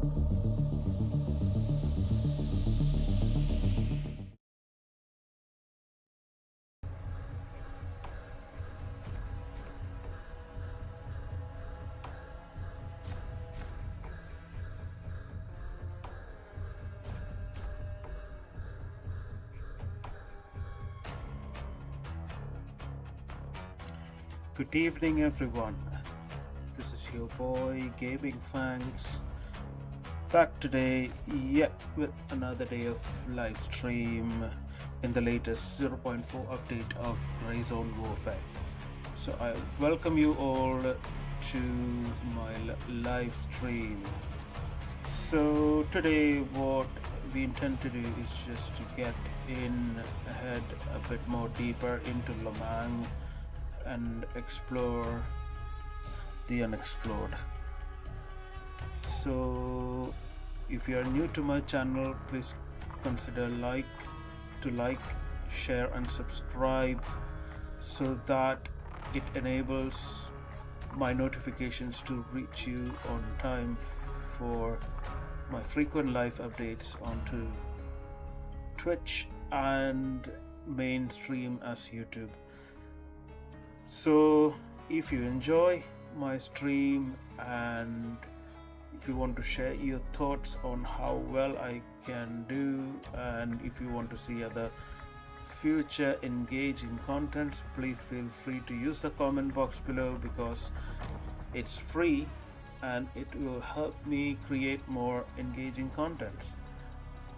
Good evening, everyone. This is your boy GamingFangs back today, yet with another day of live stream in the latest 0.4 update of Gray Zone Warfare. So I welcome you all to my live stream. So today, what we intend to do is just to get in ahead a bit more deeper into Lamang and explore the unexplored. So if you are new to my channel, please consider like, share and subscribe so that it enables my notifications to reach you on time for my frequent live updates onto Twitch and mainstream as YouTube. So if you enjoy my stream and if you want to share your thoughts on how well I can do, and if you want to see other future engaging contents, please feel free to use the comment box below because it's free and it will help me create more engaging contents.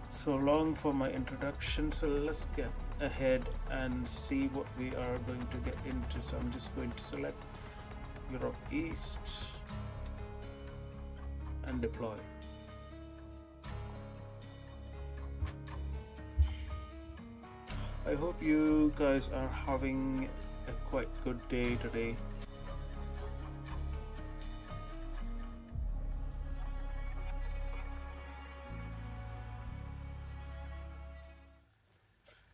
So long for my introduction, so let's get ahead and see what we are going to get into. So I'm just going to select Europe East and deploy. I hope you guys are having a quite good day today.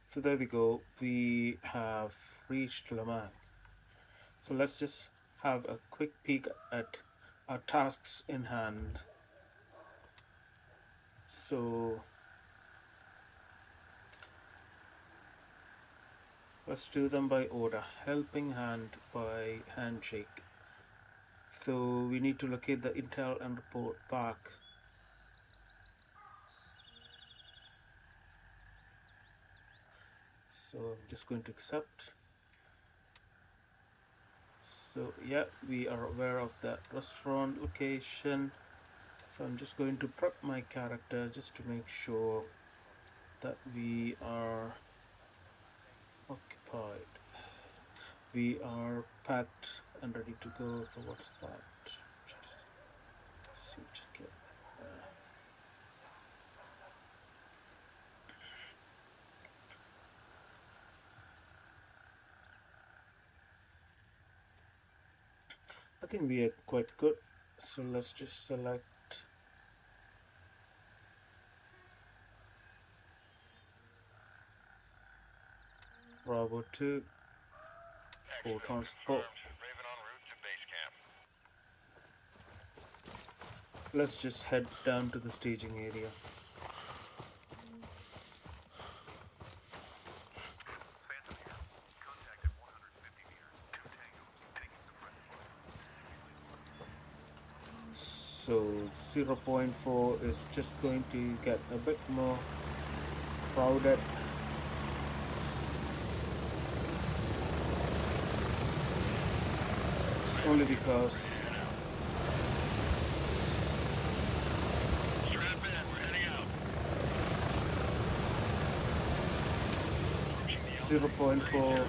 So there we go, we have reached Lamang. So let's just have a quick peek at our tasks in hand. So let's do them by order. Helping hand by handshake. So we need to locate the intel and report back. So I'm just going to accept. So yeah, we are aware of that restaurant location. So I'm just going to prep my character just to make sure that we are occupied. We are packed and ready to go. So what's that? Just see to get I think we are quite good. So let's just select Bravo 2 for transport. Let's just head down to the staging area. So 0.4 is just going to get a bit more crowded. It's only because 0.4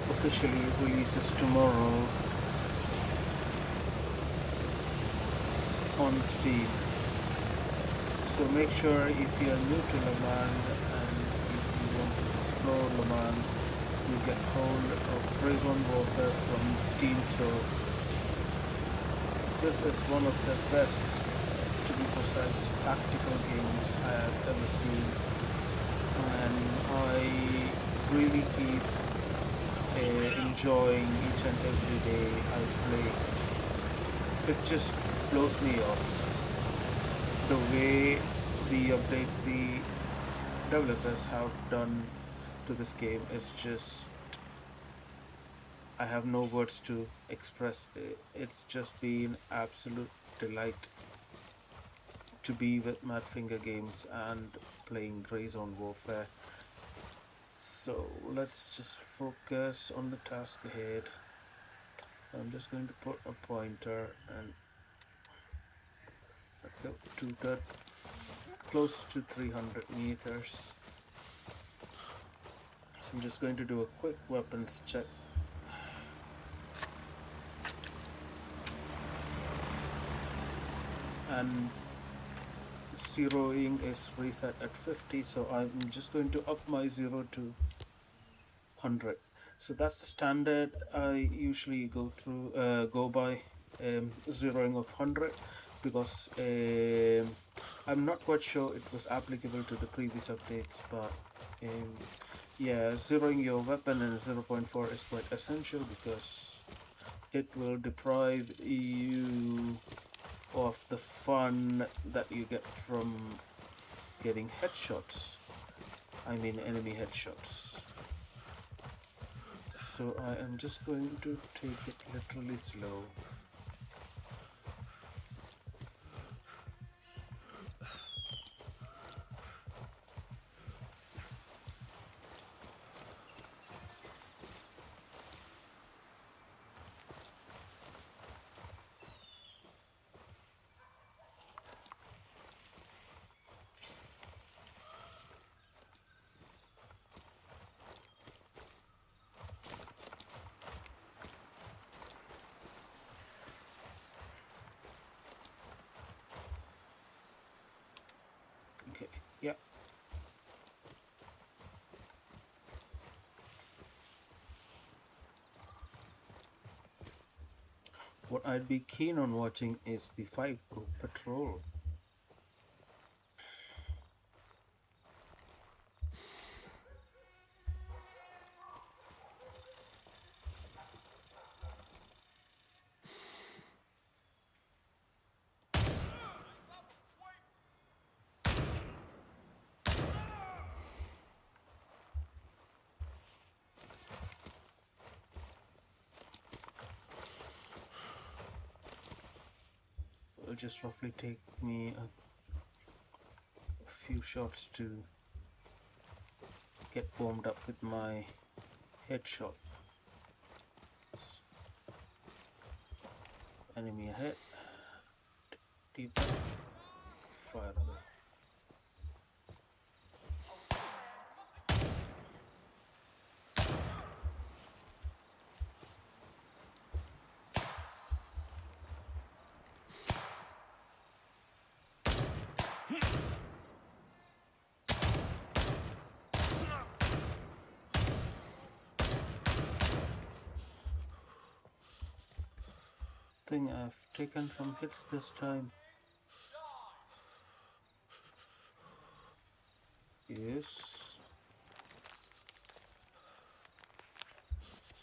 officially releases tomorrow on Steam. So make sure if you are new to Lamang and if you want to explore Lamang, you get hold of Gray Zone Warfare from Steam store. This is one of the best, to be precise, tactical games I have ever seen, and I really keep enjoying each and every day I play. It just blows me off. the way the updates the developers have done to this game is just, I have no words to express it. It's just been absolute delight to be with Madfinger Games and playing Grey Zone Warfare. So let's just focus on the task ahead. I'm just going to put a pointer and go to that close to 300 meters. So I'm just going to do a quick weapons check. And zeroing is reset at 50, so I'm just going to up my 0 to 100. So that's the standard I usually go by, zeroing of 100, because I'm not quite sure it was applicable to the previous updates, but um, yeah, zeroing your weapon in 0.4 is quite essential, because it will deprive you of the fun that you get from getting headshots. I mean enemy headshots. So I am just going to take it literally slow. Okay, yeah. What I'd be keen on watching is the 5 group patrol. It'll just roughly take me a few shots to get warmed up with my headshot. Enemy ahead. Deep fire away. Think I've taken some hits this time. Yes.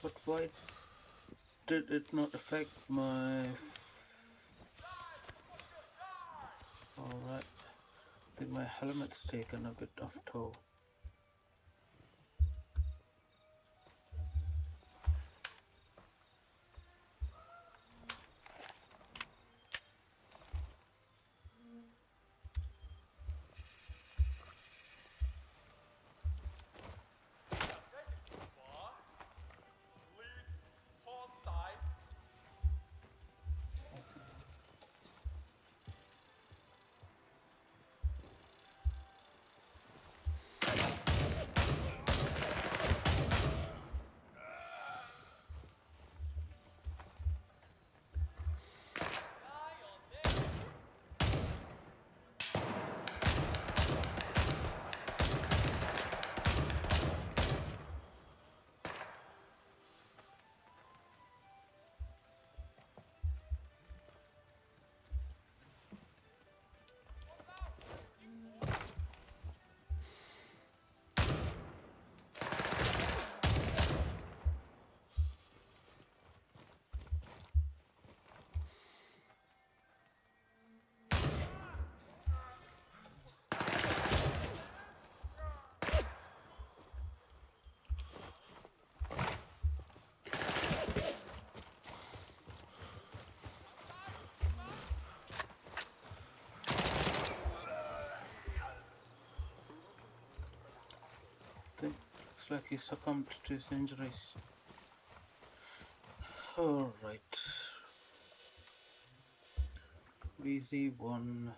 But why did it not affect my... Alright. I think my helmet's taken a bit of toll. Looks like he succumbed to his injuries. Alright. VZ1.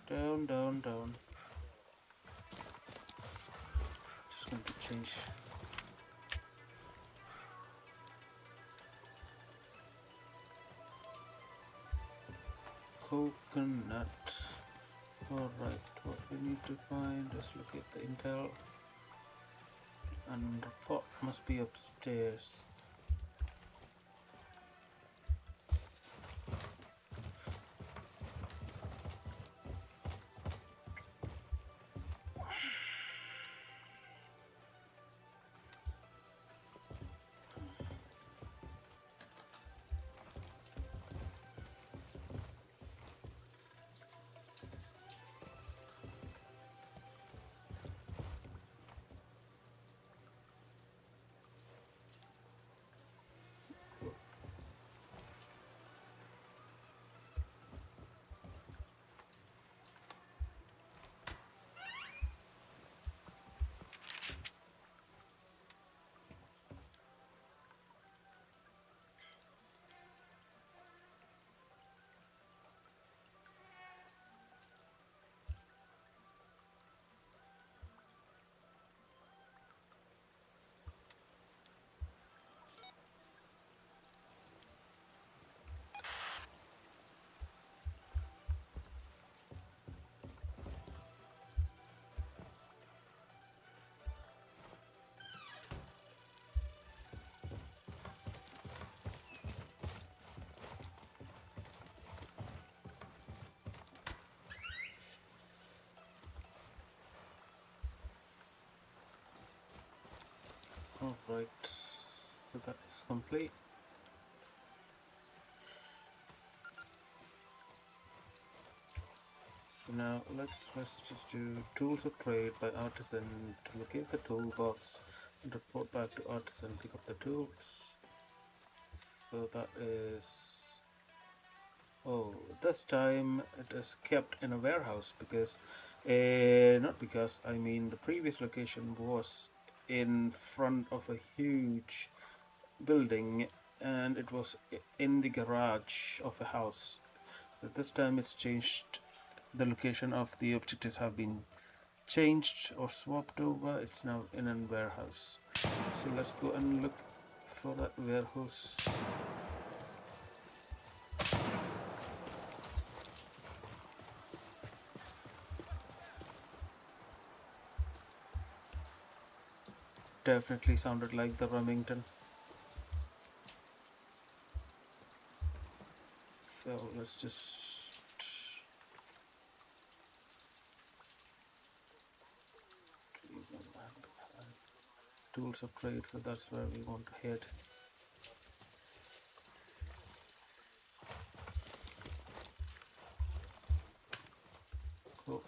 Down, down, down. Just going to change. Coconut. Alright, what we need to find is locate the intel. And the pot must be upstairs. Alright, so that is complete. So now let's just do tools of trade by artisan to locate the toolbox and report back to artisan, pick up the tools. So that is, oh, this time it is kept in a warehouse because not because, I mean the previous location was in front of a huge building and it was in the garage of a house. But this time it's changed. The location of the objectives have been changed or swapped over. It's now in a warehouse. So let's go and look for that warehouse. Definitely sounded like the Remington. So let's just tools of trade, so that's where we want to head. Cool.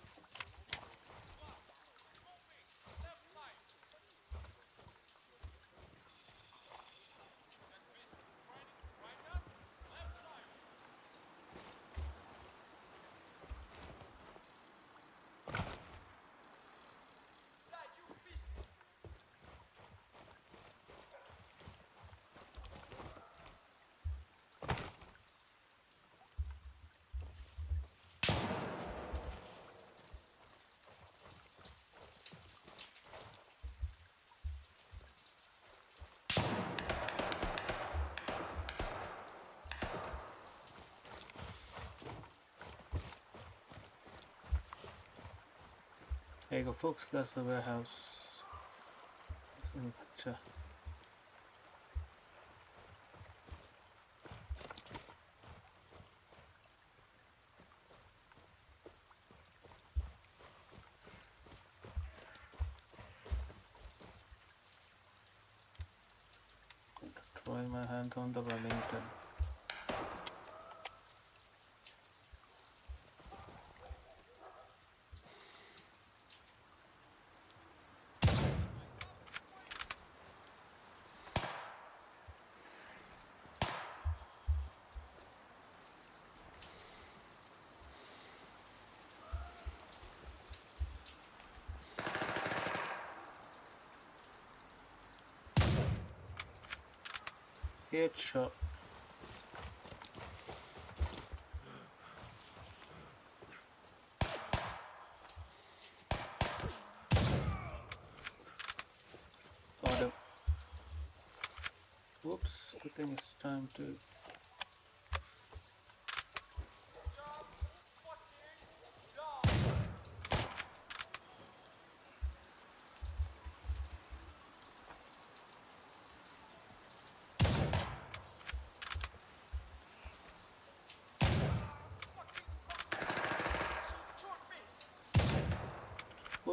There you go, folks, that's the warehouse. It's in the picture. Going to try my hands on the Remington. Headshot. Got him. Whoops, I think it's time to...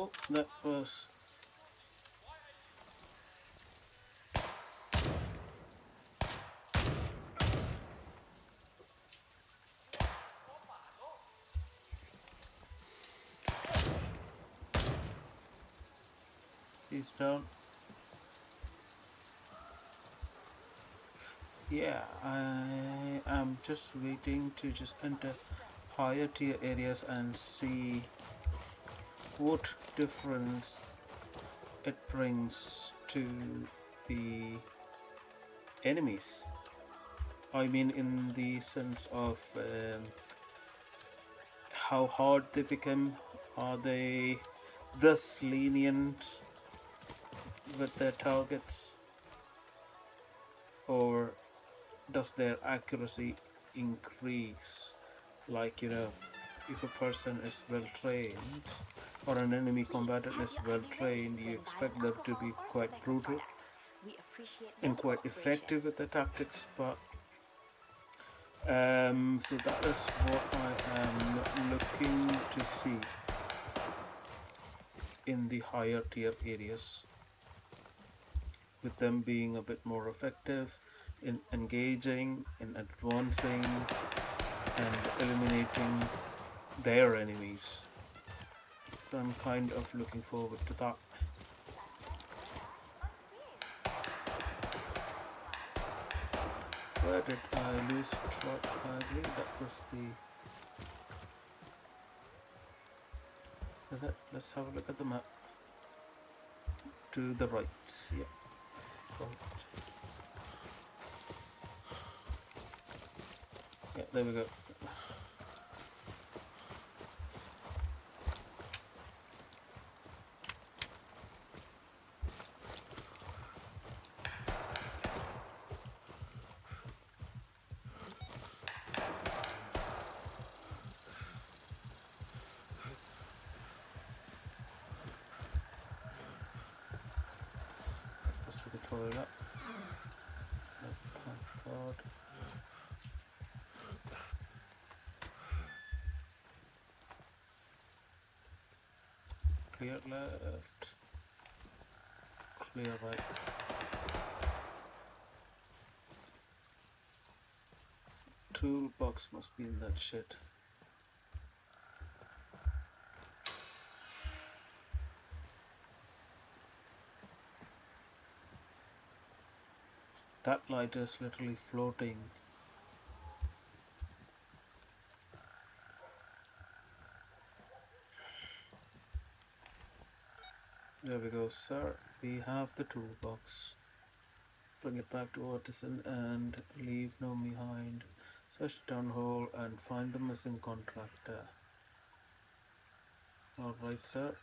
Oh, that was... He's down. Yeah, I am just waiting to just enter higher tier areas and see what difference it brings to the enemies. I mean, in the sense of how hard they become. Are they thus lenient with their targets, or does their accuracy increase? Like, you know, if a person is well trained or an enemy combatant is well trained, you expect them to be quite brutal and quite effective with their tactics. But so that is what I am looking to see in the higher tier areas, with them being a bit more effective in engaging, in advancing and eliminating their enemies. So I'm kind of looking forward to that. Where did I lose track? I believe that was the... Is it? Let's have a look at the map. To the right, yeah. Right. Yeah, there we go. That's for the toilet. Thank God. Clear left. Clear right. Toolbox must be in that shit. That light is literally floating. There we go, sir. We have the toolbox. Bring it back to Artisan and leave no behind. Search the town hall and find the missing contractor. Alright, sir.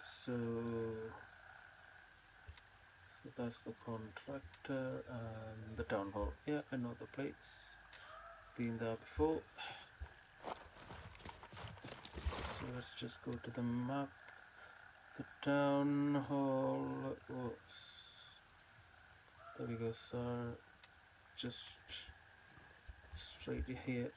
So that's the contractor and the town hall. Yeah, I know the place. Been there before. So let's just go to the map. The town hall was... There we go, sir. Just straight here.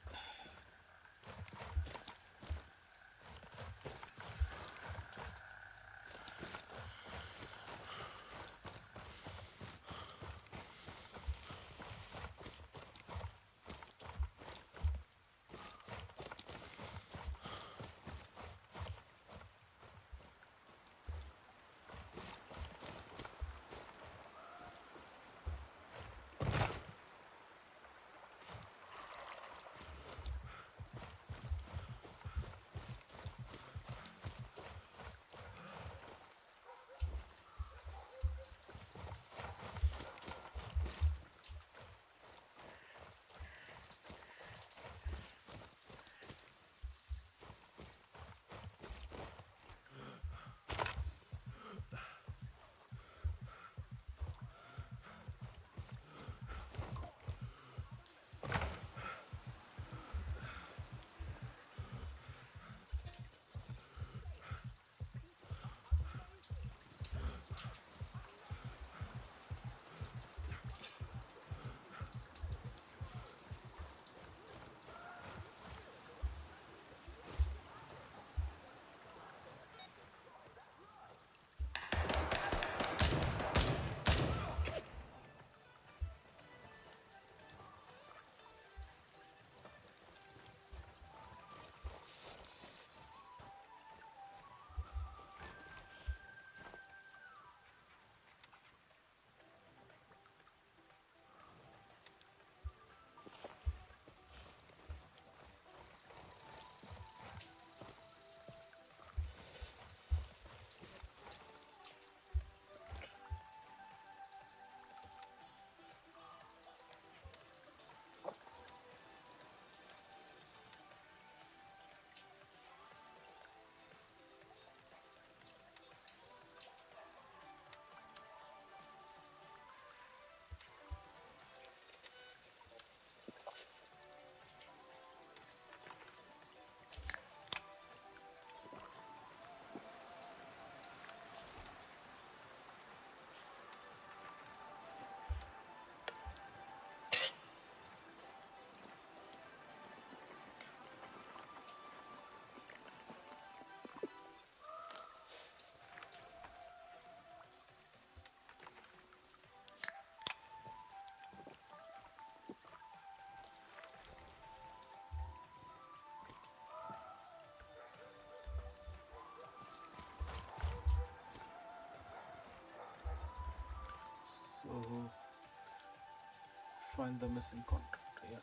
find the missing contractor. Yeah.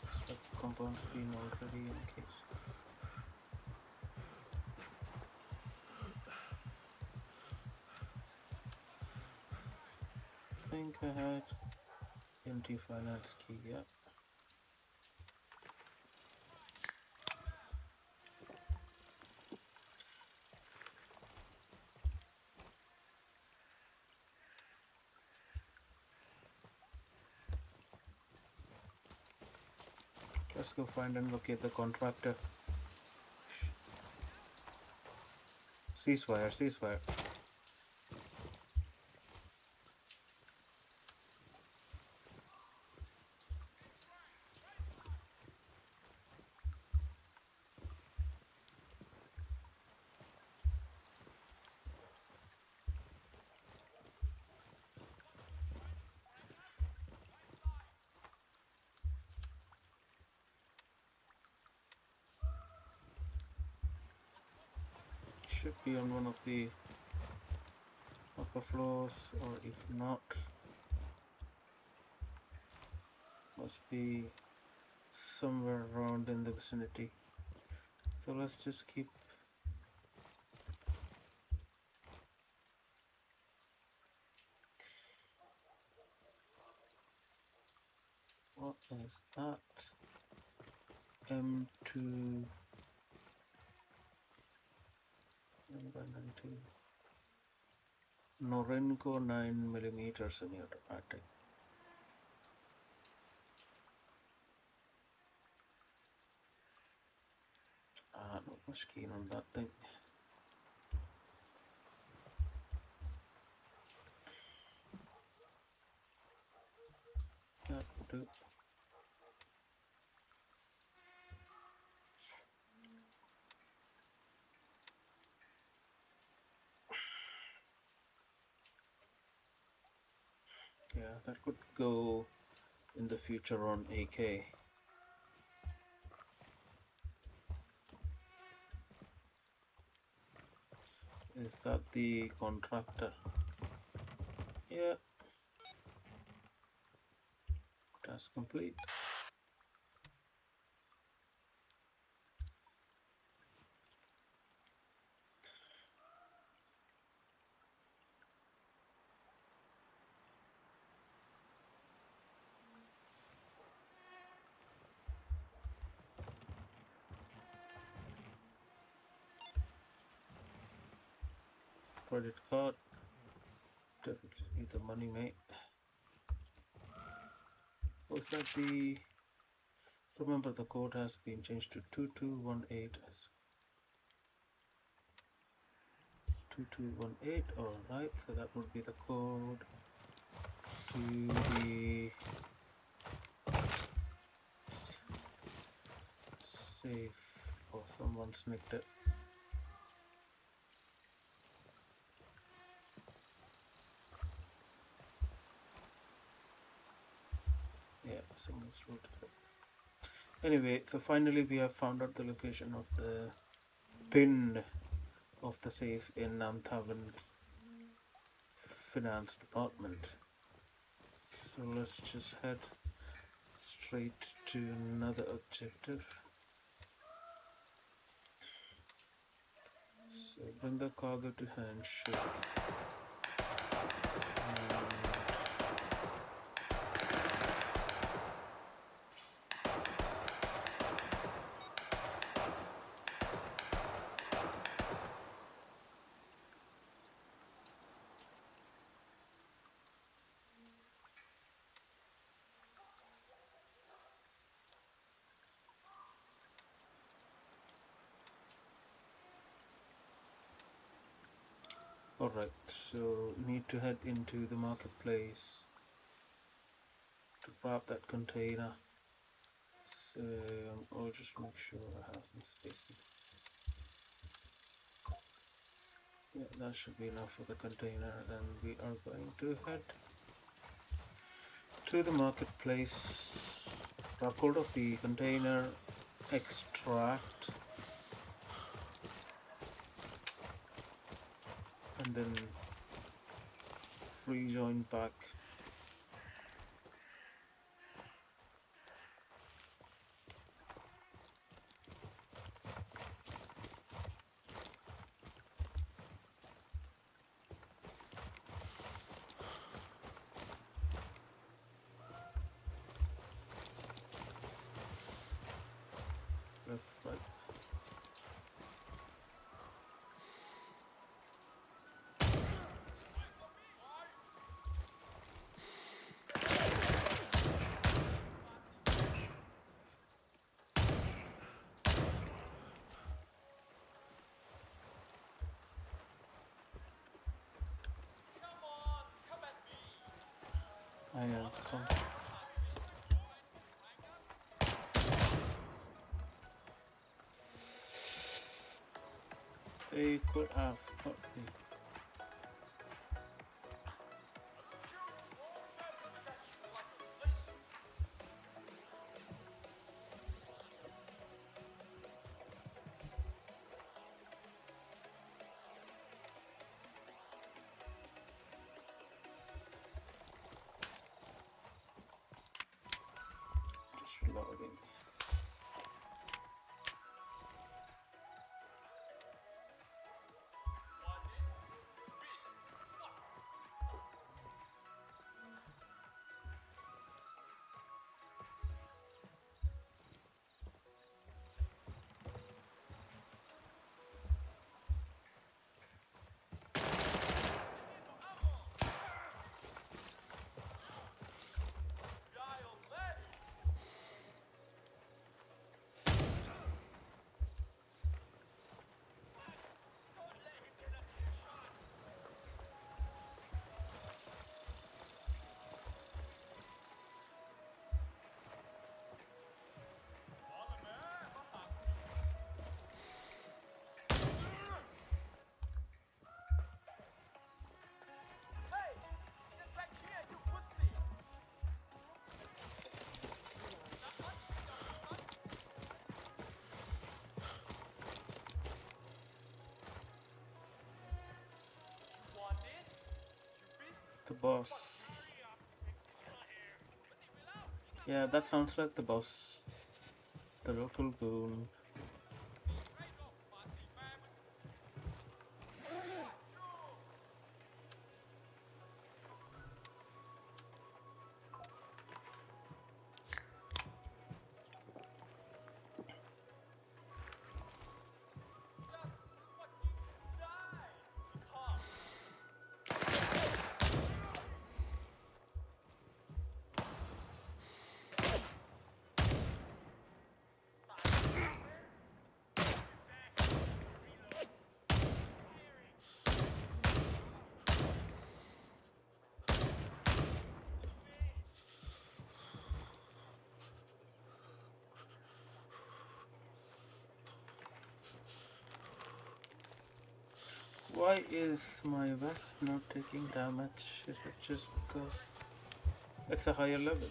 Looks like the compound's been already in case. I think I had empty finance key. Yeah. Let's go find and locate the contractor. Ceasefire, ceasefire. Should be on one of the upper floors, or if not, must be somewhere around in the vicinity. So let's just keep. What is that? M2 number 19. Norenko 9mm semi-automatic. Not much keen on that thing. That will do. Yeah, that could go in the future on AK. Is that the contractor? Yeah. Task complete. Credit card. Definitely need the money, mate. Was that the... Remember, the code has been changed to 2218 as 2218. Alright, so that would be the code to the safe. Oh, someone's nicked it. Yeah, someone's looted it. Anyway, so finally we have found out the location of the pin of the safe in Namthaven Finance Department. So let's just head straight to another objective. So bring the cargo to handshake. Alright, so need to head into the marketplace to grab that container. So I'll just make sure I have some space. Yeah, that should be enough for the container, and we are going to head to the marketplace, grab hold of the container, extract, and then rejoin back. Left, right. I am They could have got me. Just reloading. The boss. Yeah, that sounds like the boss. The local goon. Why is my vest not taking damage? Is it just because it's a higher level?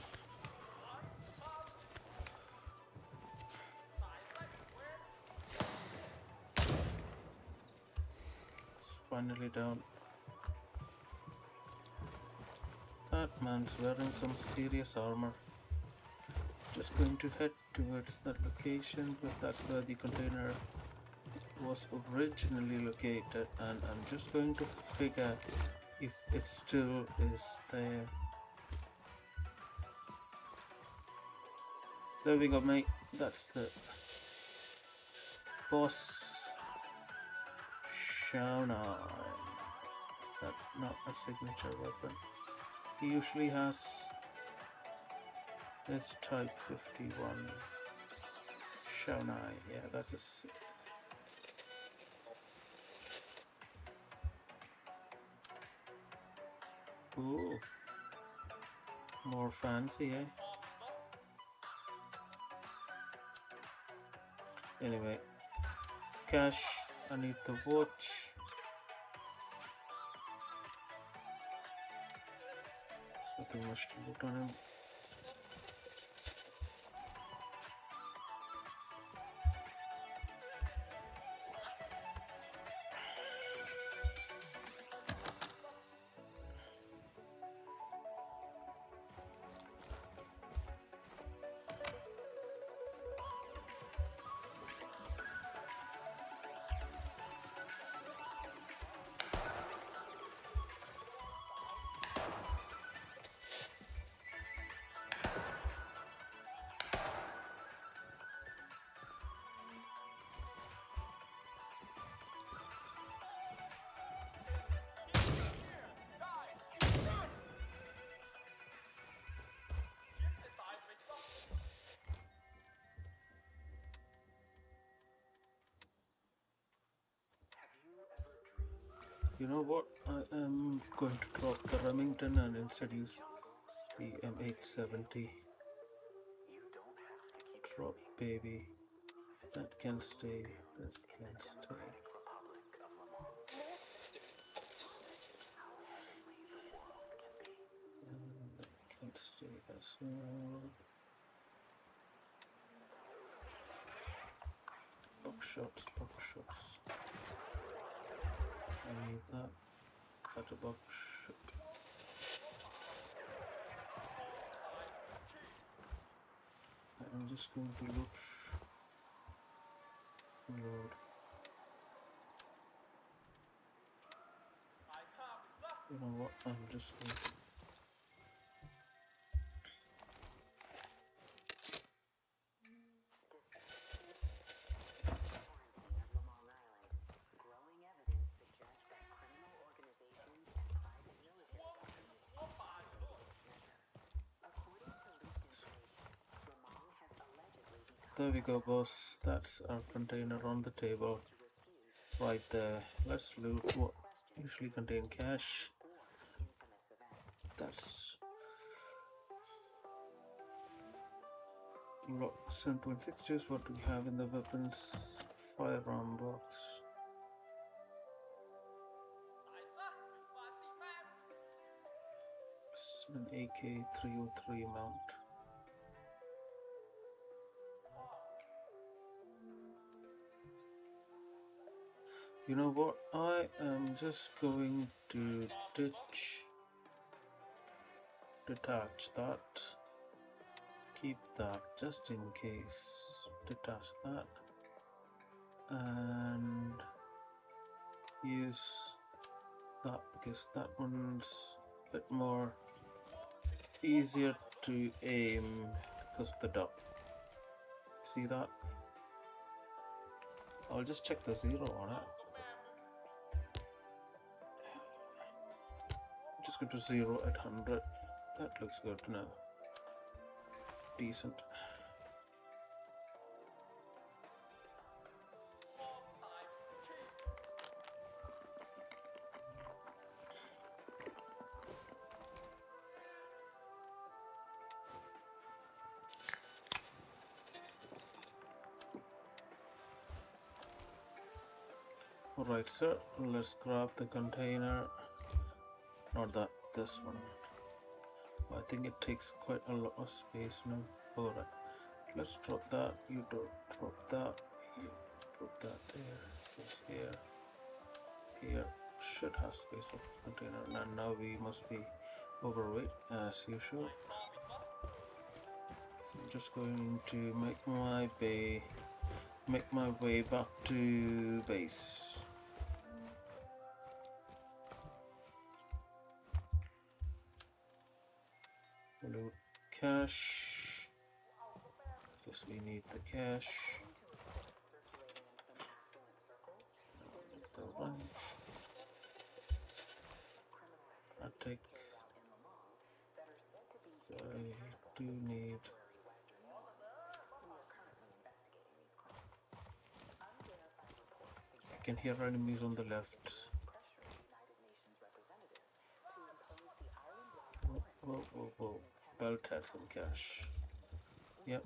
It's finally down. That man's wearing some serious armor. Just going to head towards that location because that's where the container was originally located, and I'm just going to figure if it still is there. There we go, mate. That's the boss. Shauna. Is that not a signature weapon? He usually has this type 51. Shauna. Yeah, that's a. Ooh, more fancy, eh? Anyway, cash. I need the watch. There's nothing much to loot on him. You know what? I am going to drop the Remington and instead use the M870. Drop, baby. That can stay. This can stay. And that can stay as well. Buckshots, buckshots. I need that. Is that a buckshot? I'm just going to look. Lord. You know what? I'm just going to. There we go, boss. That's our container on the table. Right there. Let's loot what usually contain cash. That's 7.6, just what we have in the weapons firearm box. It's an AK-303 mount. You know what? I am just going to detach that. Keep that just in case. Detach that. And use that because that one's a bit more easier to aim because of the dot. See that? I'll just check the zero on it. Just go to 0 at 100. That looks good now. Decent. Alright, sir, let's grab the container. Not that, this one. I think it takes quite a lot of space now. Alright, let's drop that. You drop that. You put that there. This here should have space for container. And now we must be overweight as usual. So I'm just going to make my way back to base. Load cash. Guess we need the cash. The wrench. I take. So I do need. I can hear enemies on the left. belt had some cash. Yep.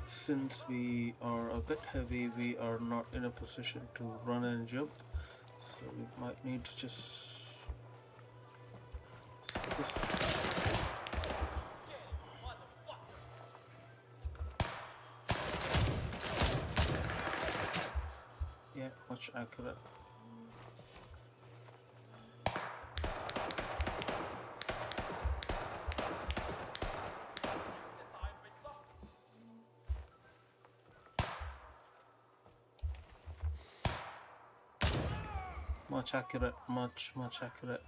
Since we are a bit heavy, we are not in a position to run and jump, so we might need to just this. Yeah, much accurate. Much accurate, much accurate.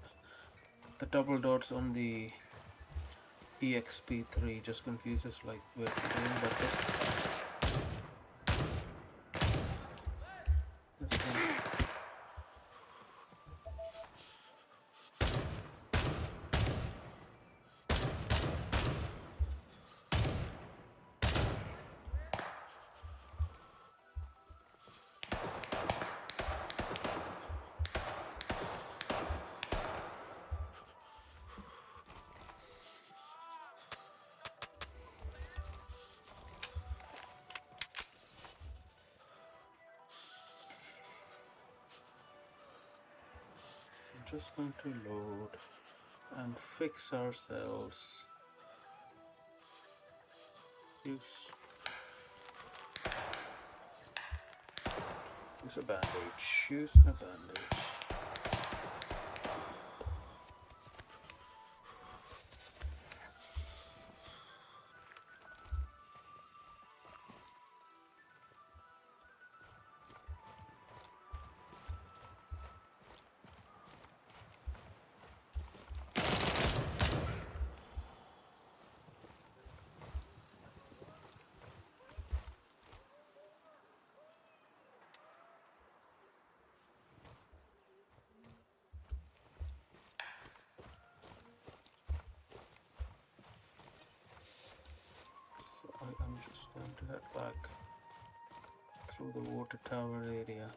The double dots on the EXP3 just confuses like where to aim, but this I'm just going to load and fix ourselves. Use a bandage. Use a bandage. So I am just going to head back through the water tower area.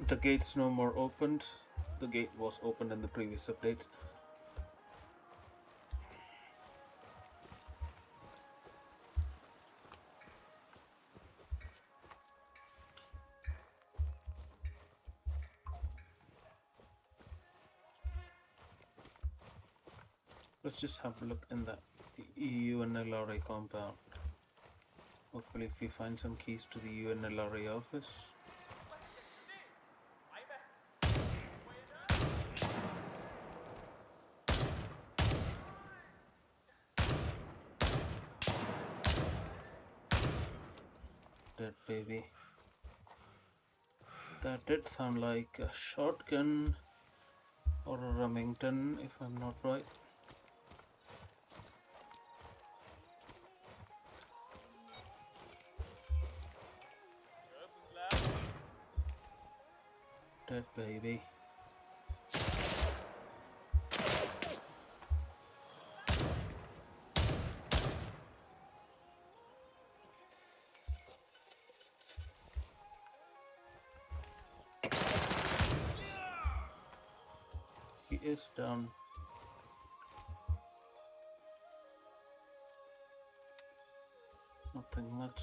The gate's no more opened. The gate was opened in the previous updates. Let's just have a look in the UNLRA compound. Hopefully if we find some keys to the UNLRA office. Dead baby. That did sound like a shotgun or a Remington, if I'm not right. Dead baby. He is down. Nothing much.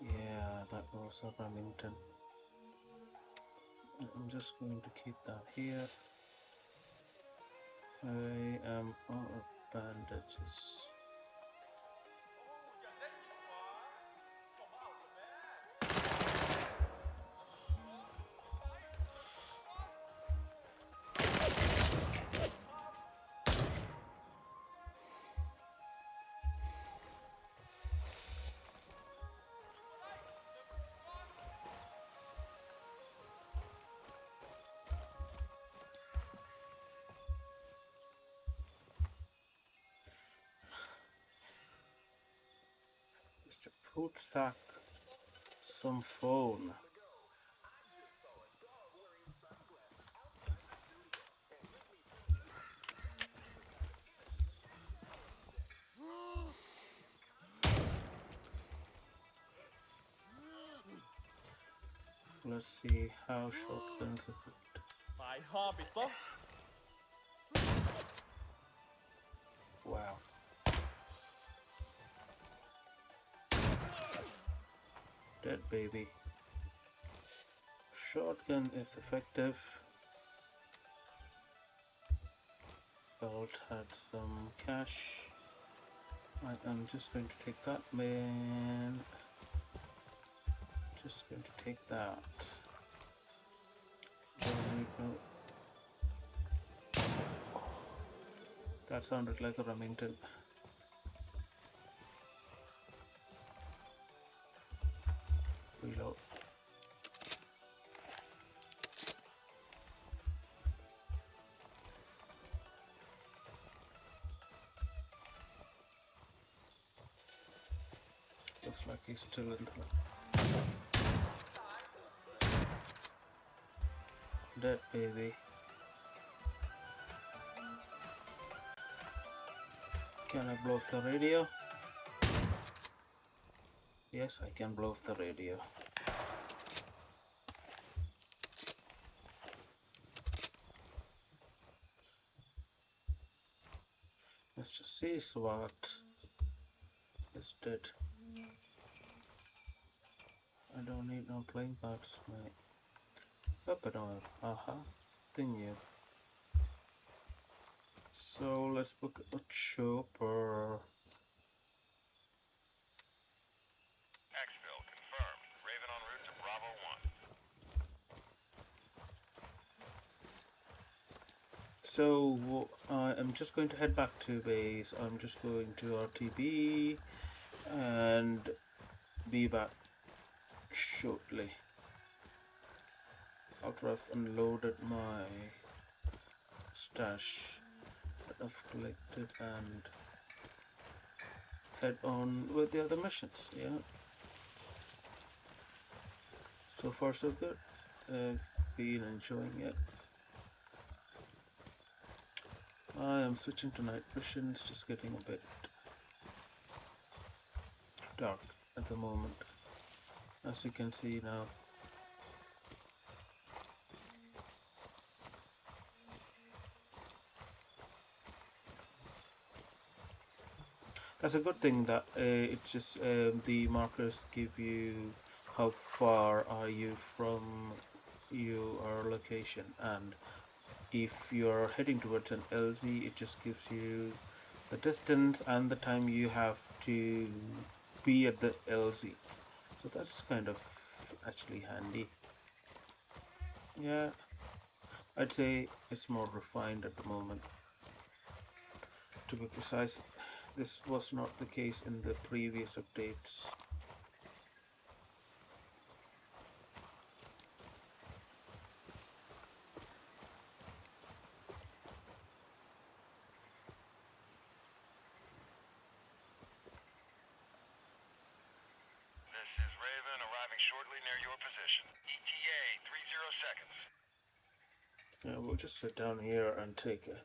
Yeah, that was a Remington. I'm just going to keep that here. I am out of bandages. who'd sack some phone? Let's see how shotguns affect. ตายห่าไปซะ Wow. Dead baby. Shotgun is effective. Belt had some cash. I am just going to take that, man. Just going to take that. Don't need no. Oh, that sounded like a Remington. Reload. Looks like he's still in the dead baby. Can I blow off the radio? Yes, I can blow off the radio. Let's just see SWAT is dead. I don't need no playing cards, mate. Weapon oil. Aha, something new. So let's book a chopper. Exfil confirmed. Raven en route to Bravo 1. So I'm just going to head back to base. I'm just going to RTB and be back shortly after I've unloaded my stash that I've collected and head on with the other missions. Yeah, so far so good. I've been enjoying it. I am switching to night vision. It's just getting a bit dark at the moment, as you can see now. That's a good thing that it's just the markers give you how far are you from your location, and if you're heading towards an LZ, it just gives you the distance and the time you have to be at the LZ. So that's kind of actually handy. Yeah, I'd say it's more refined at the moment. To be precise, this was not the case in the previous updates. This is Raven arriving shortly near your position. ETA 30 seconds. Yeah, we'll just sit down here and take a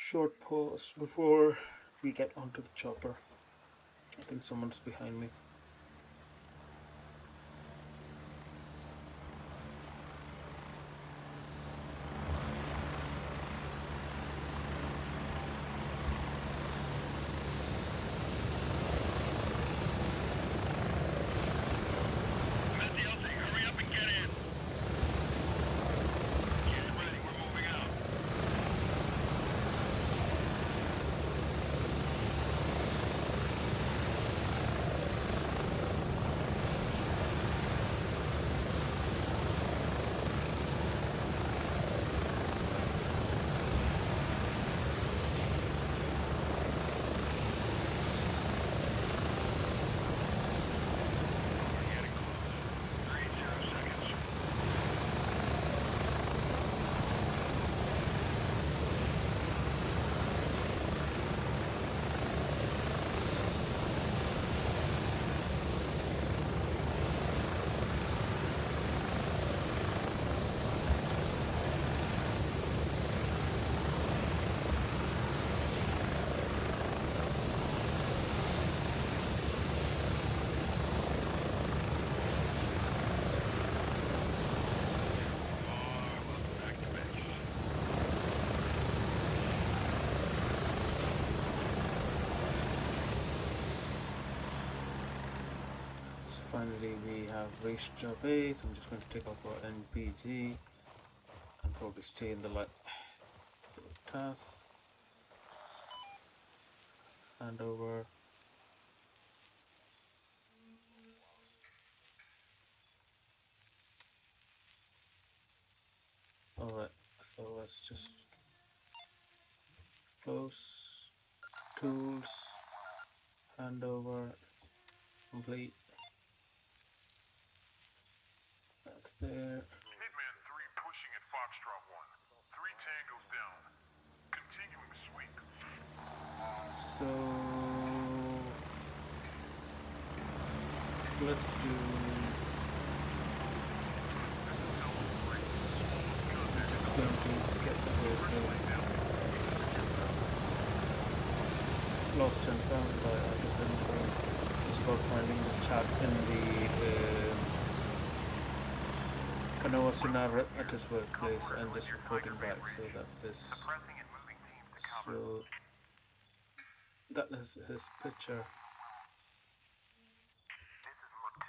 short pause before we get onto the chopper. I think someone's behind me. Mr. hurry up and get in. Get ready, we're moving out. So finally we have reached our base. I'm just going to take off our NPG and probably stay in the light. So tasks, handover. Alright, so let's just close, tools, handover, complete. That's there. Hitman 3 pushing at Foxtrot 1. 3 tangos down. Continuing sweep. So let's do. I'm just going to get the whole thing lost and found by Artisan. So it's about finding this chat in the Kanoa scenario at his workplace and just reporting back. So that is his picture.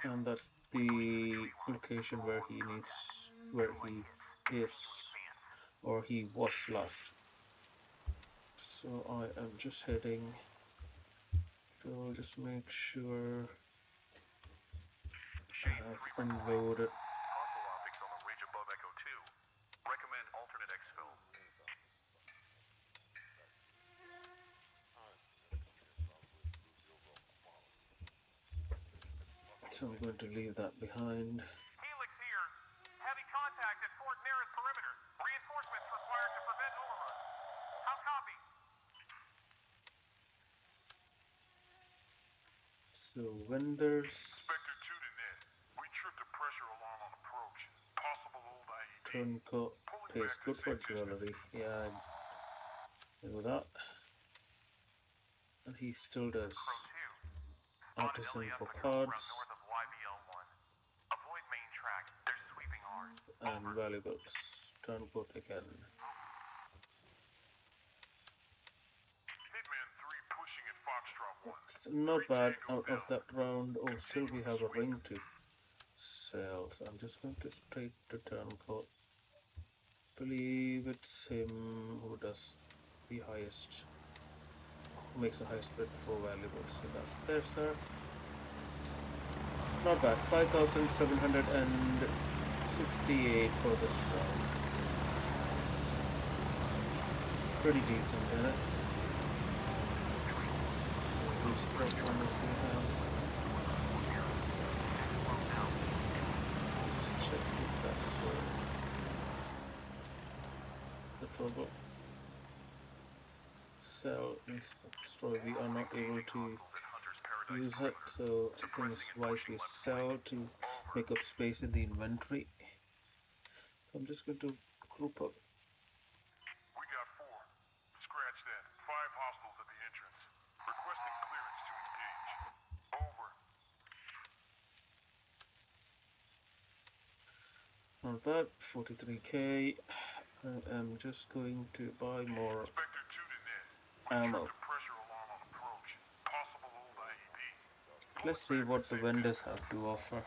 And that's the location where he is, or he was last. So I am just heading. So I'll just make sure I have unloaded. So I'm going to leave that behind. Helix here. Heavy contact at Fort Nearest perimeter. Reinforcements required to prevent overrun. How copy? So vendors. Spectre 2 to net. We tripped a pressure alarm on approach. Possible old IED. Turncoat pays good for jewelry. Yeah, I know that. And he still does. Artisan for cards and valuables. Turncoat again. Hitman 3 pushing at Foxtrot 1. It's not bad out of that round. Oh, still we have a ring to sell. So I'm just going to straight to Turncoat. Believe it's him who does the highest, who makes the highest bid for valuables. So that's there, sir. Not bad. 5,768 for this round. Pretty decent, isn't it? This one we have. Just check if that's worth the trouble. Sell in store. We are not able to use it, so I think it's wise we sell to make up space in the inventory. So I'm just going to group up. We got 4. Scratch that. 5 hostiles at the entrance. Requesting clearance to engage. Over. Not bad. 43k. I am just going to buy more Spectre 2 to net. ammo. Tripped a pressure alarm on approach. Possible old IED. Let's see what the vendors have to offer.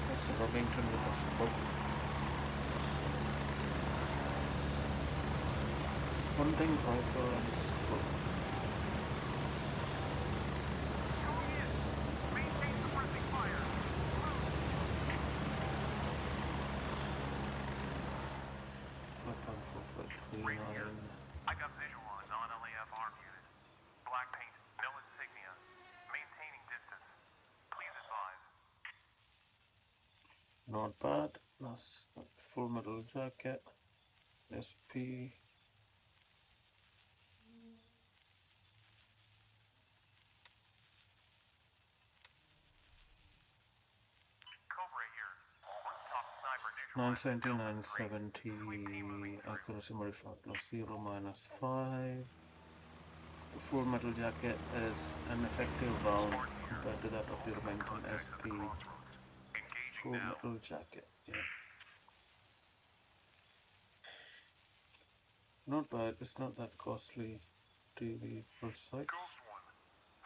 That's a Remington with a scope. Hunting rifle and scope. Going in. Maintain suppressing fire. 5.4539. I got visual on non-LAF arm unit. Black paint, no insignia. Maintaining distance. Please advise. Not bad. That's that full metal jacket. SP. Cobra here. Top sniper neutral. 970, 970. Accuracy modifier +0 -5. The full metal jacket is an effective round compared to that of the Remington SP Full now. Metal Jacket. Yeah. Not bad, it's not that costly to be precise. Ghost One.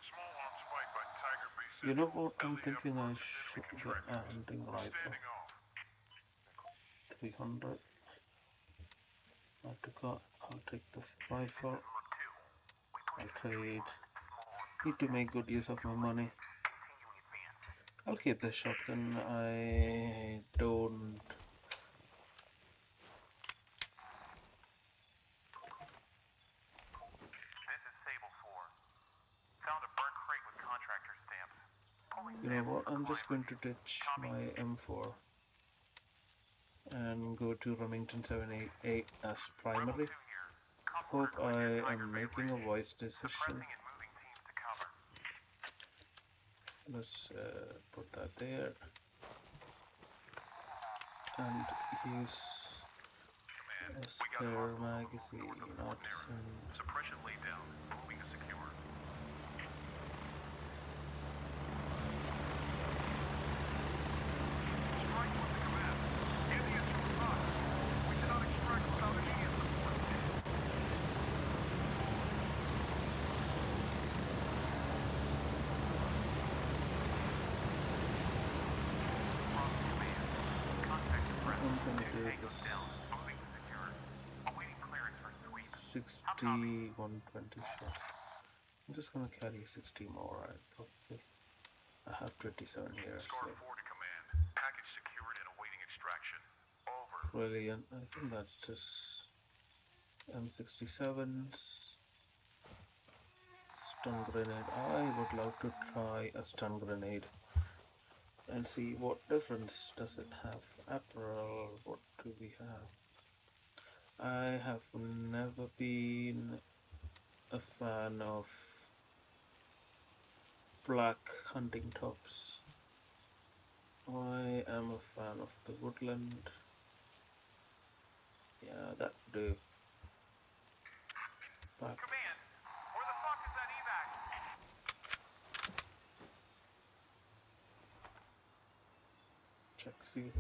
Small arms fight by Tiger Base You know Central. what? I'm LEF thinking I versus enemy should get a contractors. hunting rifle. Standing off. 300. I'll take this rifle. I'll trade. Need to make good use of my money. I'll keep the shotgun. I don't. This is Sable 4. Found a burnt crate with contractor stamps. You know what? I'm just going to ditch my M4 and go to Remington 788 as primary. Hope I am making a wise decision. Let's put that there and use a spare magazine. Artisan. Suppression laid down. Moving to secure. Strike was the command. Indians from the top. We cannot extract without immediate support. Cross command. Contact suppressed. I'm gonna do Tango this down. Moving to secure. Awaiting clearance for sweep. 60, 120 shots. I'm just gonna carry 60 more, right? Probably. I have 27 here, so Scar 4 to command. Package secured and awaiting extraction. Over. brilliant. I think that's just M67s. Stun grenade. I would love to try a stun grenade and see what difference does it have. Apparel, what do we have? I have never been a fan of black hunting tops. I am a fan of the woodland. Yeah, that would do. Back. Command, where the fuck is that evac? Check 0.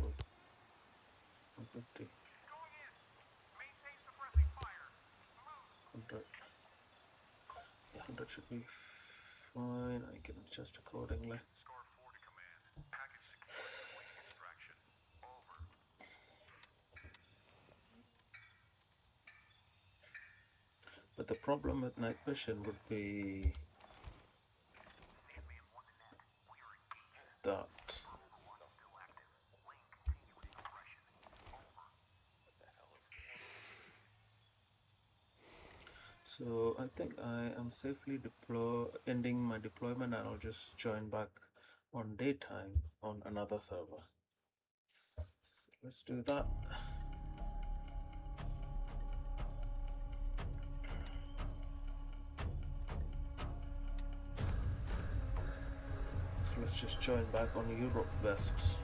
150. Going in. Maintain suppressing fire. Move. 100. Yeah, 100 should be fine. I can adjust accordingly. Scar 4 to command. Package secured and awaiting extraction. Over. But the problem with night vision would be that so I think I am safely ending my deployment, and I'll just join back on daytime on another server. So let's do that. So let's just join back on Europe West.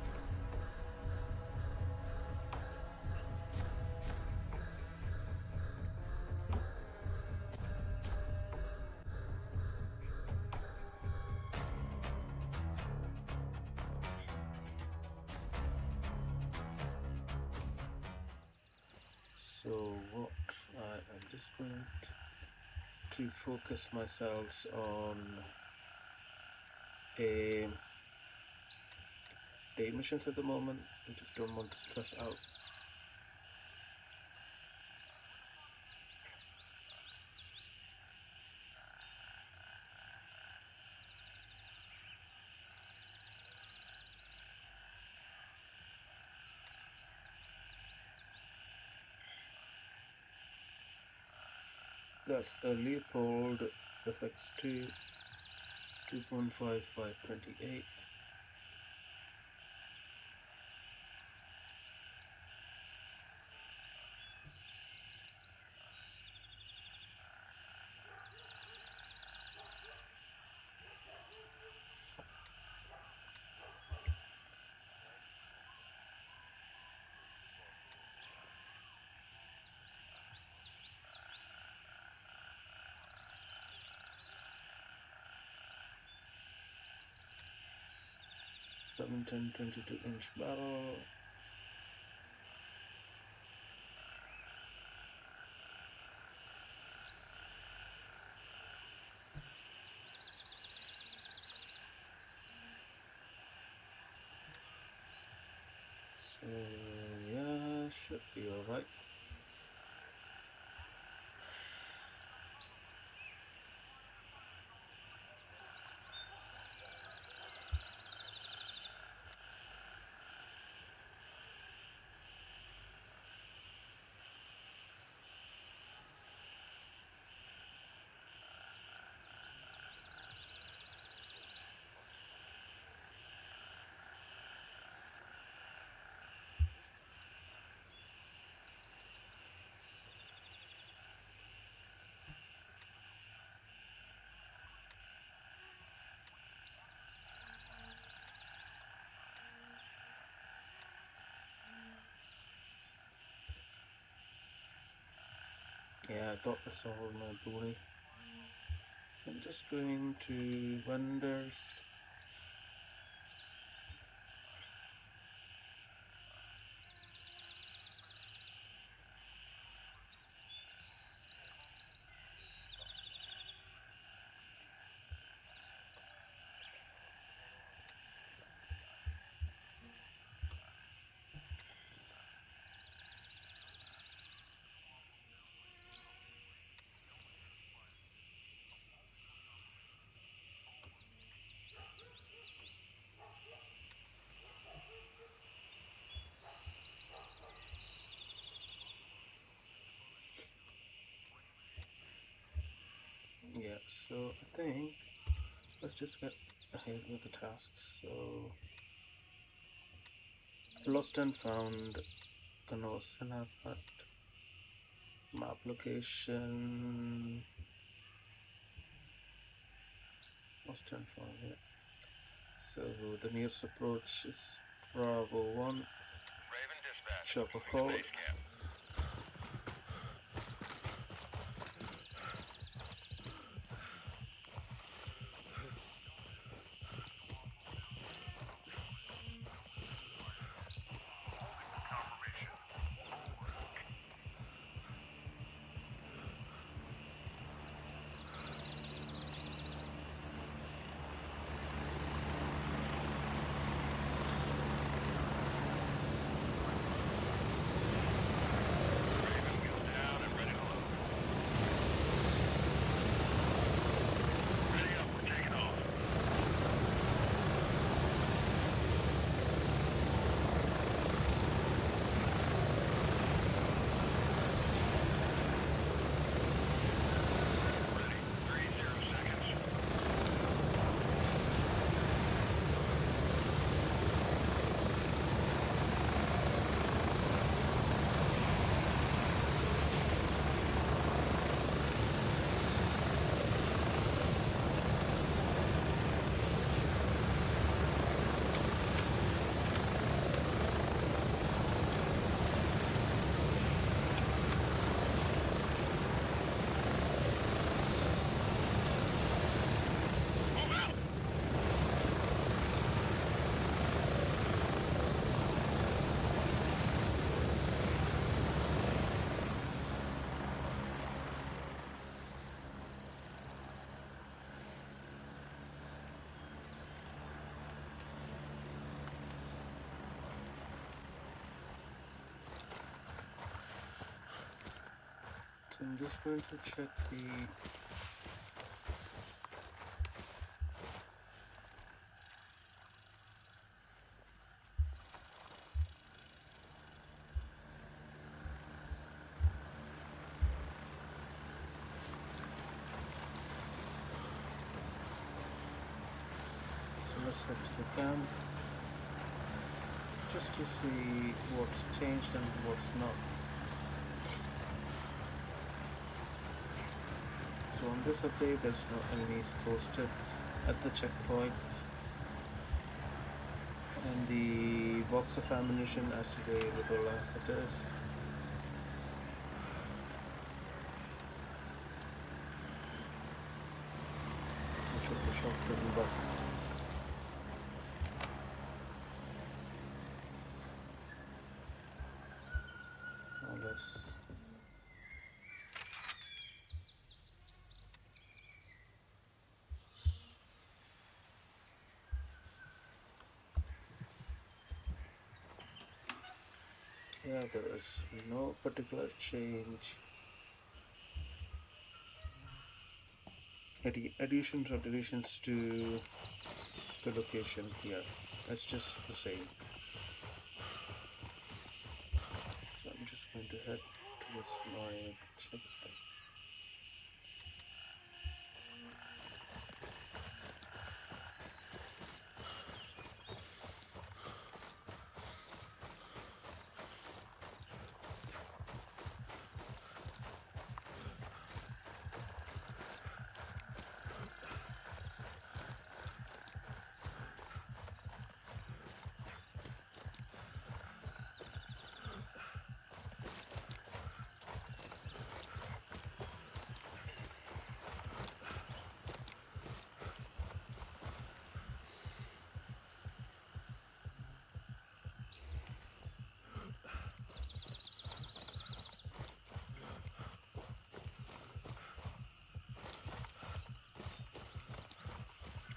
So what I am just going to focus myself on a day missions at the moment. I just don't want to stress out. That's a Leopold FX2 2.5 by 28. 710 22-inch barrel. So yeah, should be alright. Yeah, I thought I saw my booty. So I'm just going to vendors. Yeah, so I think let's just get ahead with the tasks. So lost and found, Canos and Harvard, map location, lost and found. Yeah. So the nearest approach is Bravo 1, Raven dispatch. chopper Moving to call. base camp. Confirmation. Raven wheels down and ready to load. Ready up, we're taking off. Ready, 30 seconds. Move out! So I'm just going to check the so let's head to the camp just to see what's changed and what's not. So on this update there's no enemies posted at the checkpoint, and the box of ammunition as available as it is. Shoot the shotgun buck. Yeah, there is no particular change. Additions or deletions to the location here. It's just the same. So I'm just going to head towards my checkpoint.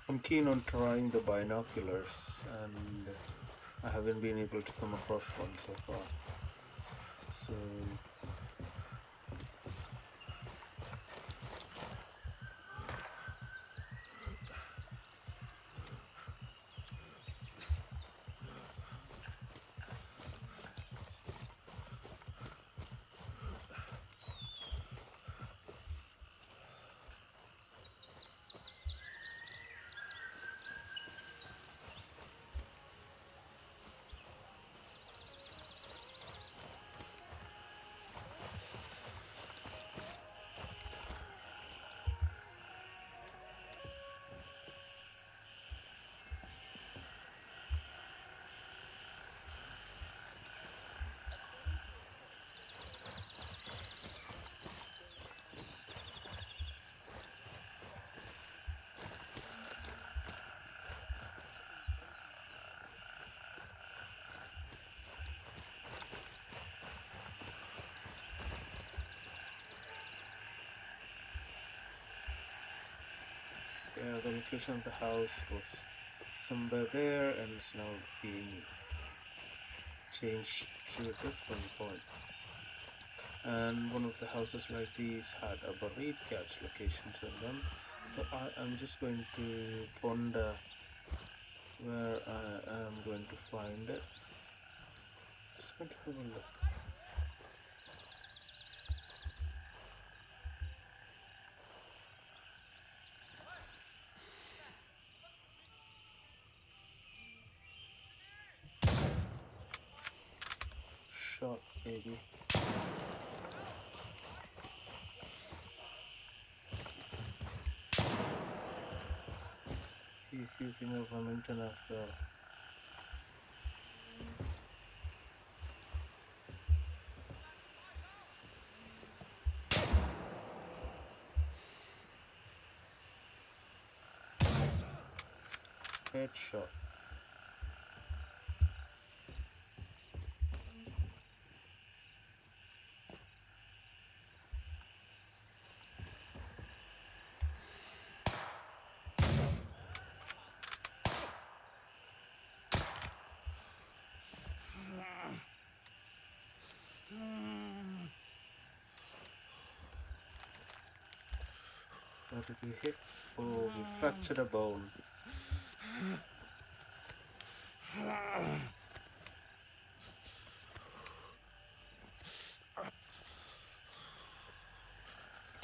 I'm keen on trying the binoculars, and I haven't been able to come across one so far. So yeah, the location of the house was somewhere there, and it's now being changed to a different point. And one of the houses like these had a buried catch locations in them. So I'm just going to ponder where I am going to find it. Just going to have a look. Shot, baby. He's using a Remington as well. Headshot. What did we hit? Oh, we fractured a bone.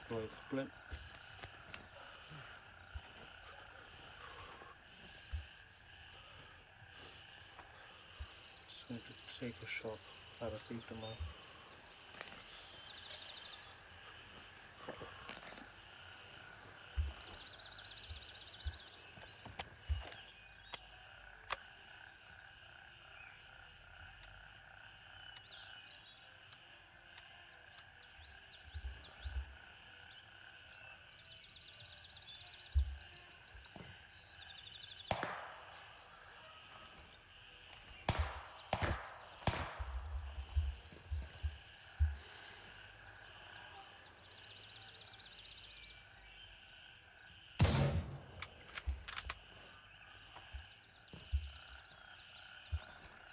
Boy, splint. Just going to take a shot. Paracetamol.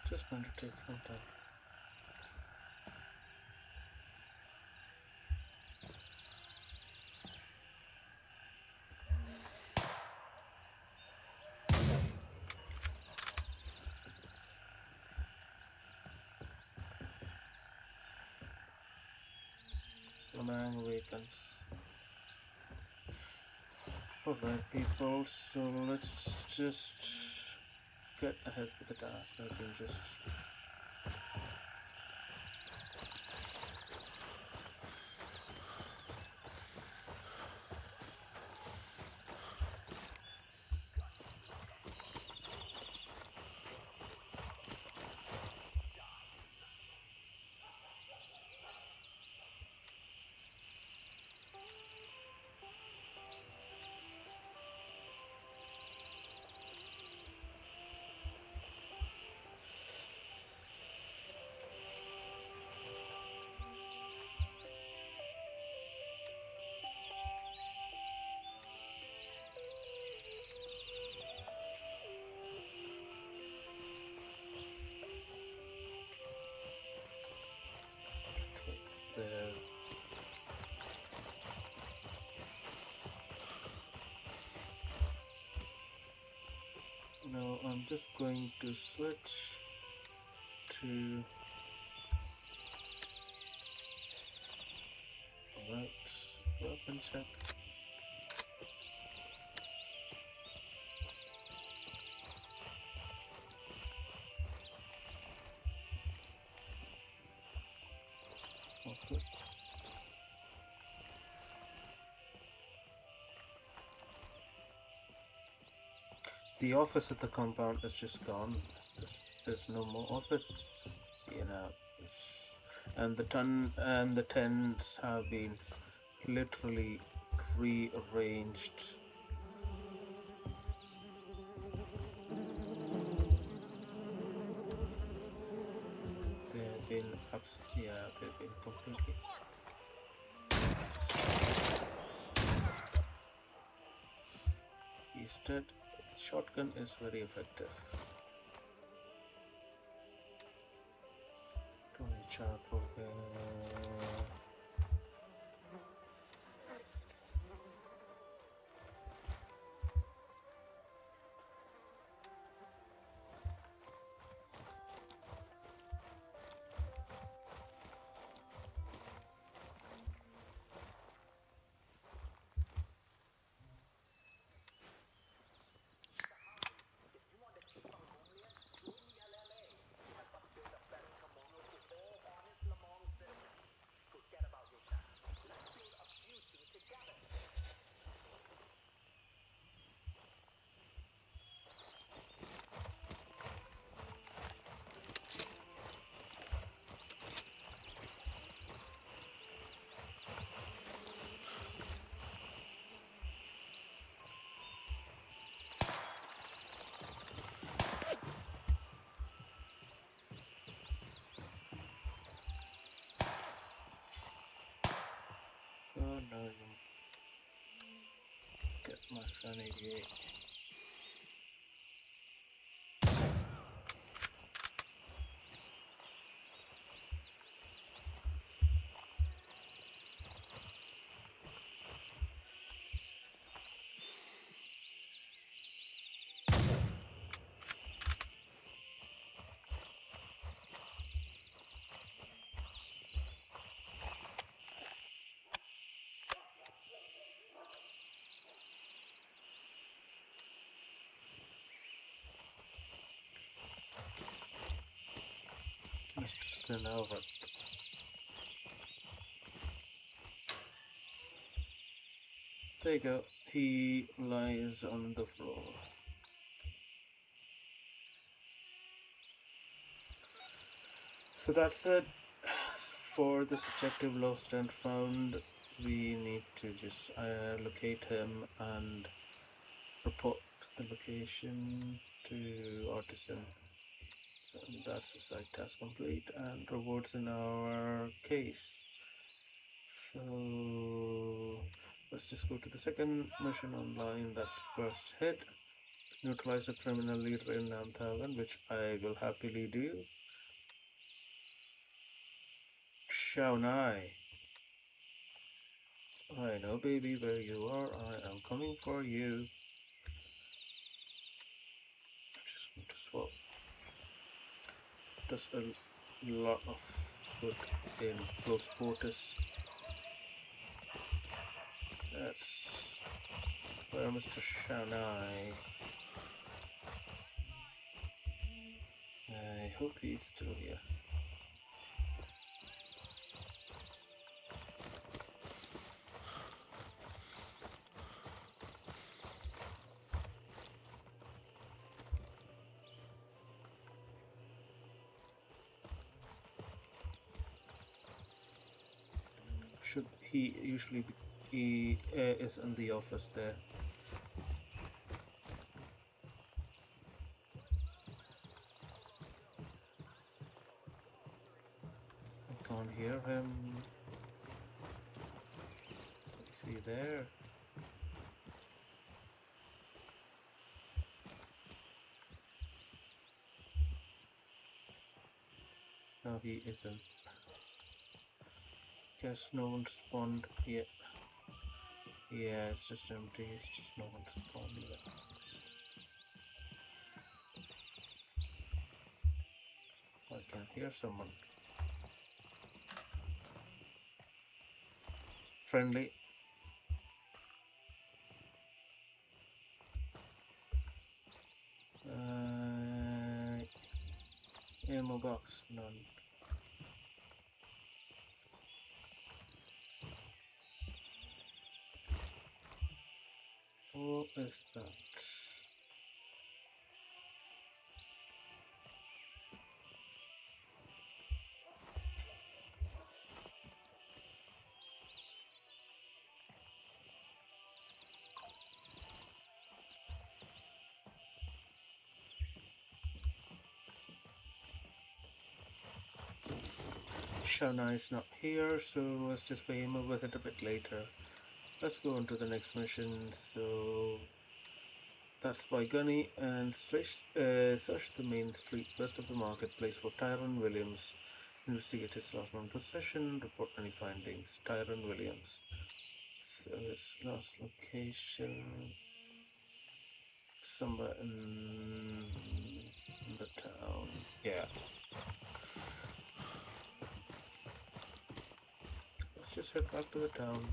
Just going to take some time. Lamang vacants. Alright people, so let's just get ahead with the task. I can just click there. Now I'm just going to switch to alright, weapon check. Okay. The office at the compound is just gone. There's no more offices, you know. And the tents have been literally rearranged. They've been they've been completely. He's dead. Shotgun is very effective. Tony charcoal. Oh no, get my sanity. Mr. Sinowat. There you go. He lies on the floor. So that's it. For this objective lost and found, we need to just locate him and report the location to Artisan. So that's the side task complete and rewards in our case. So let's just go to the second mission online. That's first hit. Neutralize a criminal leader in 9000, which I will happily do. Shaunai. I know, baby, where you are. I am coming for you. I'm just going to swap. Does a lot of good in close quarters. That's where Mr. Shanai. I hope he's still here. Should he usually be, he is in the office there. I can't hear him. Is he there? No, he isn't. Guess no one spawned yet. Yeah, it's just empty. It's just no one spawned yet. I can hear someone. Friendly. Ammo box, none. What is that? Shana is not here, so let's just pay him a visit a bit later. Let's go on to the next mission. So that's by Gunny and search the main street west of the marketplace for Tyrone Williams. Investigate his last known possession. Report any findings. Tyrone Williams. So his last location somewhere in the town. Yeah. Let's just head back to the town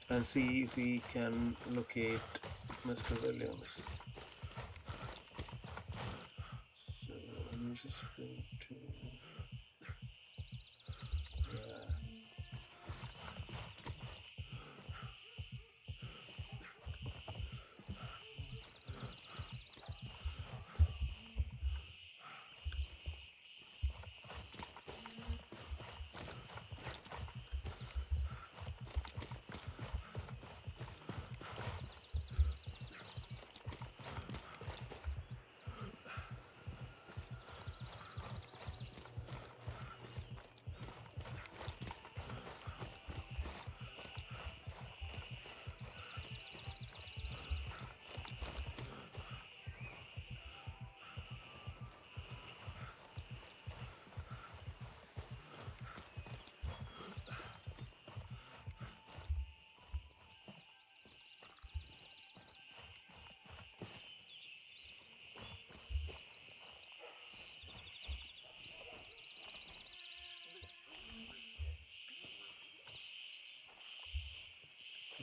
and see if we can locate Mr. Williams. So I'm just going to, yeah.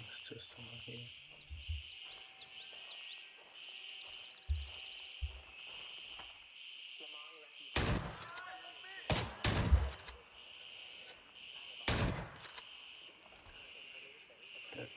It's just someone here. Dead.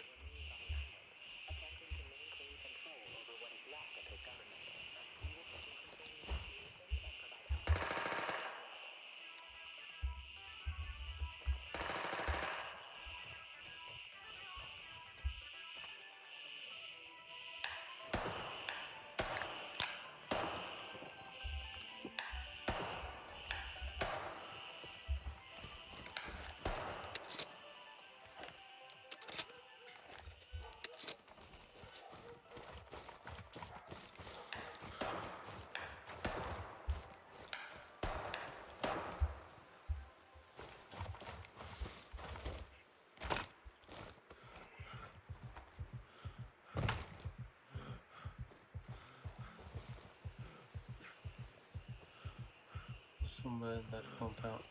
Somewhere in that compound.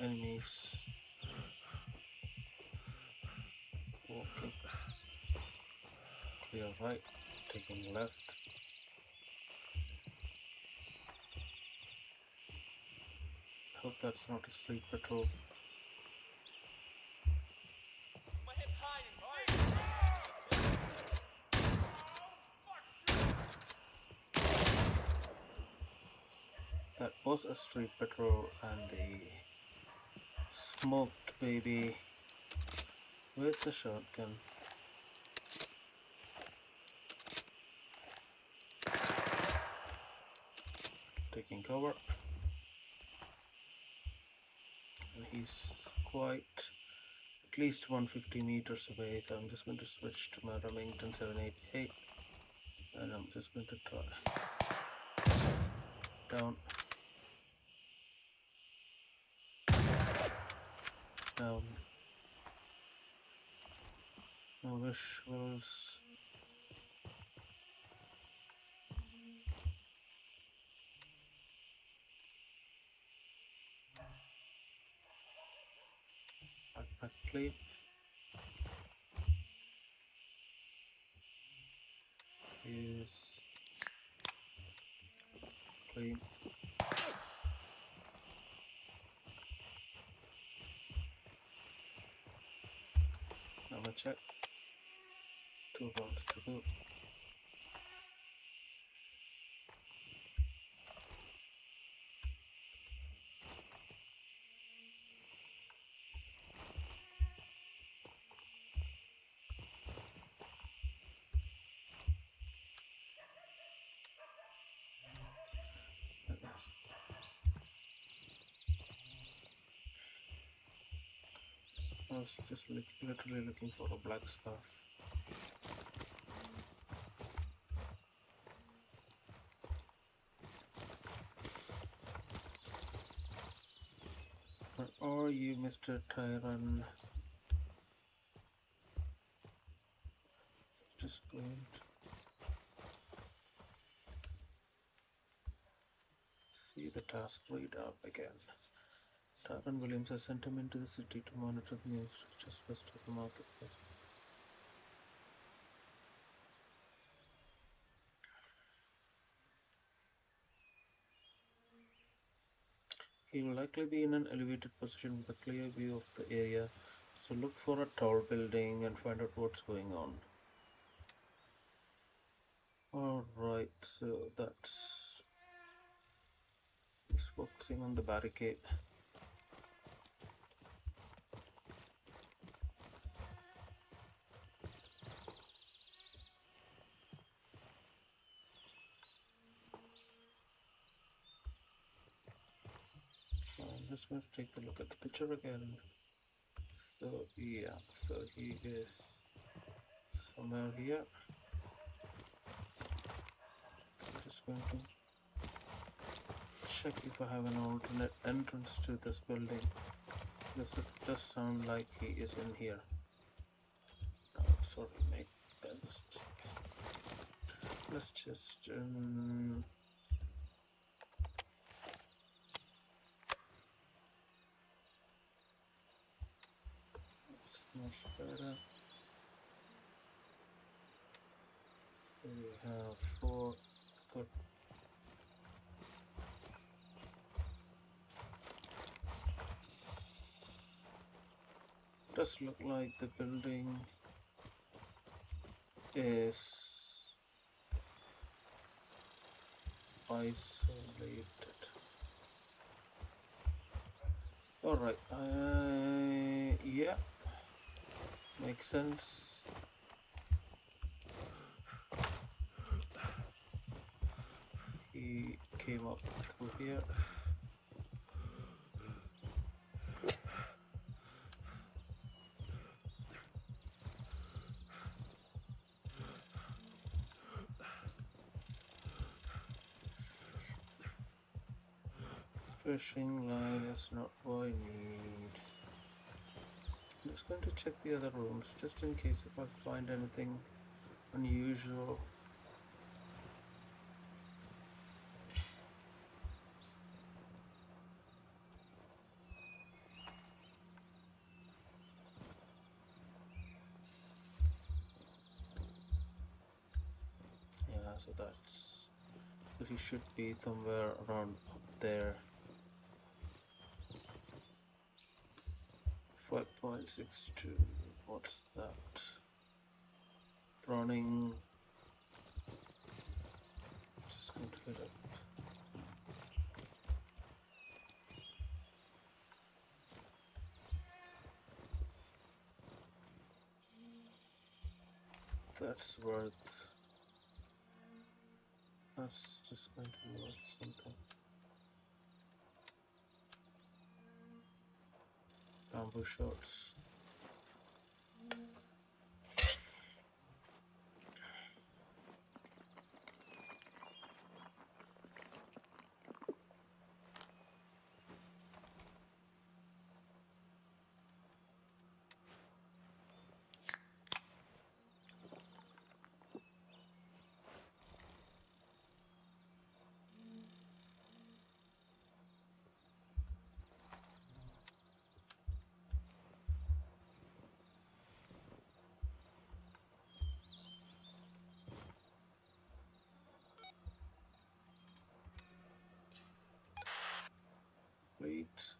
enemies walking. Clear right, taking left. Hope that's not a street patrol. That was a street patrol, and they smoked baby with the shotgun. Taking cover. And he's quite at least 150 meters away, so I'm just going to switch to my Remington 788 and I'm just going to try down, down. No visuals. Backpack clean. Yes. Clean. Now let's check. 2 rounds to go. I was just literally looking for a black scarf. Where are you, Mr. Tyrant? Just going to see the task read out again. Tyrant Williams has sent him into the city to monitor the news, just west of the marketplace. He will likely be in an elevated position with a clear view of the area, so look for a tall building and find out what's going on. Alright, so that's... he's focusing on the barricade. I'm just going to take a look at the picture again. So yeah, so he is somewhere here. I'm just going to check if I have an alternate entrance to this building, because it does sound like he is in here. Oh, sorry mate, let's just it's much better. So we have 4 good. Does look like the building is isolated. Alright, yeah, makes sense. He came up through here. Fishing line is not what I need. I'm just going to check the other rooms just in case if I find anything unusual. so that's, so he should be somewhere around up there. 5.62. What's that? Prawning. Just going to hit up. That's worth. That's just going to be worth something. Bamboo shorts. Wait.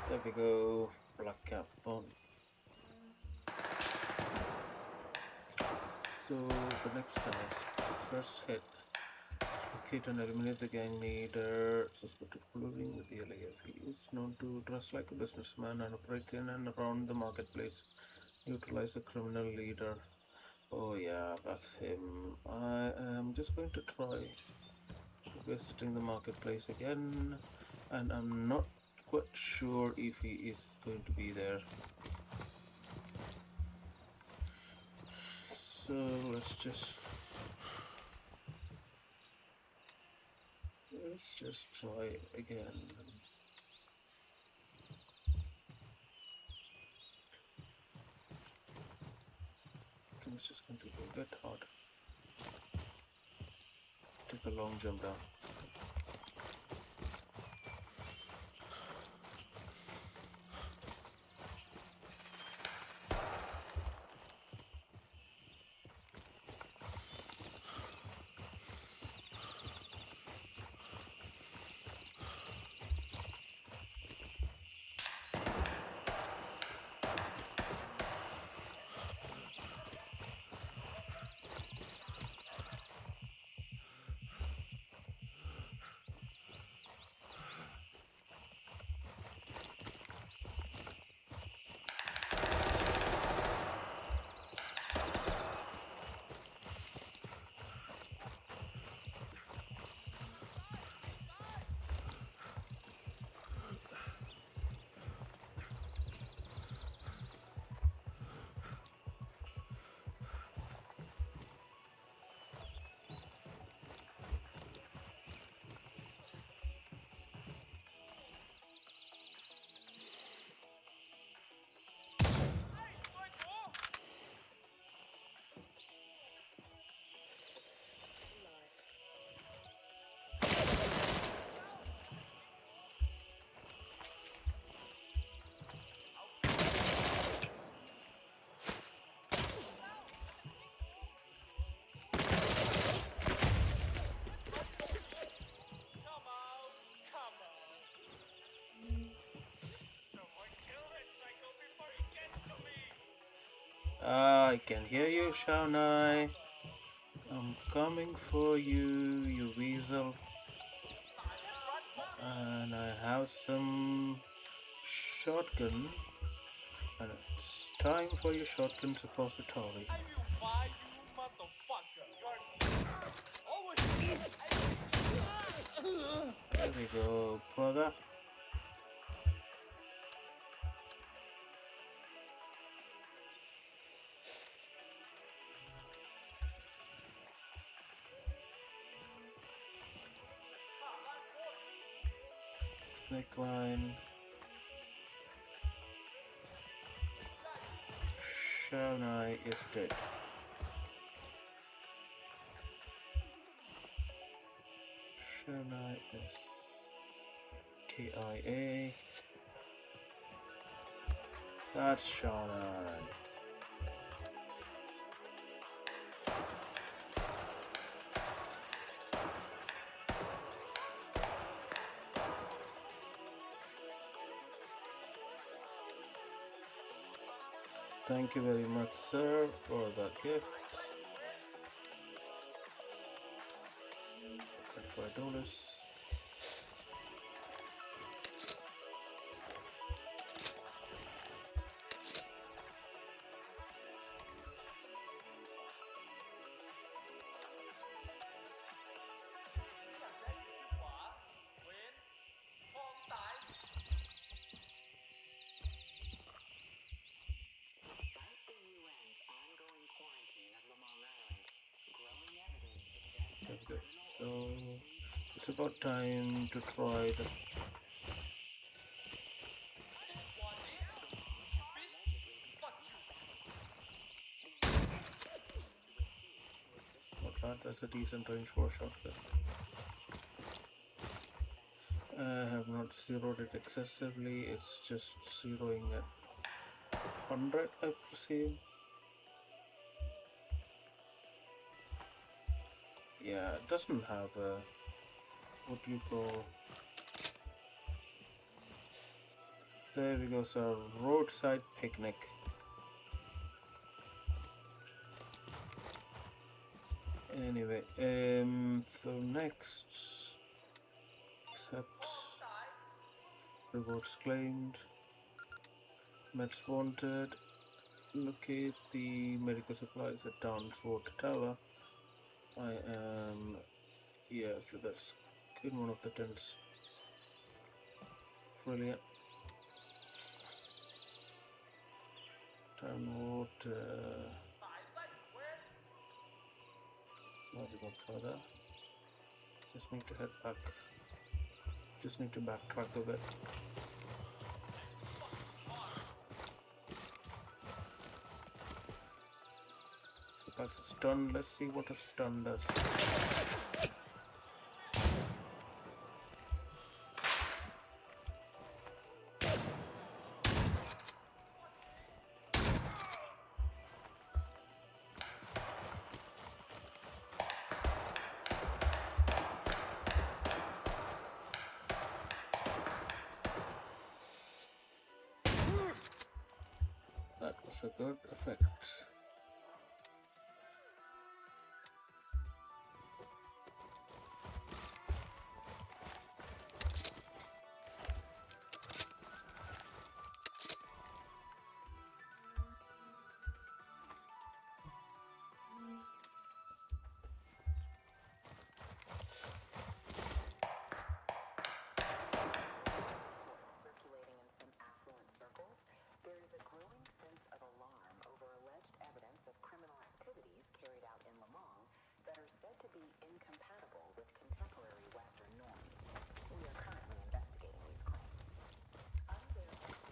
There we go. Black cap on. So the next task, first hit. Locate and eliminate the gang leader suspected of colluding with the LAF. He is known to dress like a businessman and operates in and around the marketplace. Neutralize the criminal leader. Oh yeah, that's him. I am just going to try visiting the marketplace again, and I'm not quite sure if he is going to be there. So let's just try again. I think it's just going to be a bit hard. Take a long jump down. I can hear you, Shaunai. I'm coming for you, you weasel. And I have some shotgun. And it's time for your shotgun suppository. I will find you, motherfucker. There we go, brother. Snake line. Shaunai is dead. Shaunai is KIA. That's Shaunai. Thank you very much, sir, for the gift. $25. Okay, so it's about time to try the that's a decent range for a shotgun. I have not zeroed it excessively, it's just zeroing at 100, I presume. Yeah, it doesn't have a, what do you call, there we go, so roadside picnic. Anyway, so next, accept, rewards claimed, meds wanted, locate the medical supplies at Downsword Tower. I am, yeah, so that's in one of the tents. Brilliant. Downward, there we go, further. Just need to head back. Just need to backtrack a bit. So that's a stun. Let's see what a stun does. That was a good effect.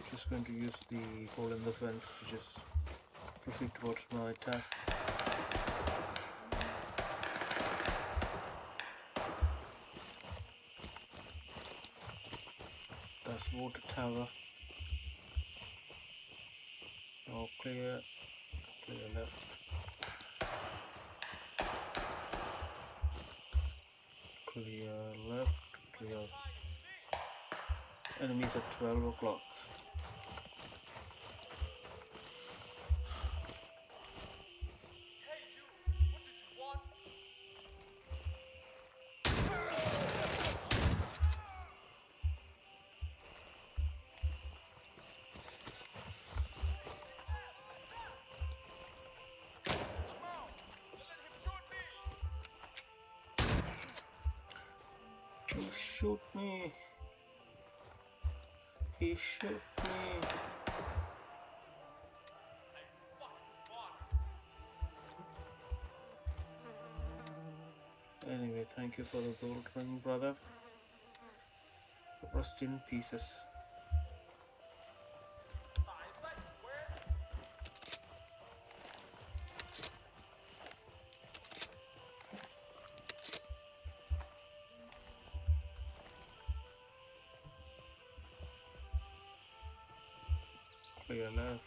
Just going to use the hole in the fence to just proceed towards my task. That's water tower. All clear. Clear left. Clear left. Clear. Enemies at 12 o'clock. shoot me. He shoot me. Anyway, thank you for the gold ring, brother. Rust in pieces. Clear left.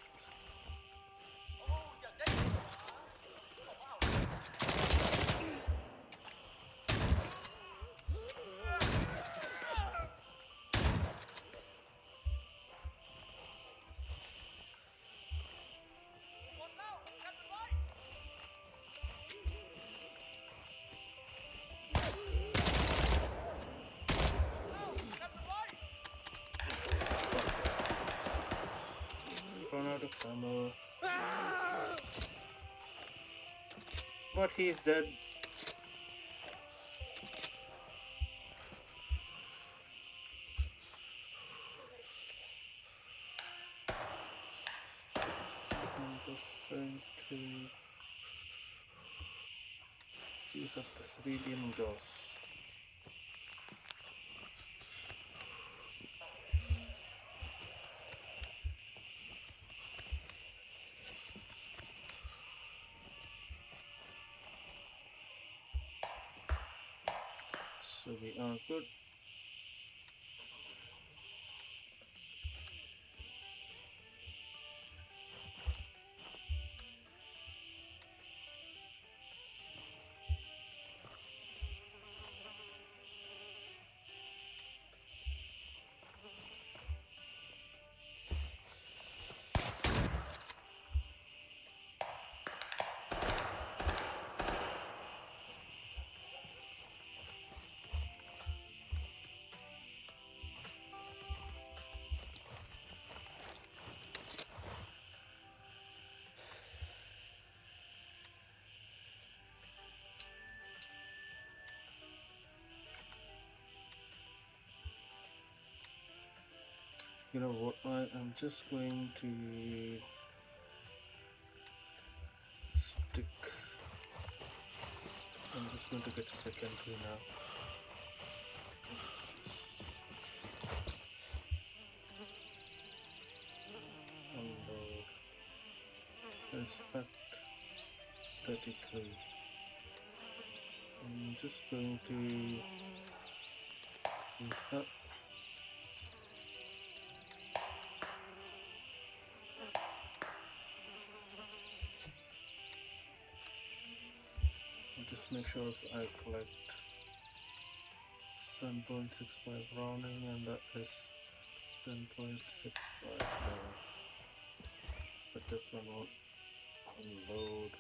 Run out of ammo. But he's dead. I'm just going to use up the civilian gauze. So we are good. You know what, I am just going to stick. I'm just going to get a secondary now. Unload. Inspect 33. I'm just going to use that. Just make sure I collect 7.65 Browning, and that is 7.65 it's a different one. Unload.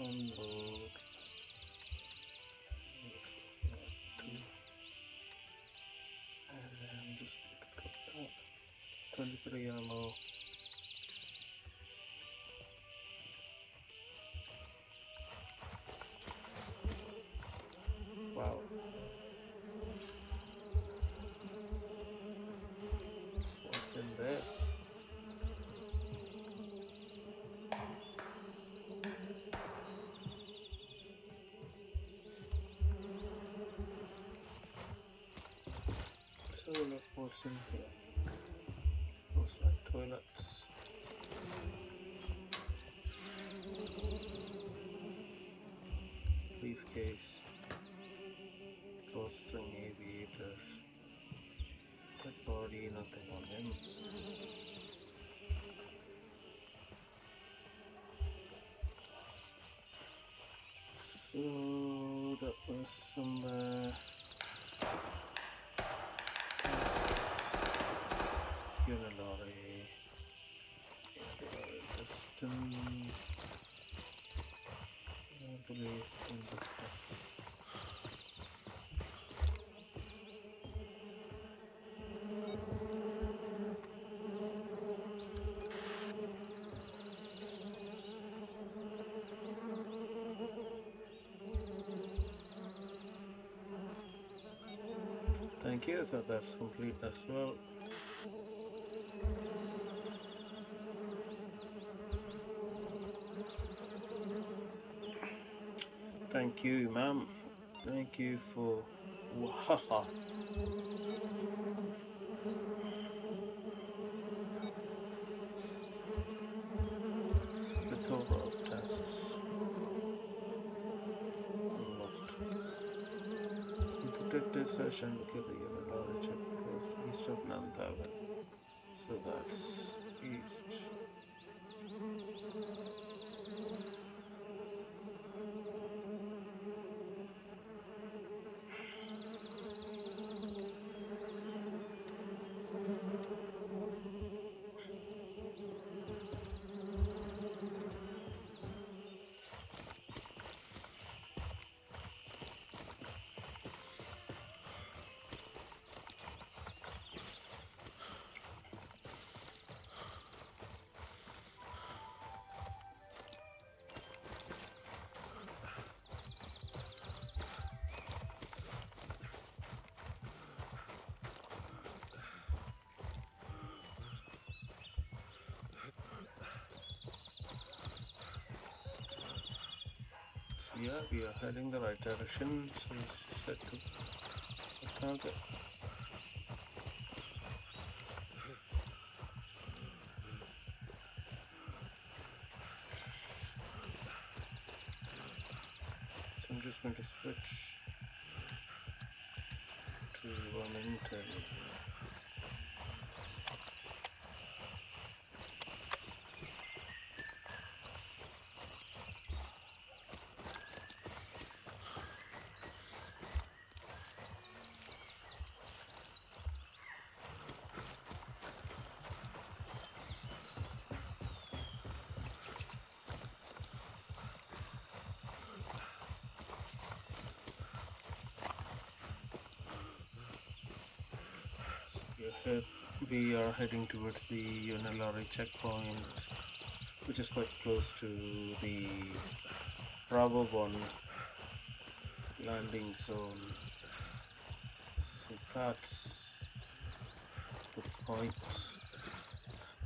Unload. And just put that. 23 ammo. Wow. What's in there? So look what's in here. Looks like toilets. Briefcase. Drawstring aviators. Dead body, nothing on him. So that was somewhere. Unilorry. Just I believe in this stuff. Thank you, so that's complete as well. Thank you, ma'am. Thank you for wahaha. Plethora of tasks unlocked. Detective session kill the Unalari checkpost east of Nanthavan. So that's east. So yeah, we are heading the right direction, so let's just head to the target. So I'm just going to switch to Remington. So we are heading towards the Unalari checkpoint, which is quite close to the Bravo 1 landing zone. So that's the point.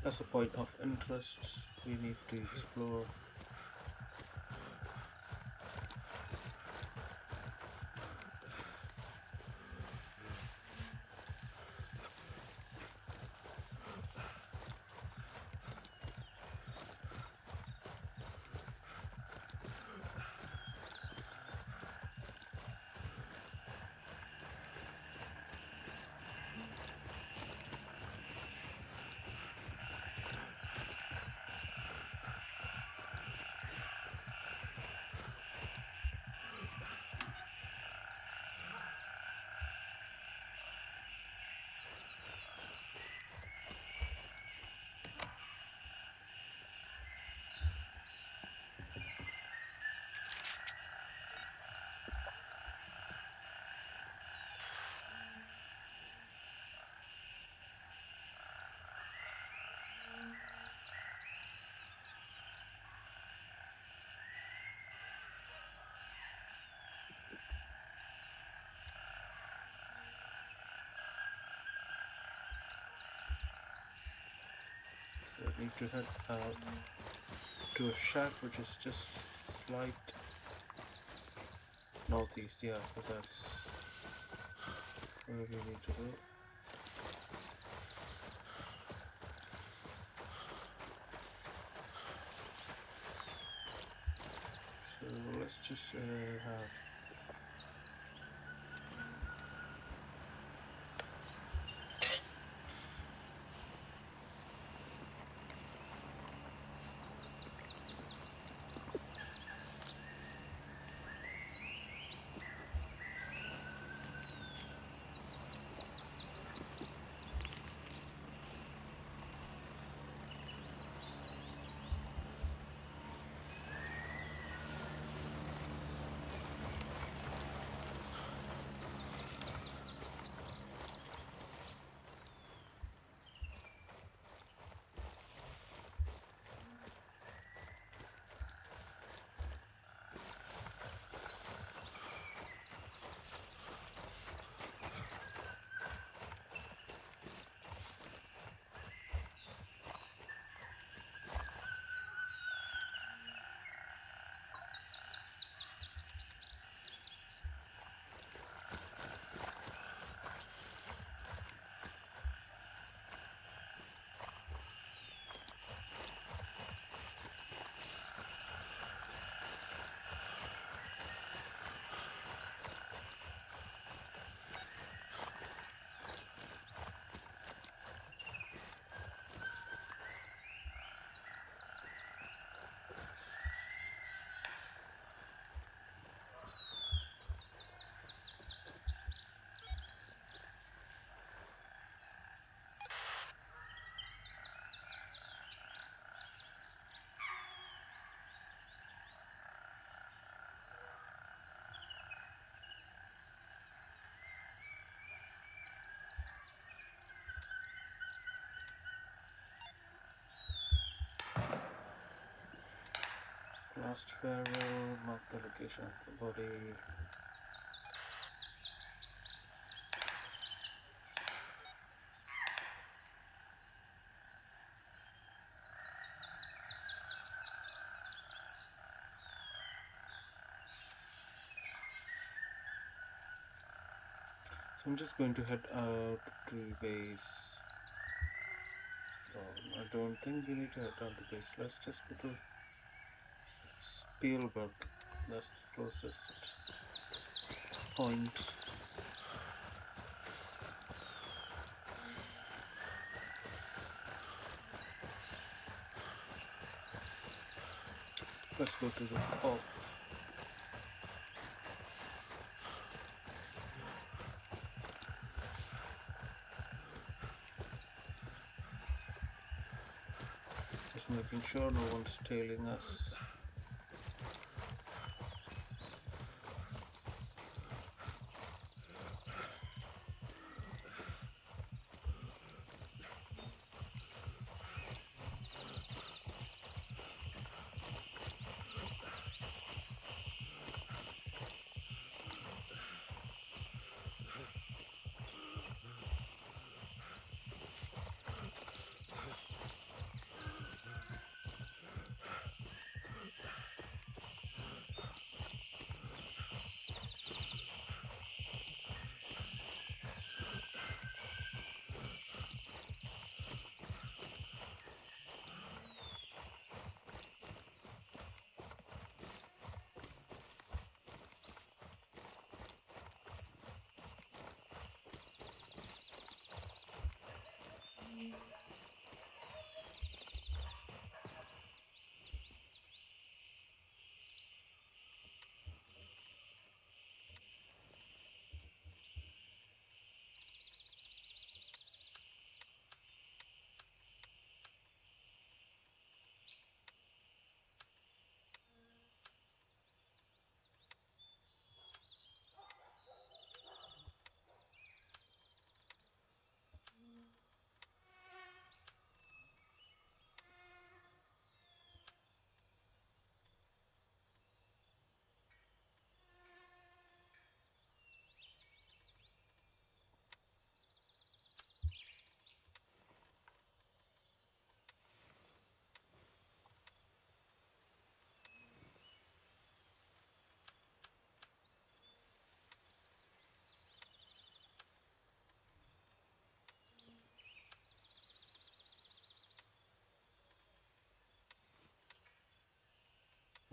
That's a point of interest we need to explore. So I need to head out to a shack which is just slight northeast. Yeah, so that's where we need to go. So let's just have Last barrel, mark the location of the body. So I'm just going to head out to base. Oh, I don't think we need to head down to base. Let's just go to Spielberg. That's the closest point. Let's go to the cop. Just making sure no one's tailing us.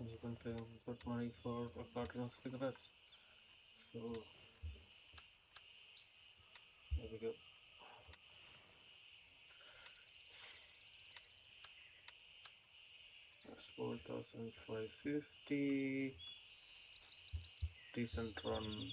You've been paying good money for a carton of cigarettes. So, there we go. That's 4,550. Decent run.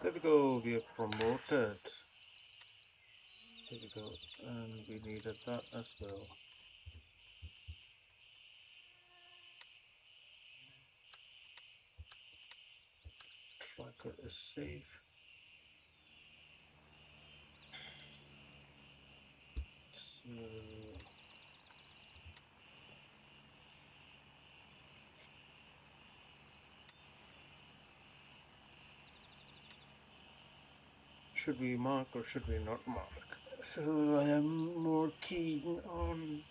There we go, we are promoted. There we go, and we needed that as well. Tracker is safe. So, should we mark or should we not mark? So I am more keen on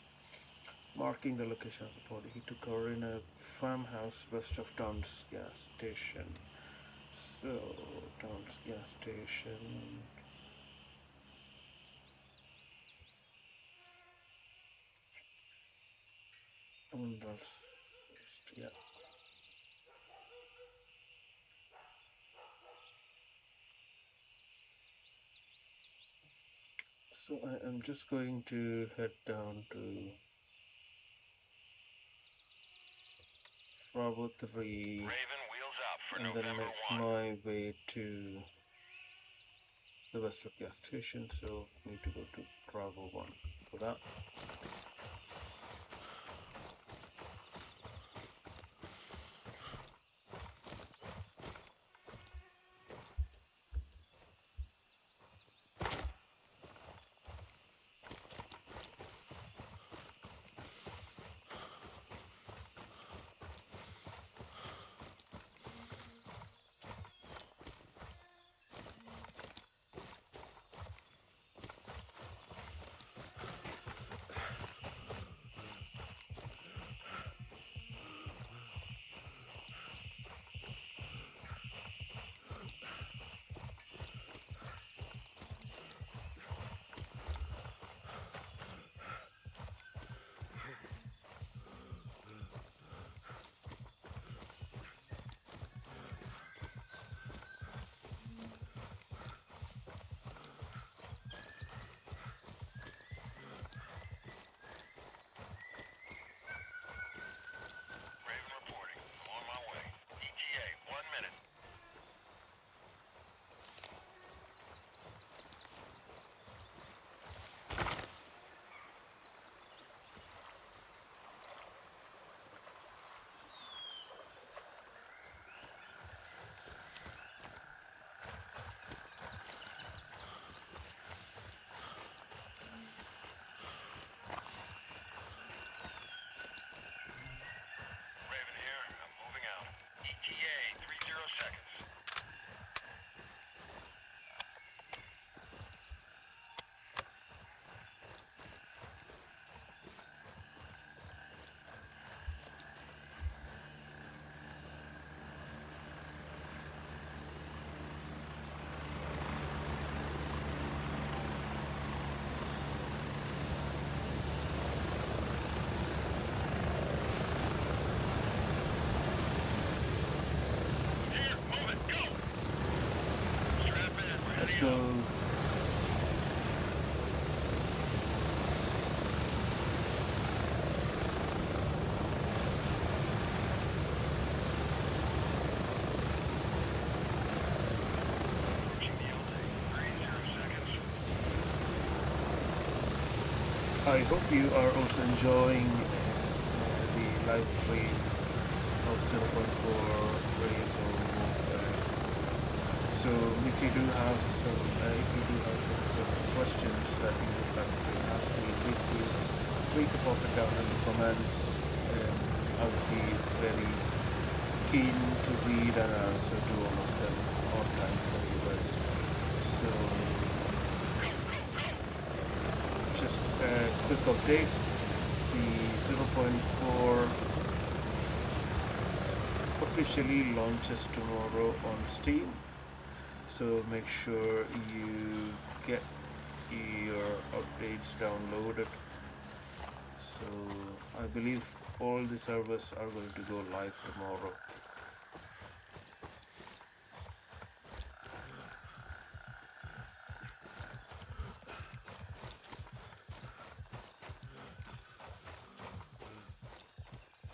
marking the location of the body. He took her in a farmhouse west of town's gas station. So, town's gas station. That's yeah. So I am just going to head down to Bravo 3 Raven, wheels up for and then November make 1. my way to the Westwood gas station. So need to go to Bravo 1 for that. Raven reporting. I'm on my way. ETA, 1 minute. Raven here. I'm moving out. ETA, 30 seconds. Here, move it, go! Strap in, we're Let's heading go. out. Approaching the LZ, 30 seconds. I hope you are also enjoying the live stream of 0.4 Razor Warfare. So if you do have some questions that you would like to ask me, please feel free to pop it down in the comments. I would be very keen to read and answer to all of them on time for you guys. So just a quick update. The 0.4 officially launches tomorrow on Steam, so make sure you get your updates downloaded. So I believe all the servers are going to go live tomorrow.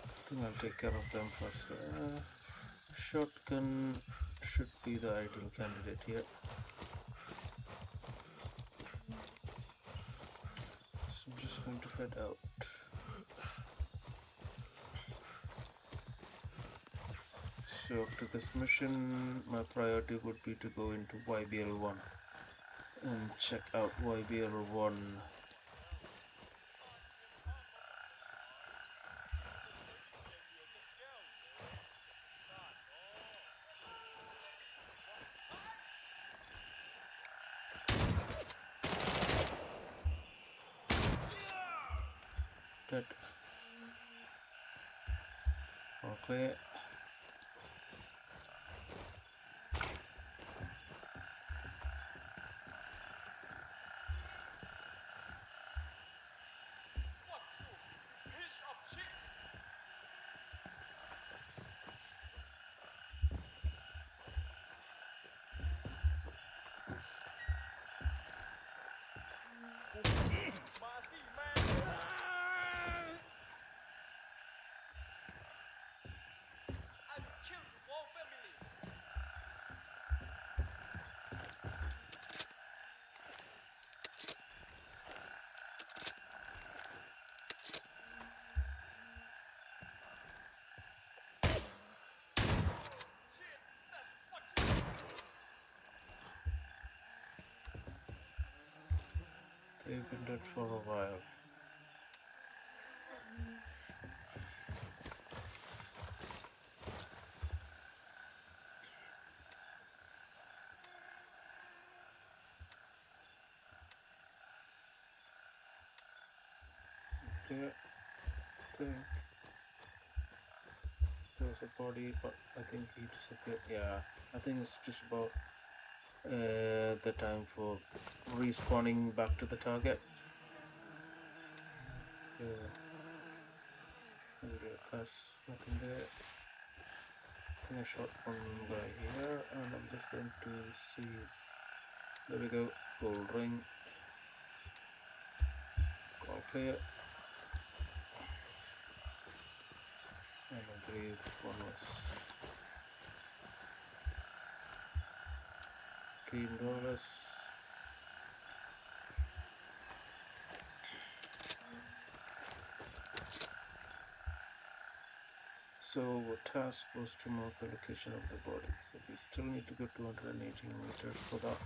I think I'll take care of them first. Shotgun should be the ideal candidate here. So I'm just going to head out. So to this mission, my priority would be to go into YBL1 and check out YBL1. Dead. All clear. Fuck you, piece of shit! They've been dead for a while. Okay, I think there was a body, but I think he disappeared. Yeah, I think it's just about the time for respawning back to the target. So, there's nothing there. I think I shot one guy here, and I'm just going to see. There we go, gold ring. All clear. And I believe one was $15. So our task was to mark the location of the body. So we still need to go 218 meters for that.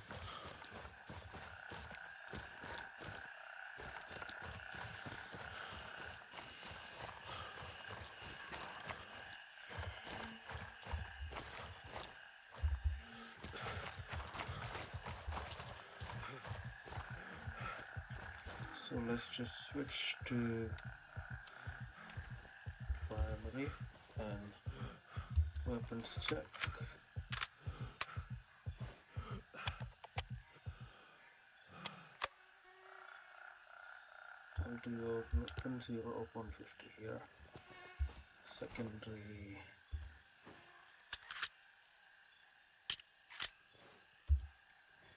So let's just switch to primary and weapons check. I'll do a weapon 0 of 150 here. Secondary.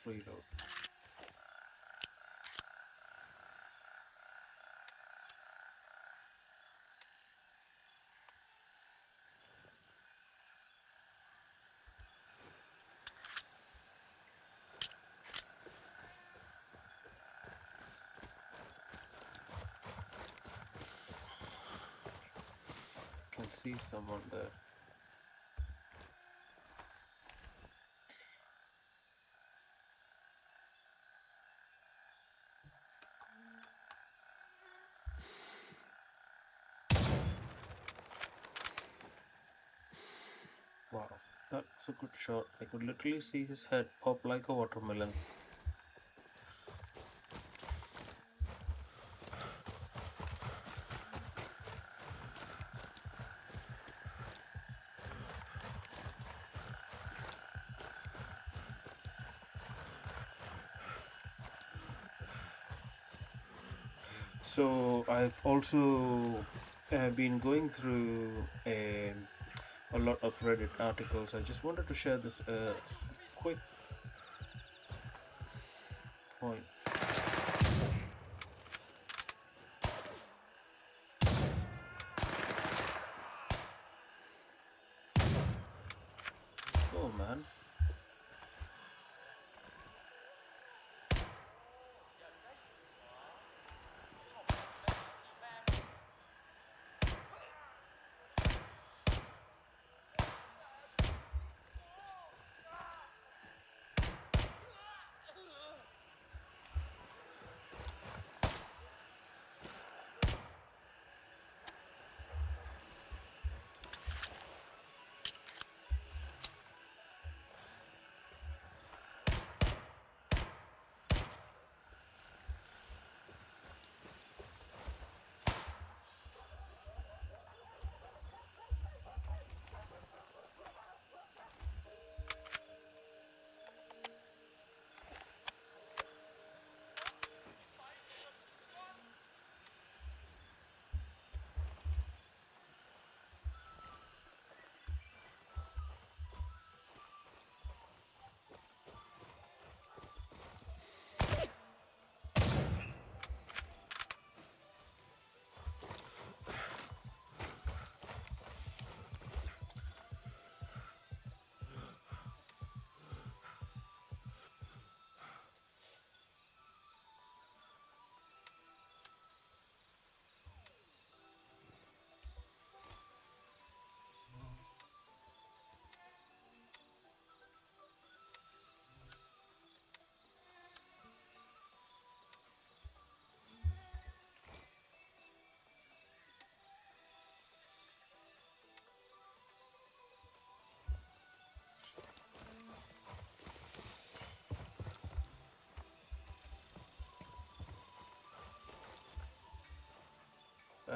Reload. Can see someone there. Wow, that was a good shot. I could literally see his head pop like a watermelon. So I've also been going through a lot of Reddit articles. I just wanted to share this quick point. Oh man.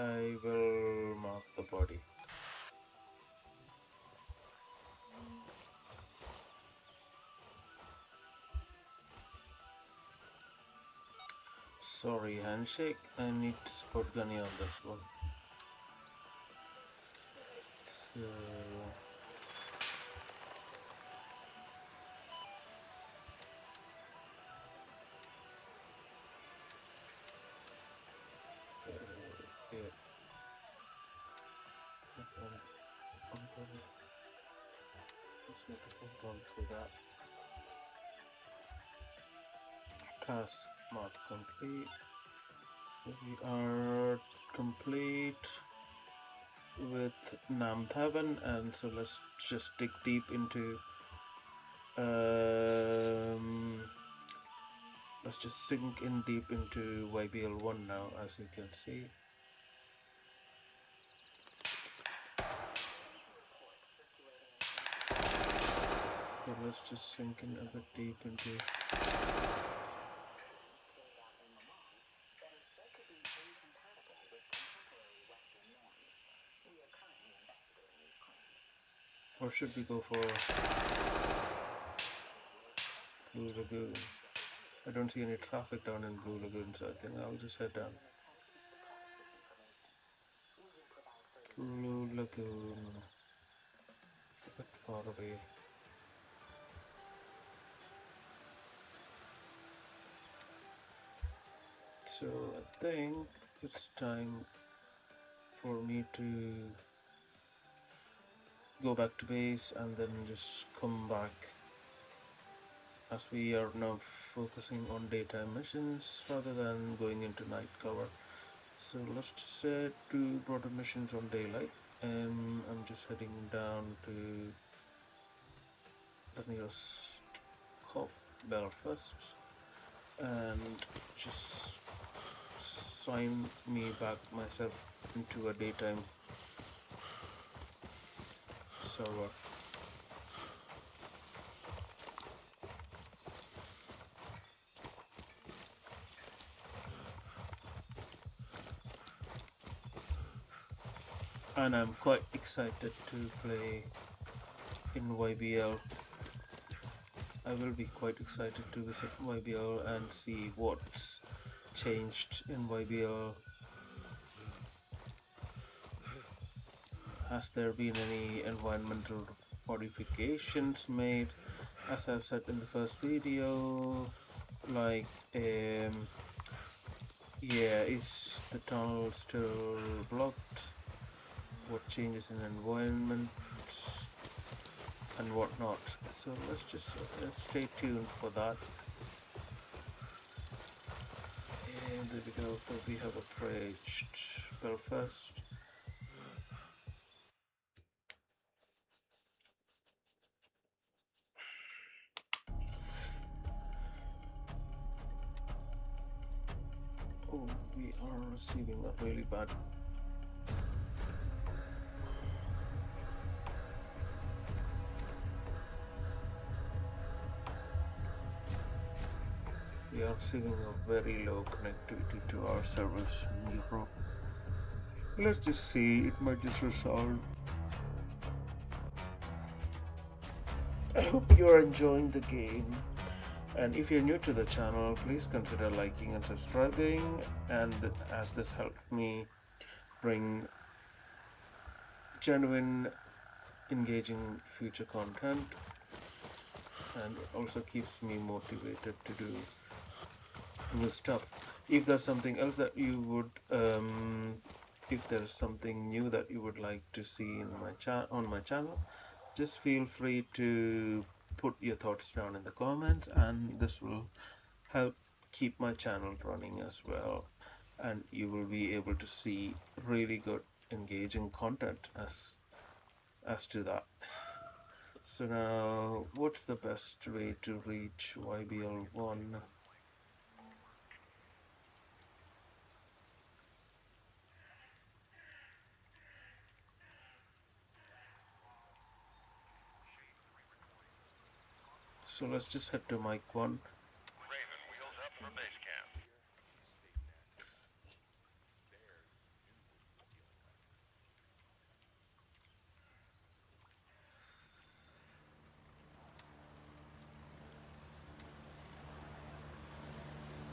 I will mark the body. Sorry, handshake. I need to support Gunny on this one. So yeah. Just need to hold on to that. Task not complete. So we are complete with Namthavan, and so let's just dig deep into let's just sink in deep into YBL1 now, as you can see. So let's just sink in a bit deep into or should we go for Blue Lagoon? I don't see any traffic down in Blue Lagoon, so I think I'll just head down. Blue Lagoon. It's a bit far away. So I think it's time for me to go back to base and then just come back, as we are now focusing on daytime missions rather than going into night cover. So let's just do broader missions on daylight, and I'm just heading down to the nearest cop, Belfast, and just sign me back myself into a daytime server. And I'm quite excited to play in YBL. I will be quite excited to visit YBL and see what's changed in YBL. Has there been any environmental modifications made? As I've said in the first video, like yeah, is the tunnel still blocked? What changes in environment and whatnot? So let's just stay tuned for that. And there we go. So we have approached Belfast. Oh, we are receiving a really bad. We are receiving a very low connectivity to our servers in Europe. Let's just see, it might just resolve. I hope you are enjoying the game, and if you're new to the channel, please consider liking and subscribing, and as this helped me bring genuine, engaging future content, and it also keeps me motivated to do new stuff. If there's something else that you would if there's something new that you would like to see in my on my channel, just feel free to put your thoughts down in the comments, and this will help keep my channel running as well, and you will be able to see really good engaging content as to that. So now, what's the best way to reach YBL1? So let's just head to mic 1. Raven, wheels up for base camp.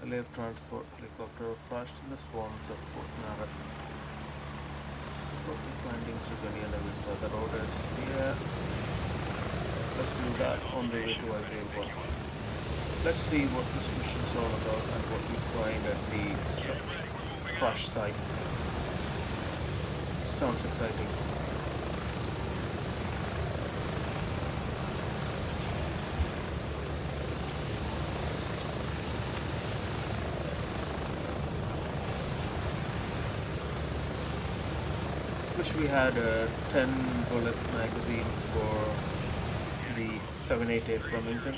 Relief transport helicopter crashed in the swamps of Fort Narra. Reporting findings to any other with the road is here. Let's do that on the way to Ivory 1. Let's see what this mission's all about and what we find at the crash site. Sounds exciting. Wish we had a 10 bullet magazine for the 788 Remington.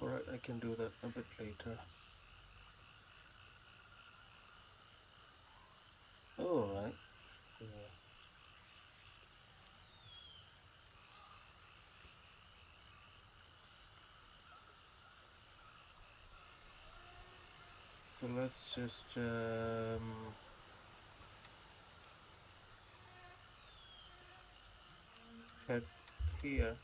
Alright, I can do that a bit later. Alright, so let's just head here.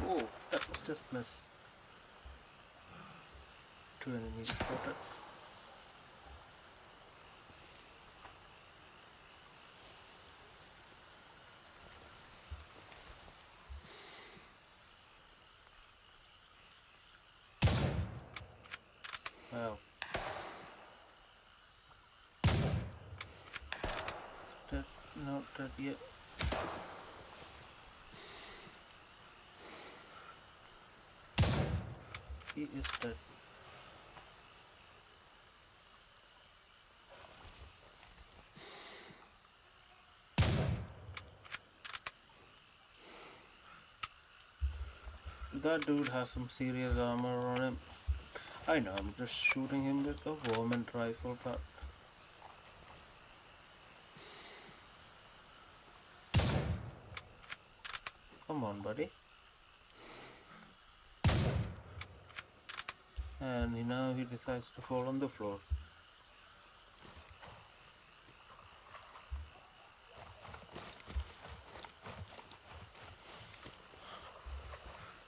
Oh, that was just miss. 2 enemies spotted. Wow. Dead? Not dead yet. He is dead. That dude has some serious armor on him. I know, I'm just shooting him with a varmint rifle, but come on, buddy. And now he decides to fall on the floor.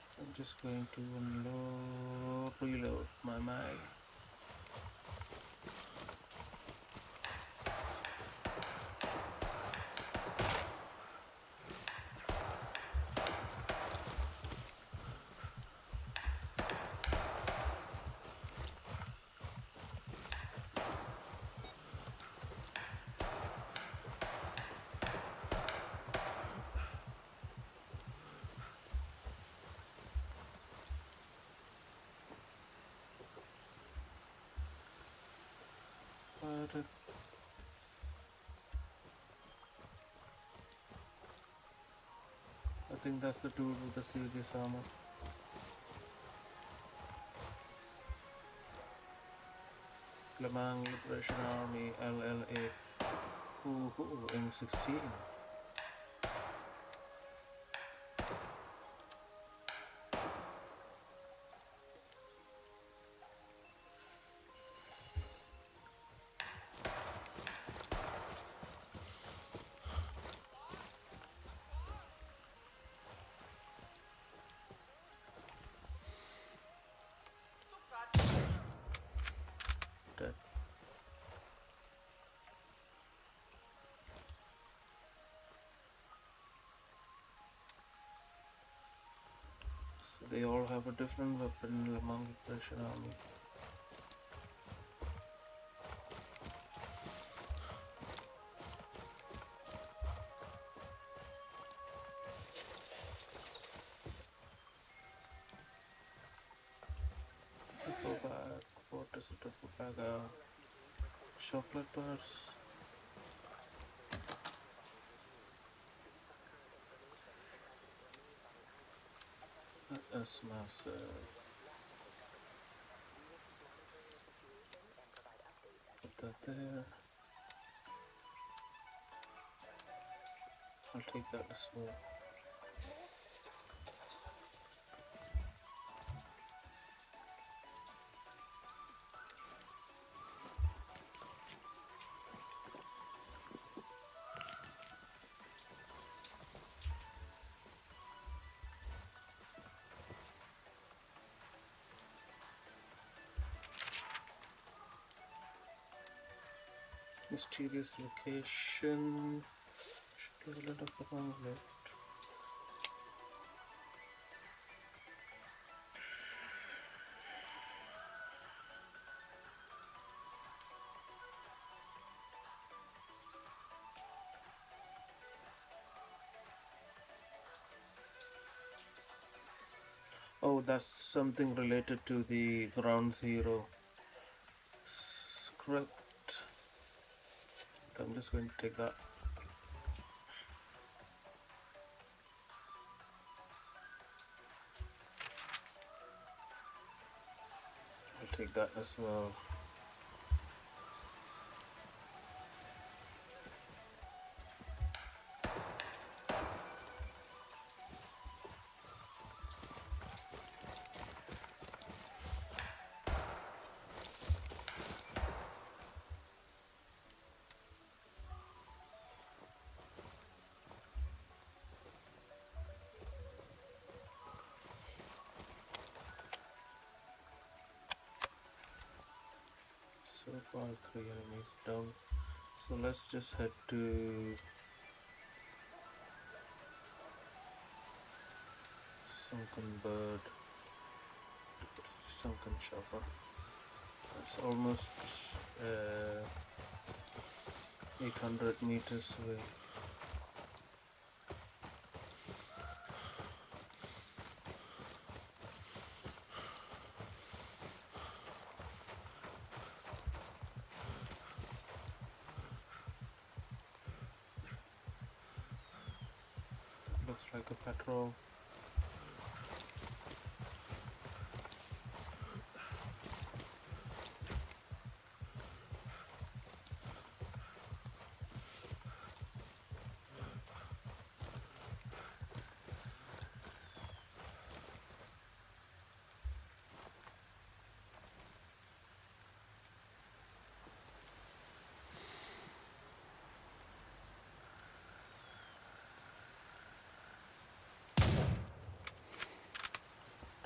So I'm just going to reload my mag. But I think that's the dude with the serious armor. Lamang Liberation Army, LLA. Ooh, M16. have a different weapon in Lamang Operation Army. Duffel bag. What is a duffel bag? Chocolate bars. That is massive. Put that there. I'll take that as well. Mysterious location. Should be a lot of among left. Oh, that's something related to the ground zero script. I'm just going to take that. I'll take that as well. So far 3 enemies down, so let's just head to Sunken Bird, Sunken Chopper. That's almost 800 meters away. Looks like a patrol.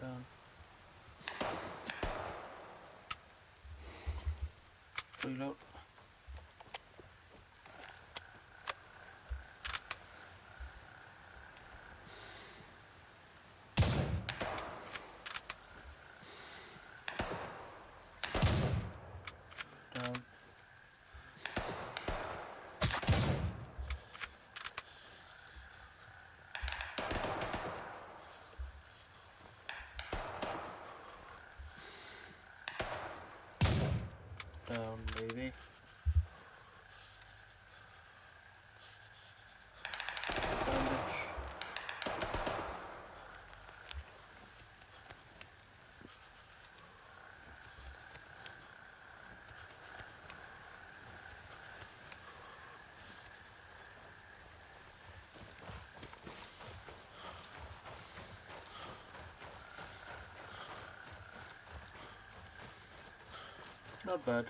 Down. Reload. Down. Down, baby. Bandage. Not bad.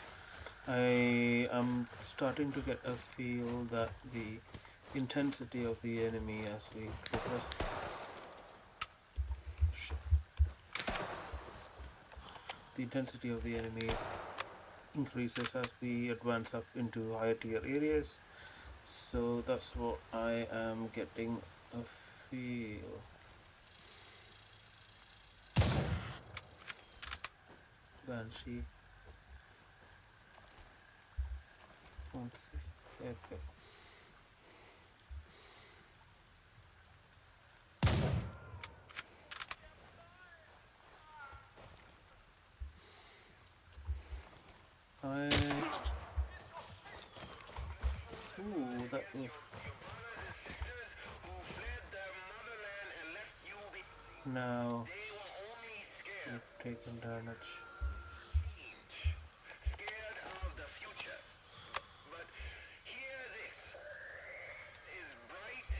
I am starting to get a feel that the intensity of the enemy as we progress. The intensity of the enemy increases as we advance up into higher tier areas. So that's what I am getting a feel. Banshee. Don't see. Okay. I. Ooh, that was. Now we've taken damage. Scared of the future. But hear this. Is bright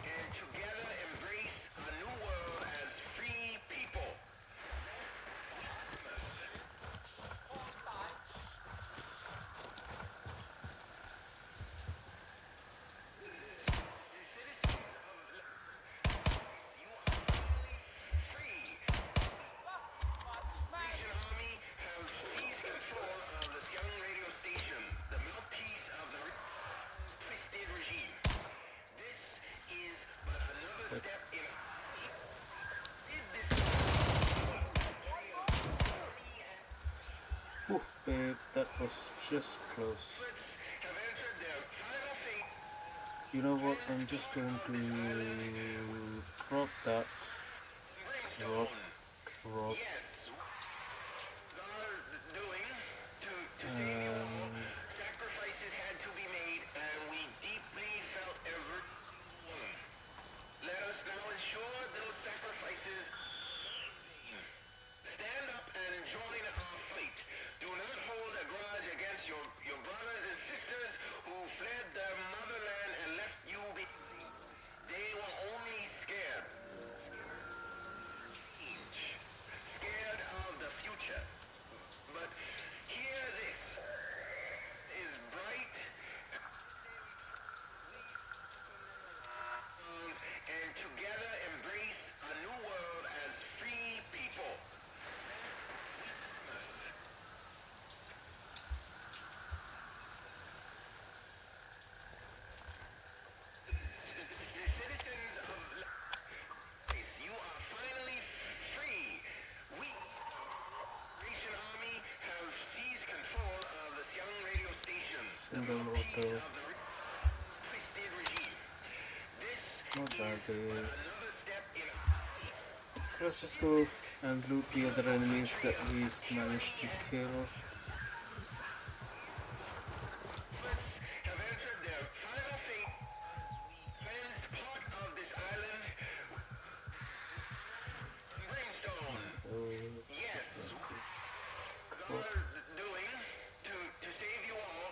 and together embrace a new world as free people. Ooh, babe, that was just close. You know what? I'm just going to drop that. Drop. Sacrifices had to be made, and we deeply felt every one. Let us now ensure those sacrifices. Stand up and join our fight. Do not hold a grudge against your brothers and sisters who fled their motherland and left you behind. They were only scared. Scared of the future. But hear this. Is bright and together embrace a new world as free people. Citizens of you are finally free. We, Nation Army, have seized control of the Xiang radio station. Single auto. Twisted regime. This Not bad, babe. another step in So let's just go and loot the other enemies that we've managed to kill. have entered their final fate. Cleansed part of this island. Brimstone. Yes. God doing to save you all.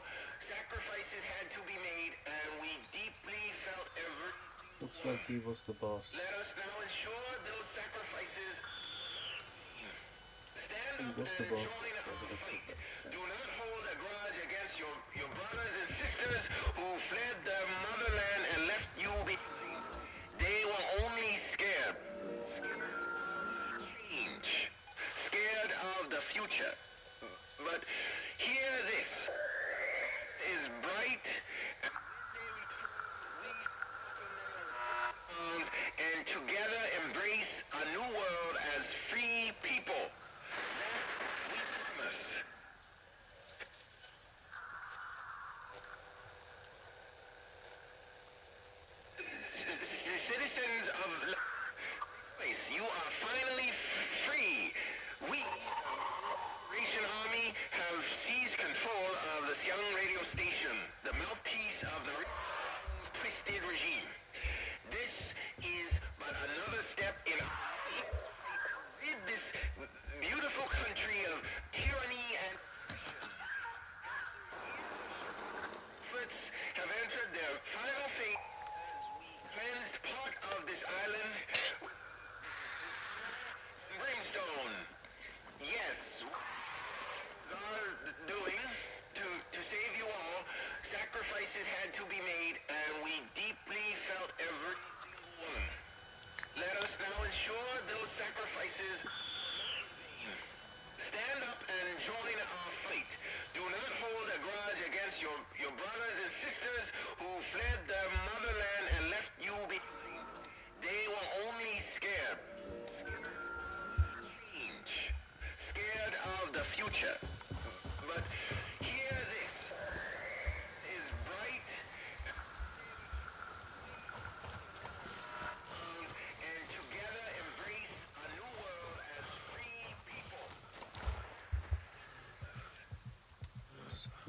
Sacrifices had to be made, and we deeply felt every. Looks like he was the boss. Let us now ensure those sacrifices. Stand He up was the and boss. join by our the looks of fight. it. Do not hold a grudge against your brothers and sisters who fled their motherland and left you behind. They were only scared. Change. Scared of the future. But hear this. Is bright and together embrace a new world as free people. That we promise. Citizens of place, you are finally free. We, Nation Army, have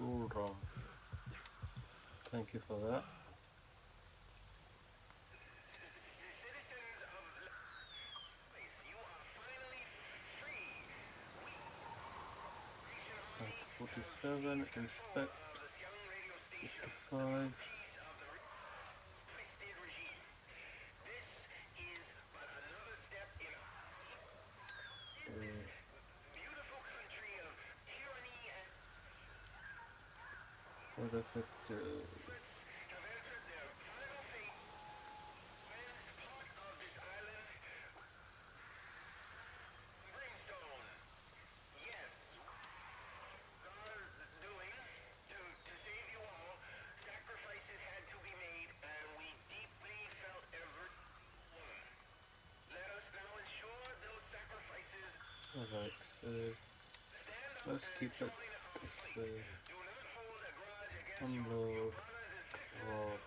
Tool ROM. Thank you for that. That's 47. Inspect. 55. What does it do? Alright, so let's keep it this way. Unload. Drop.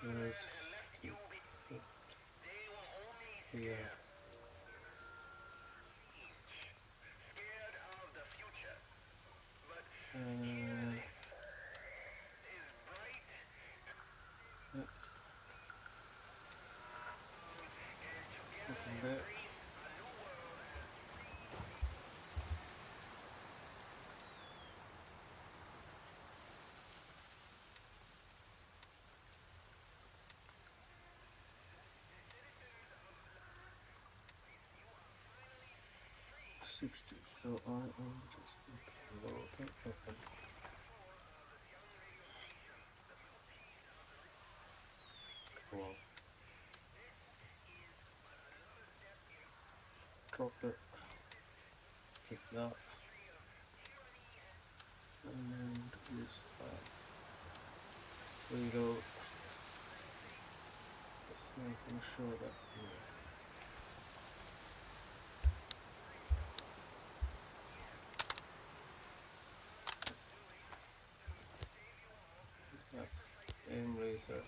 Let's keep it here. Yep. Nothing there. $60, so I am just going to load that weapon. Come on. Drop it. Pick that. And use that. Reload. Just making sure that yes, aim laser.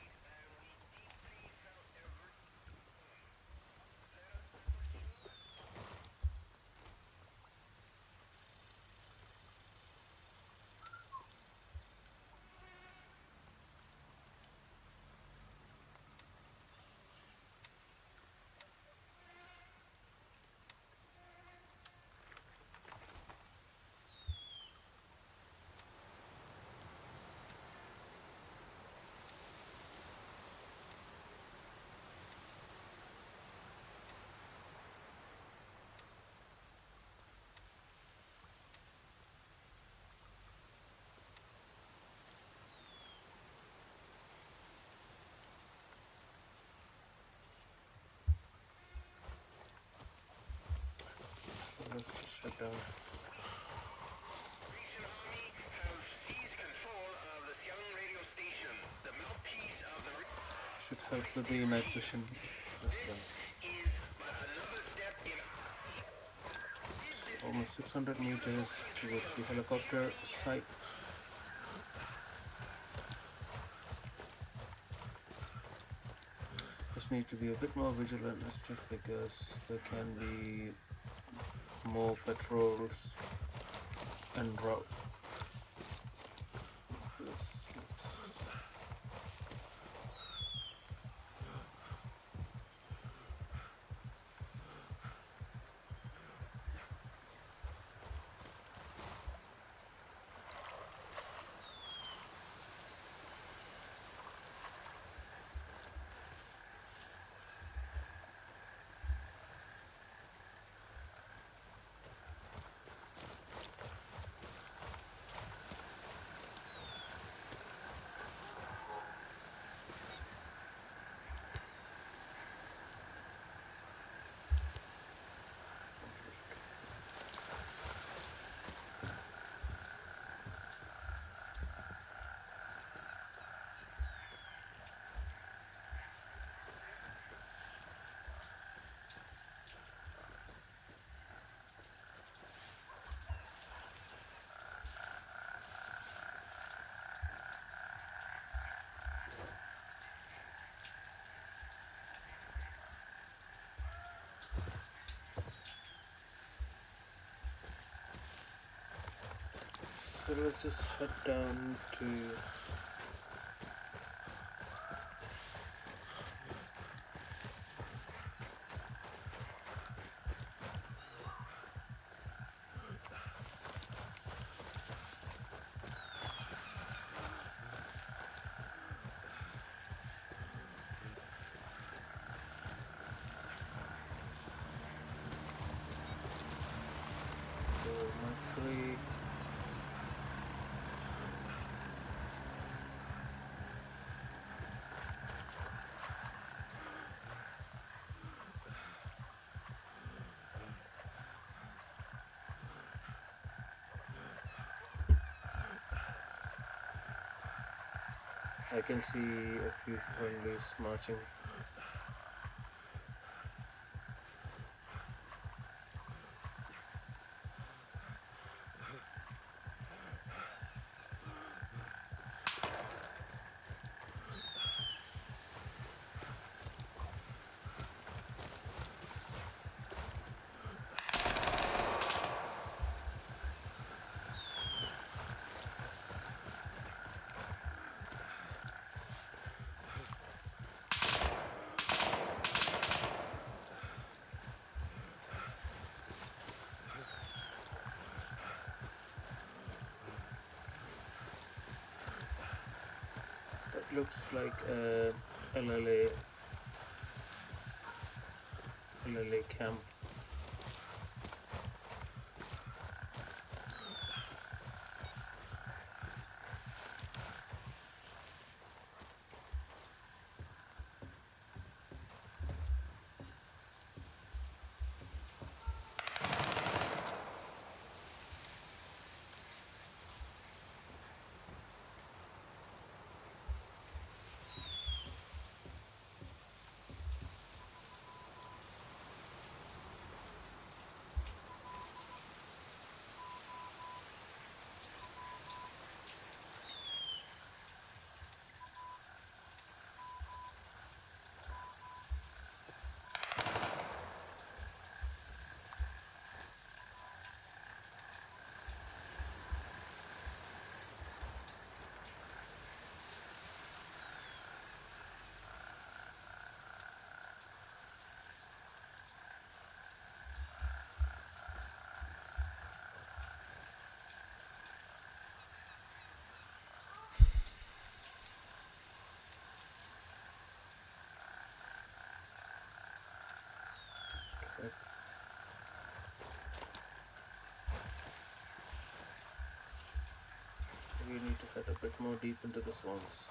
So let's just shut down. Should help with the night vision as well. It's almost 600 meters towards the helicopter site. Just need to be a bit more vigilant, it's just because there can be more patrols en route. This looks So let's just head down to Mercury. I can see a few friendlies marching. That looks like a LLA camp. We need to head a bit more deep into the swamps.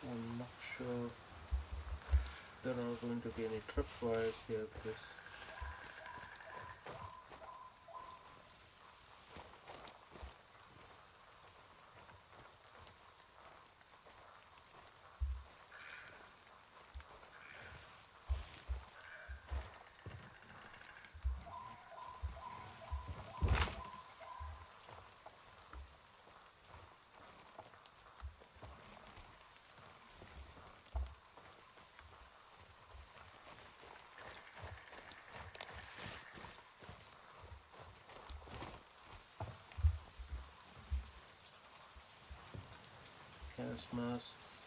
I'm not sure there are going to be any tripwires here because gas masks.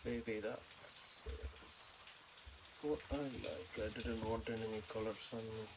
Maybe that's what I like. I didn't want enemy colors on me.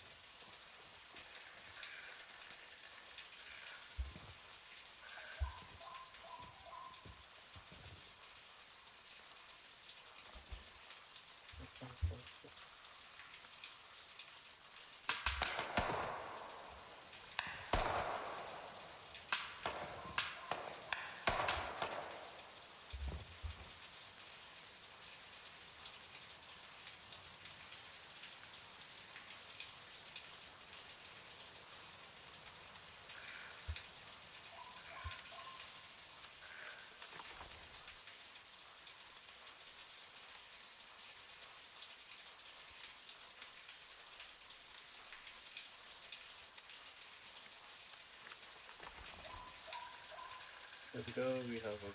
There we go, we have a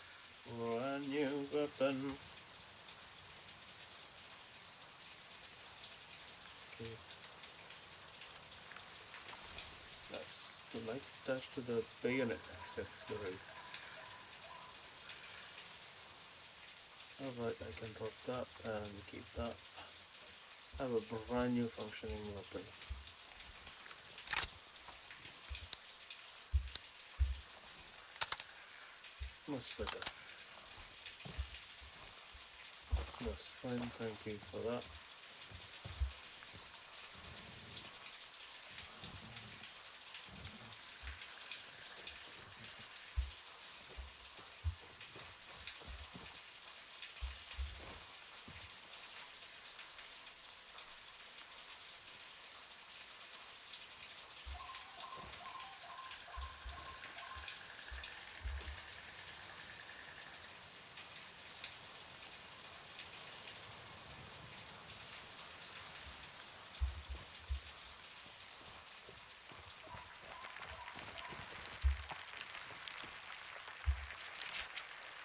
brand new weapon. Okay. Nice. The lights attached to the bayonet accessory. Alright, I can drop that and keep that. I have a brand new functioning weapon. Much better. That's fine, thank you for that.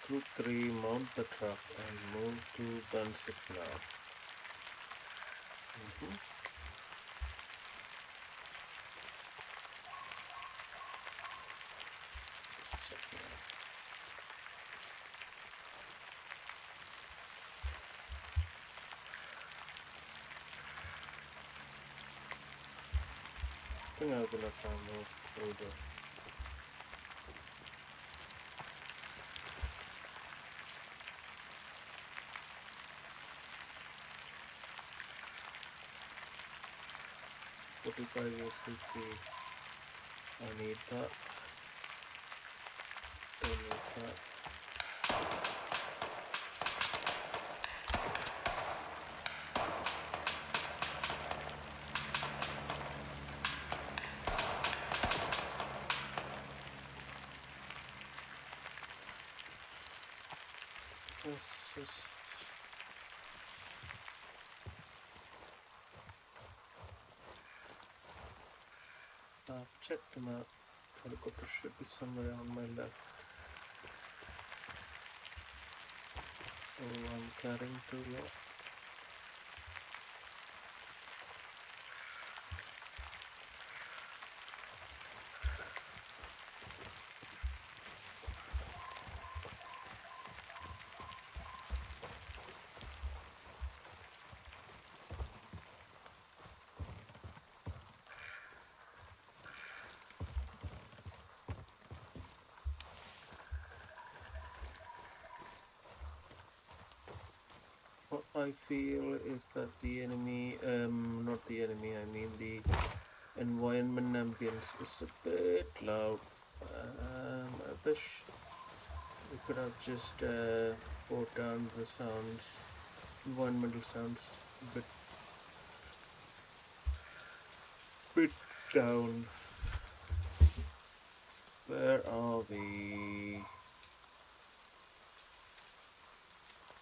Group 3, mount the truck and move to Gunship now. Just checking out. I think I have enough ammo for the 45 ACP. I need that. Don't need that. Let's just check the map. Helicopter should be somewhere on my left. Oh, I'm carrying too low. What I feel is that the enemy, not the enemy, I mean the environment ambience is a bit loud. I wish we could have just brought down the sounds, environmental sounds, a bit down. Where are we?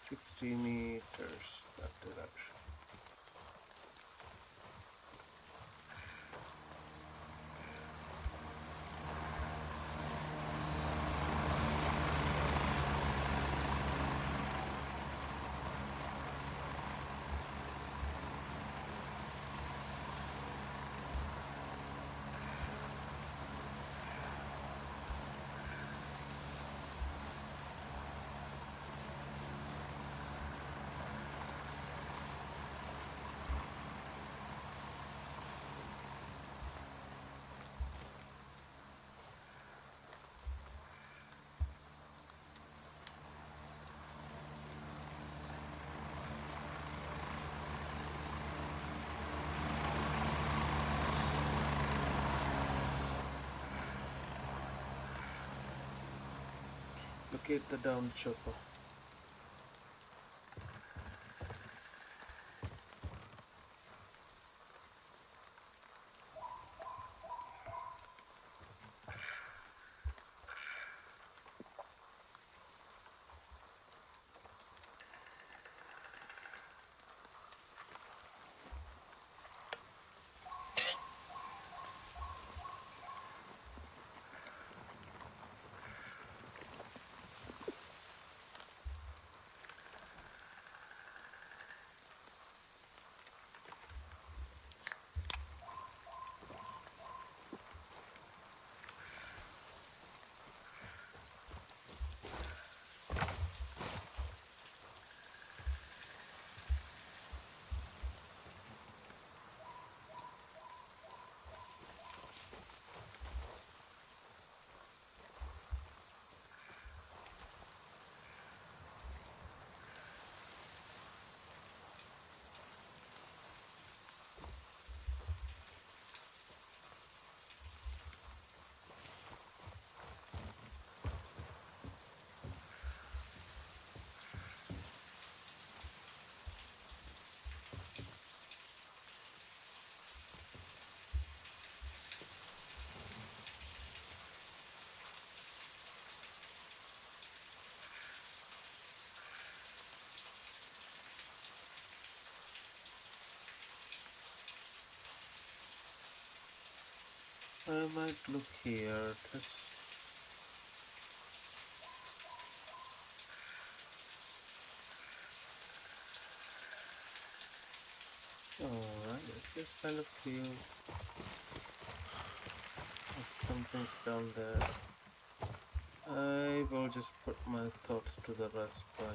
60 meters that direction. locate the down chopper. I might look here. Alright, it just kind of feels like something's down there. I will just put my thoughts to the rest by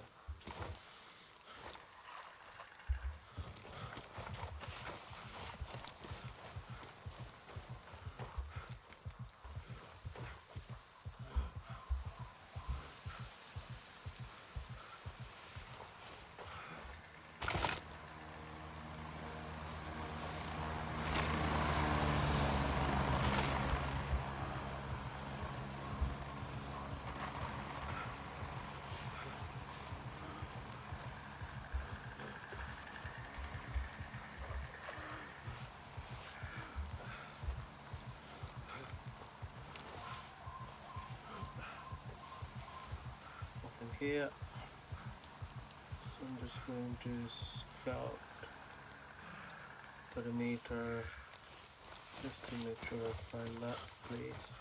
nothing here. So I'm just going to scout perimeter just to make sure I find that place.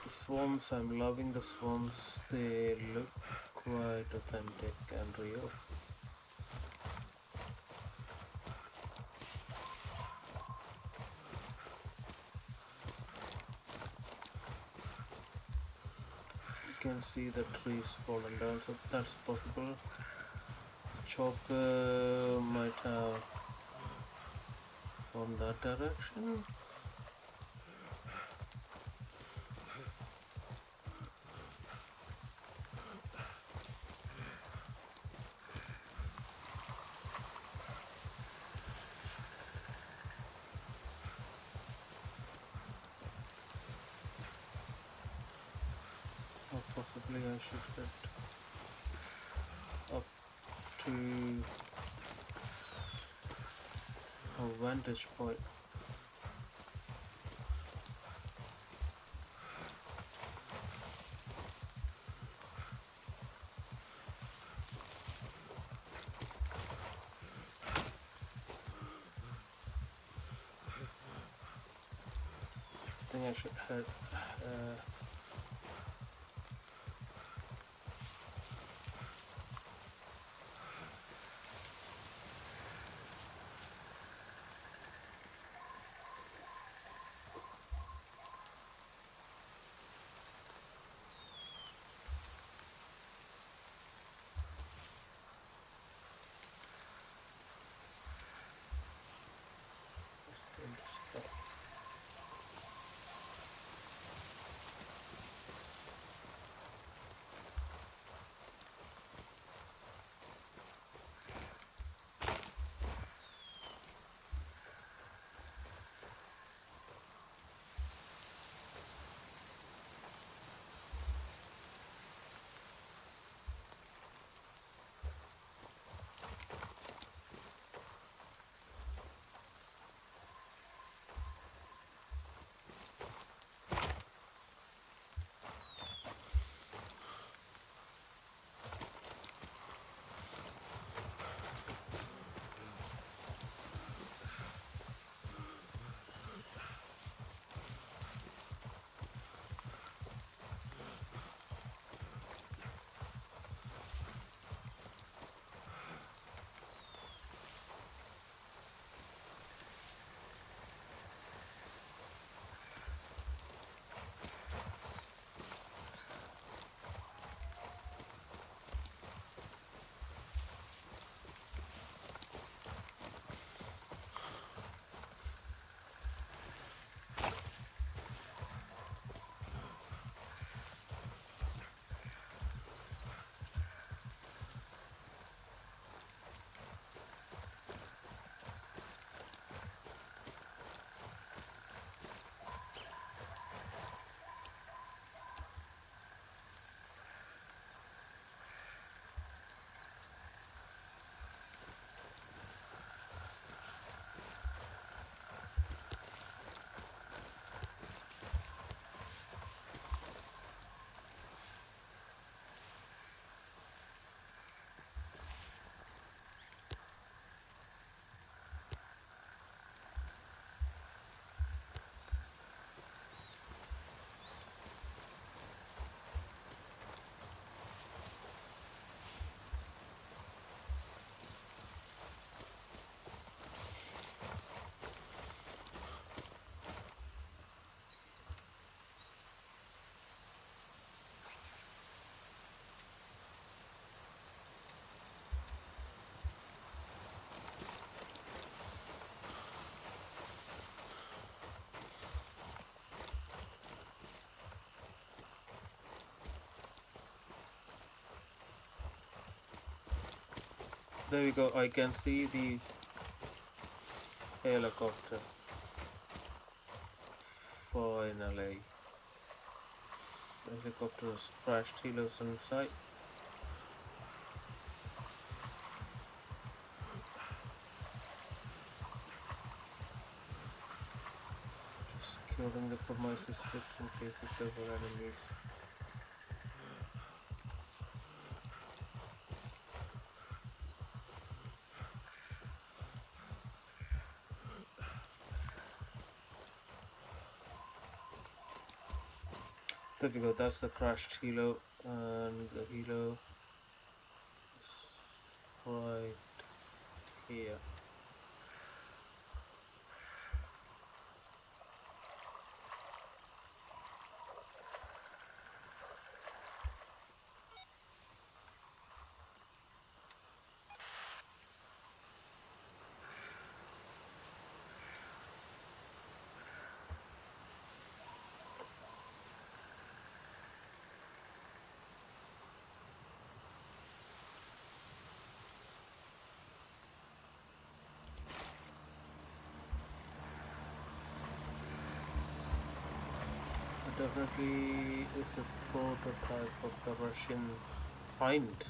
The swarms, I'm loving the swarms. They look quite authentic and real. You can see the trees fallen down, so that's possible. The chopper might have gone that direction. Or possibly I should get up to a vantage point. I think I should head just going to scout. There we go. I can see the helicopter. Finally. The helicopter has crashed. Helos inside. Just securing the premises just in case if there were enemies. There we go, that's the crashed helo, and the helo is right here. It definitely is a prototype of the Russian Hind.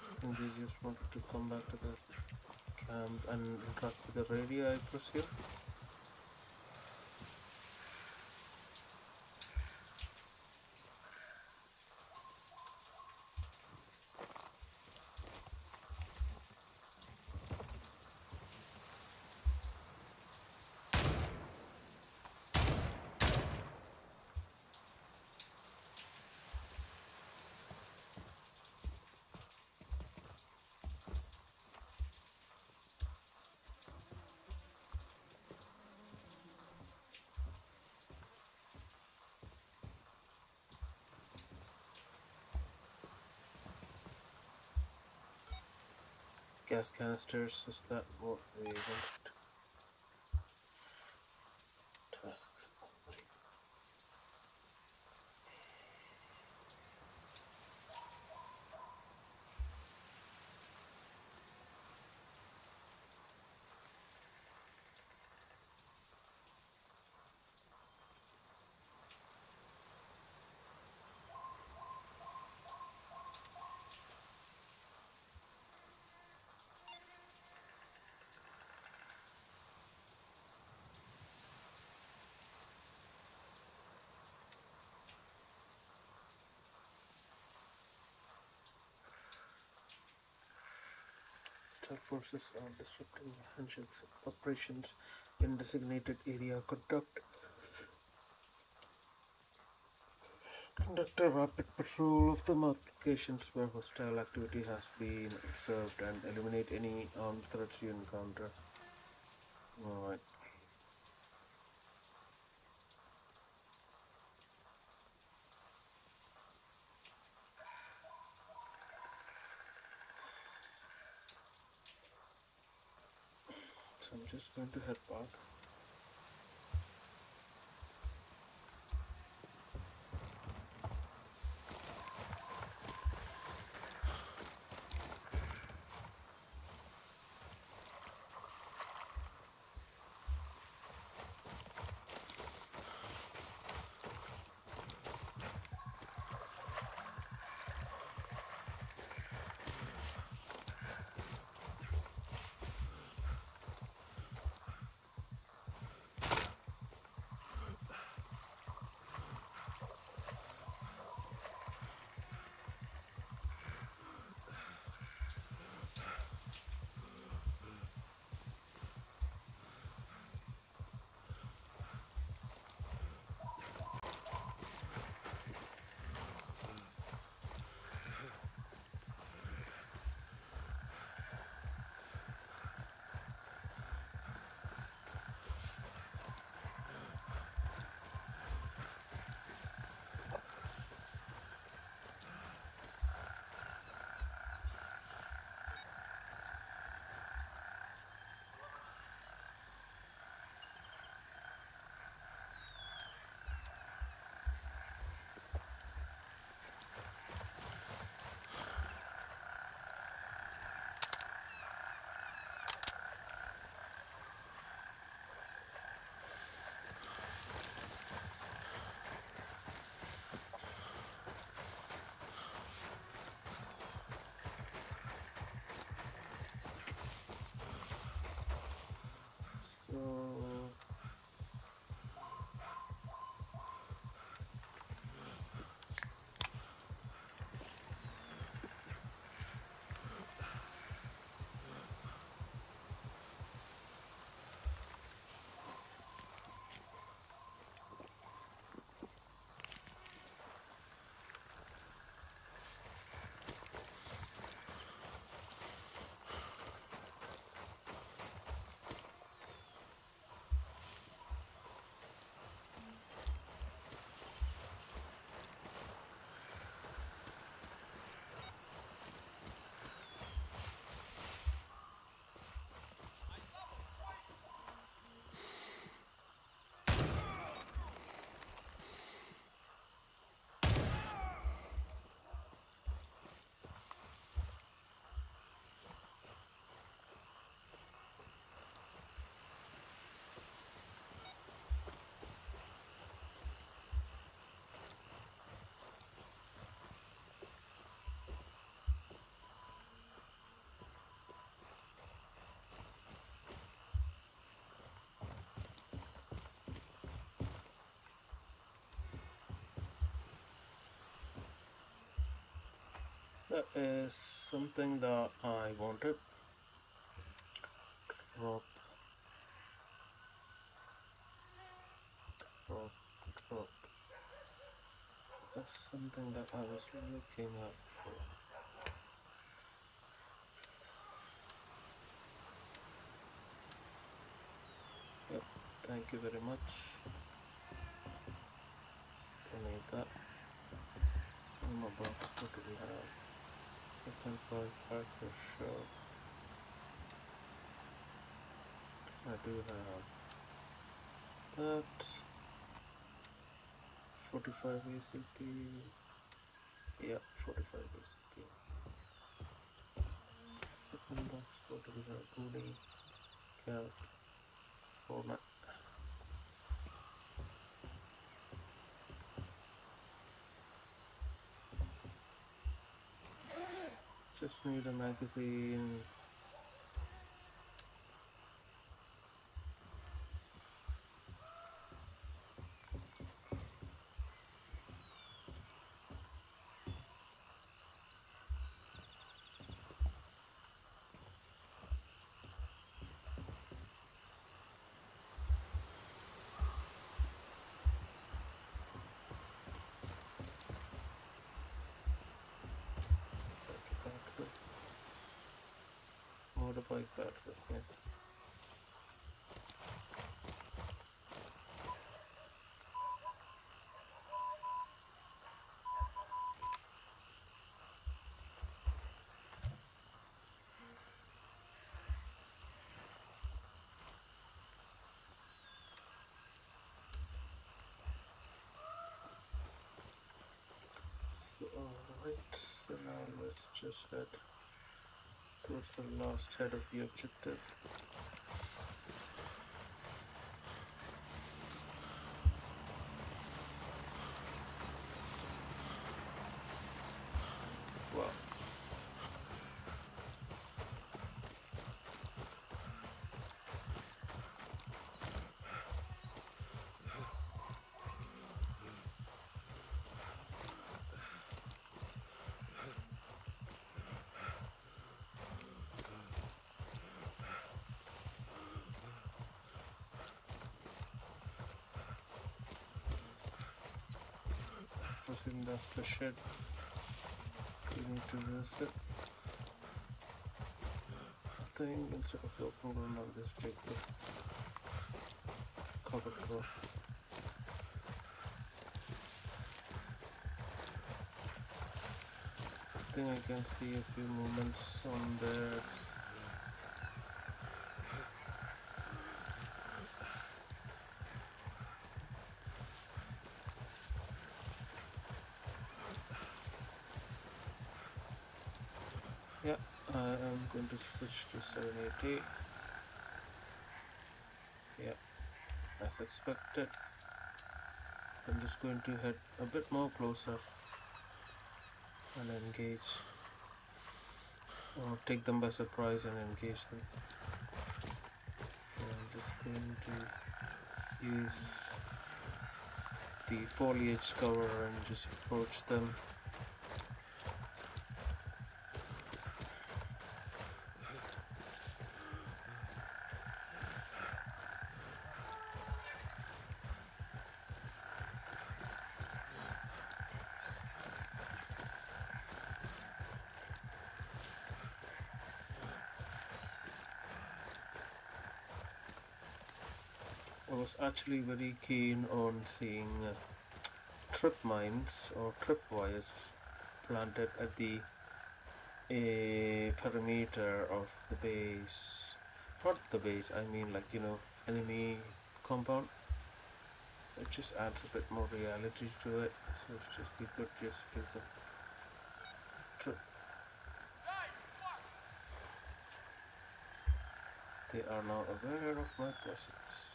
I think they just wanted to come back to the camp and interact with the radio, I presume. Gas canisters, is that what they wanted? Task. Star forces are disrupting handshakes operations in designated area. Conduct a rapid patrol of the locations where hostile activity has been observed and eliminate any armed threats you encounter. Alright. So I'm just going to head back. That is something that I wanted. Drop, drop, drop. That's something that I was looking out for. Yep, thank you very much. Don't need that. In my box, what do we have? Open for Parker Shop. I do have that. 45 ACP. Yeah, 45 ACP. Open box, what do we have? Booty, cap, format. Just need a magazine. Battery. Motorbike battery. Yeah. So, alright, so now let's just head towards the last head of the objective. Wow. I presume that's the shed we need to visit. I think instead of the open one, I'll just take the covered door. I think I can see a few movements on there. Yeah, I am going to switch to 780. Yeah, as expected. I'm just going to head a bit more closer and engage, or take them by surprise and engage them. So I'm just going to use the foliage cover and just approach them. I was actually very keen on seeing trip mines or trip wires planted at the perimeter of the base. Not the base, I mean, like, enemy compound. It just adds a bit more reality to it. So it's just be good just to do some trip. They are now aware of my presence.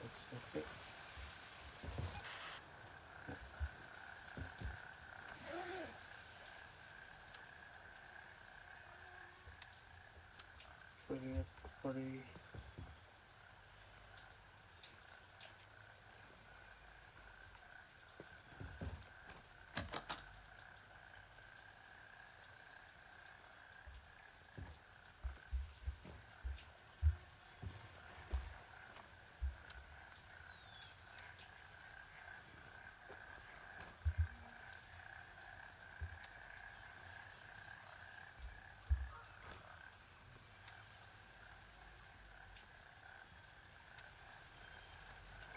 Looks okay.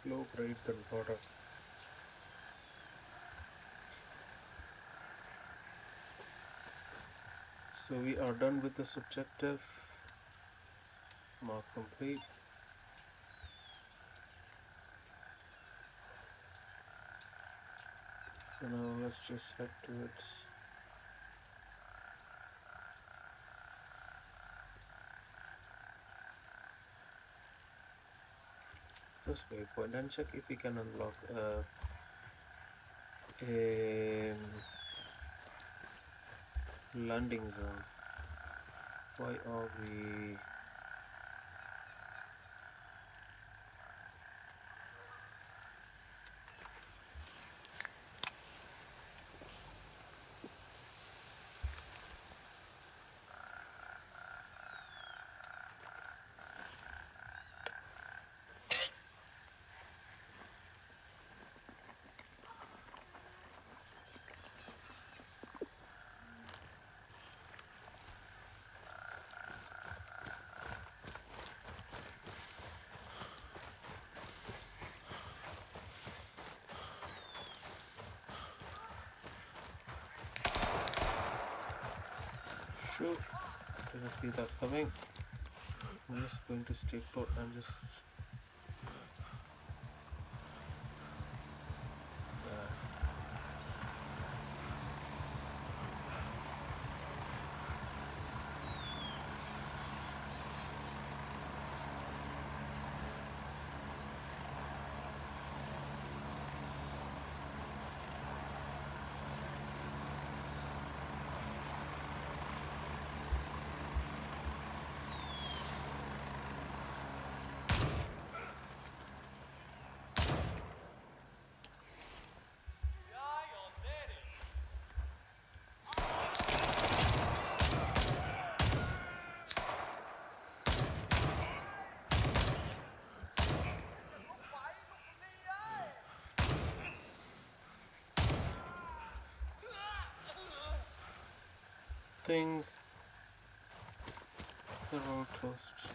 low grade than butter. So we are done with this objective. Mark complete. So now let's just head to it. This waypoint and check if we can unlock a landing zone. Why are we shoot? Didn't see that coming. I'm just going to stay put and just Yeah, you're daddy. thing. They're all toast.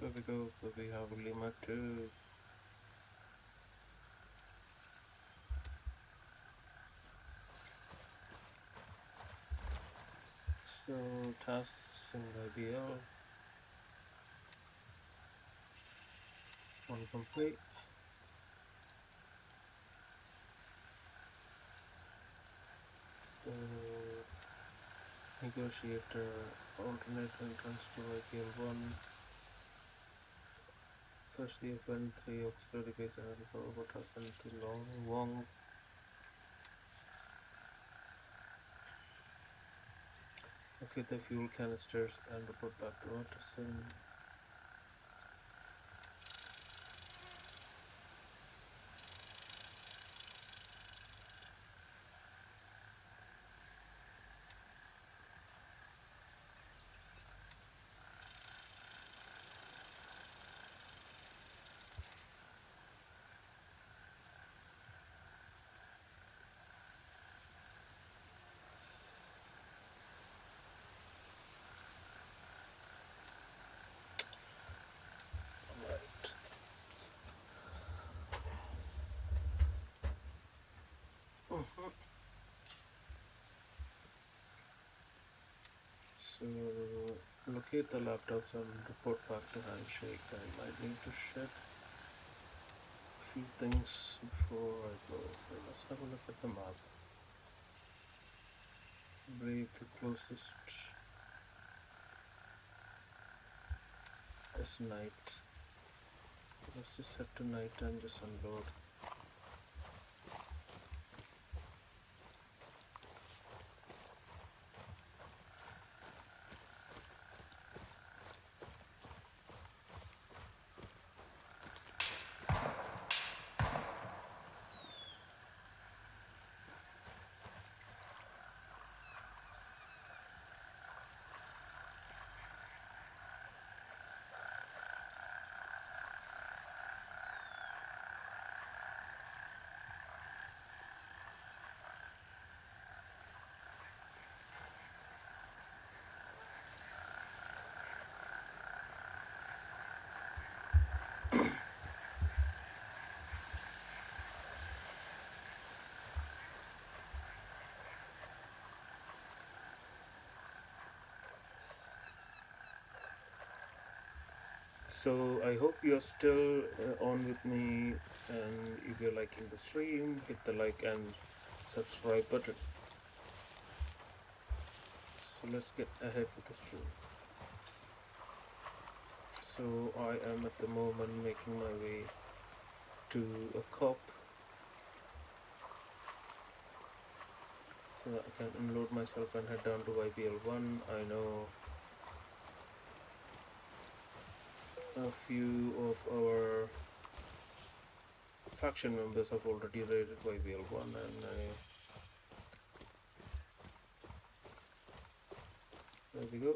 There we go. So we have Lima 2. So tasks in IBL. One complete. So negotiator alternate entrance to IPL 1. Search the FN3 auxiliary base and for what happened to Long Wong. Okay, the fuel canisters and report back to Watterson. Alright. So locate the laptops and report back to Handshake. I might need to shed a few things before I go. So let's have a look at the map. Brave the closest is night. Let's just head to night and just unload. So I hope you're still on with me, and if you're liking the stream, hit the like and subscribe button. So let's get ahead with the stream. So I am at the moment making my way to a cop so that I can unload myself and head down to YBL1. I know a few of our faction members have already raided YBL1, and there we go.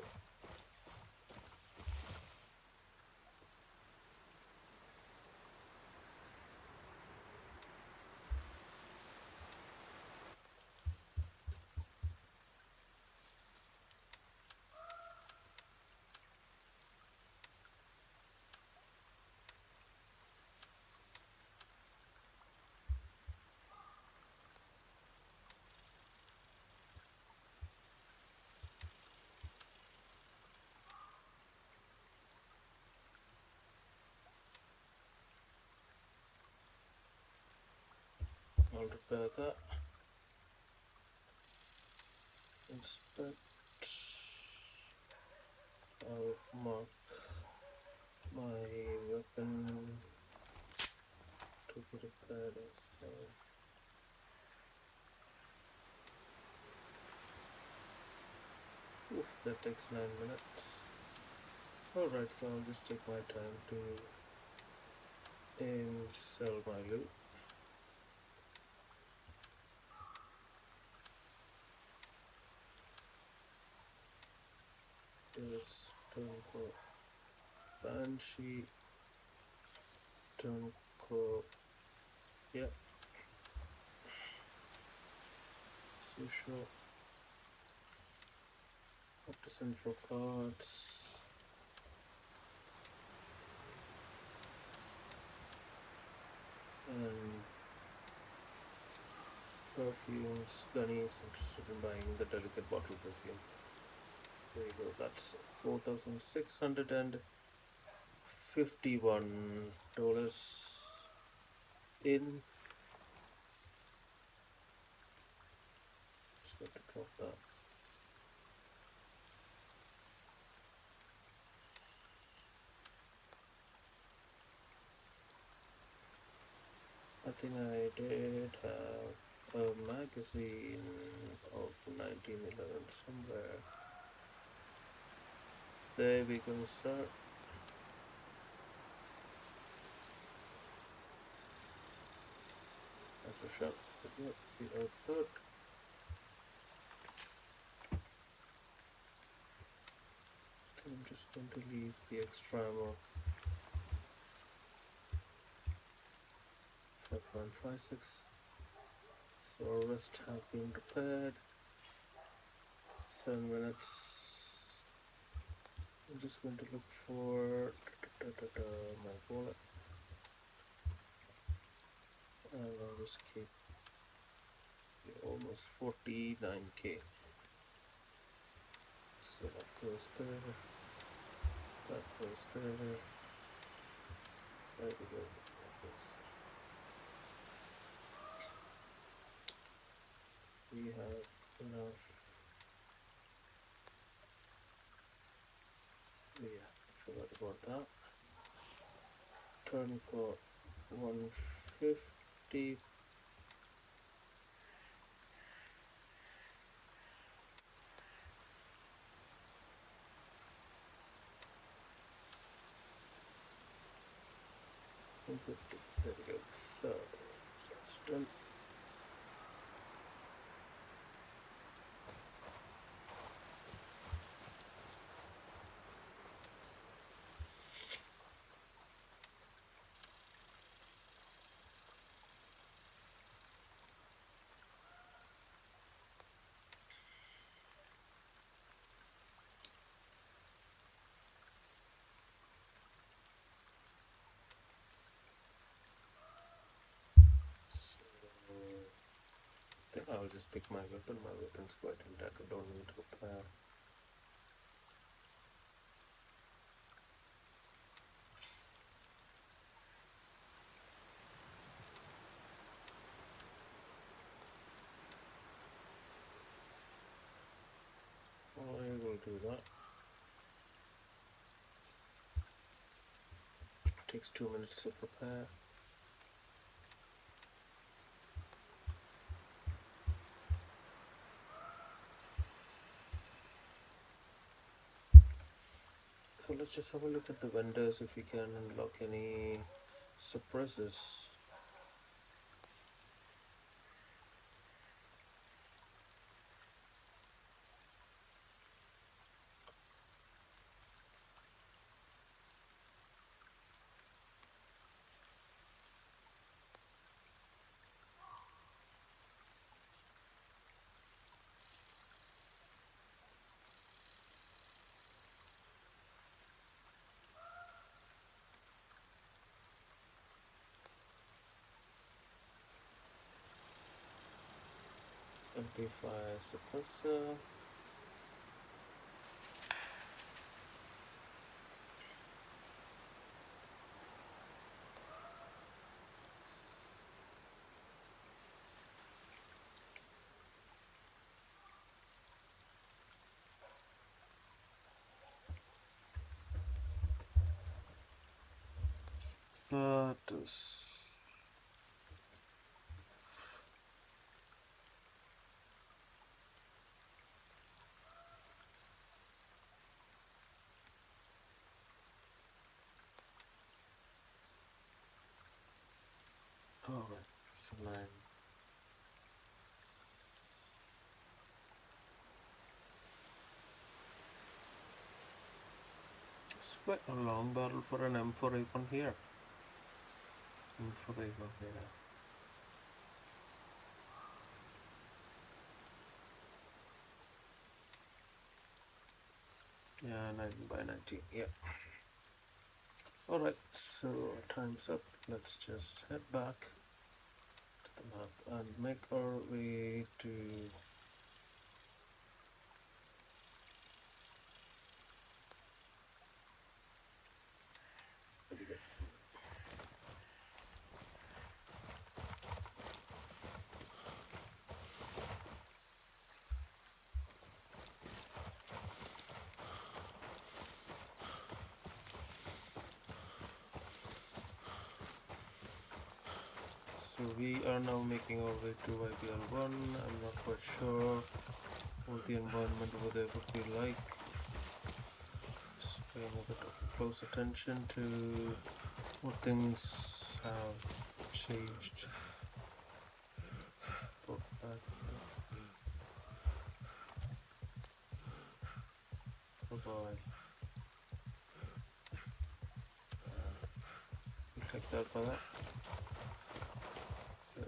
I'll repair that. Inspect. I'll mark my weapon to be repaired as well. Oof, that takes 9 minutes. Alright, so I'll just take my time to sell my loot. Let's go Banshee, go, yeah, so sure. Up to central cards. And perfumes. Gunny is interested in buying the delicate bottle perfume. There you go, that's $4,651 in. Just going to drop that. I think I did have a magazine of 1911 somewhere. There we go, sir. That's a shot. Yep, we are good. I'm just going to leave the extra ammo. 5.56. So rest have been repaired. 7 minutes. I'm just going to look for my wallet, and I'll just keep almost 49k. So that goes there, that goes there, there we go, that goes there. We have enough. Yeah, forgot about that. tourniquet 150. There we go. So that's done. Then I'll just pick my weapon. My weapon's quite intact. I don't need to repair. I will do that. It takes 2 minutes to prepare. So let's just have a look at the vendors if we can unlock any suppressors. Amplifier suppressor. That is. Alright, so 9. It's quite a long barrel for an M4A1 here. M4A1 here. Yeah, 9 by 19, yeah. Alright, so time's up. Let's just head back to the map and make our way to so we are now making our way to IBL1. I'm not quite sure what the environment over there would be like. Just paying a bit of close attention to what things have changed. Put back. Oh boy. We'll take that for that. So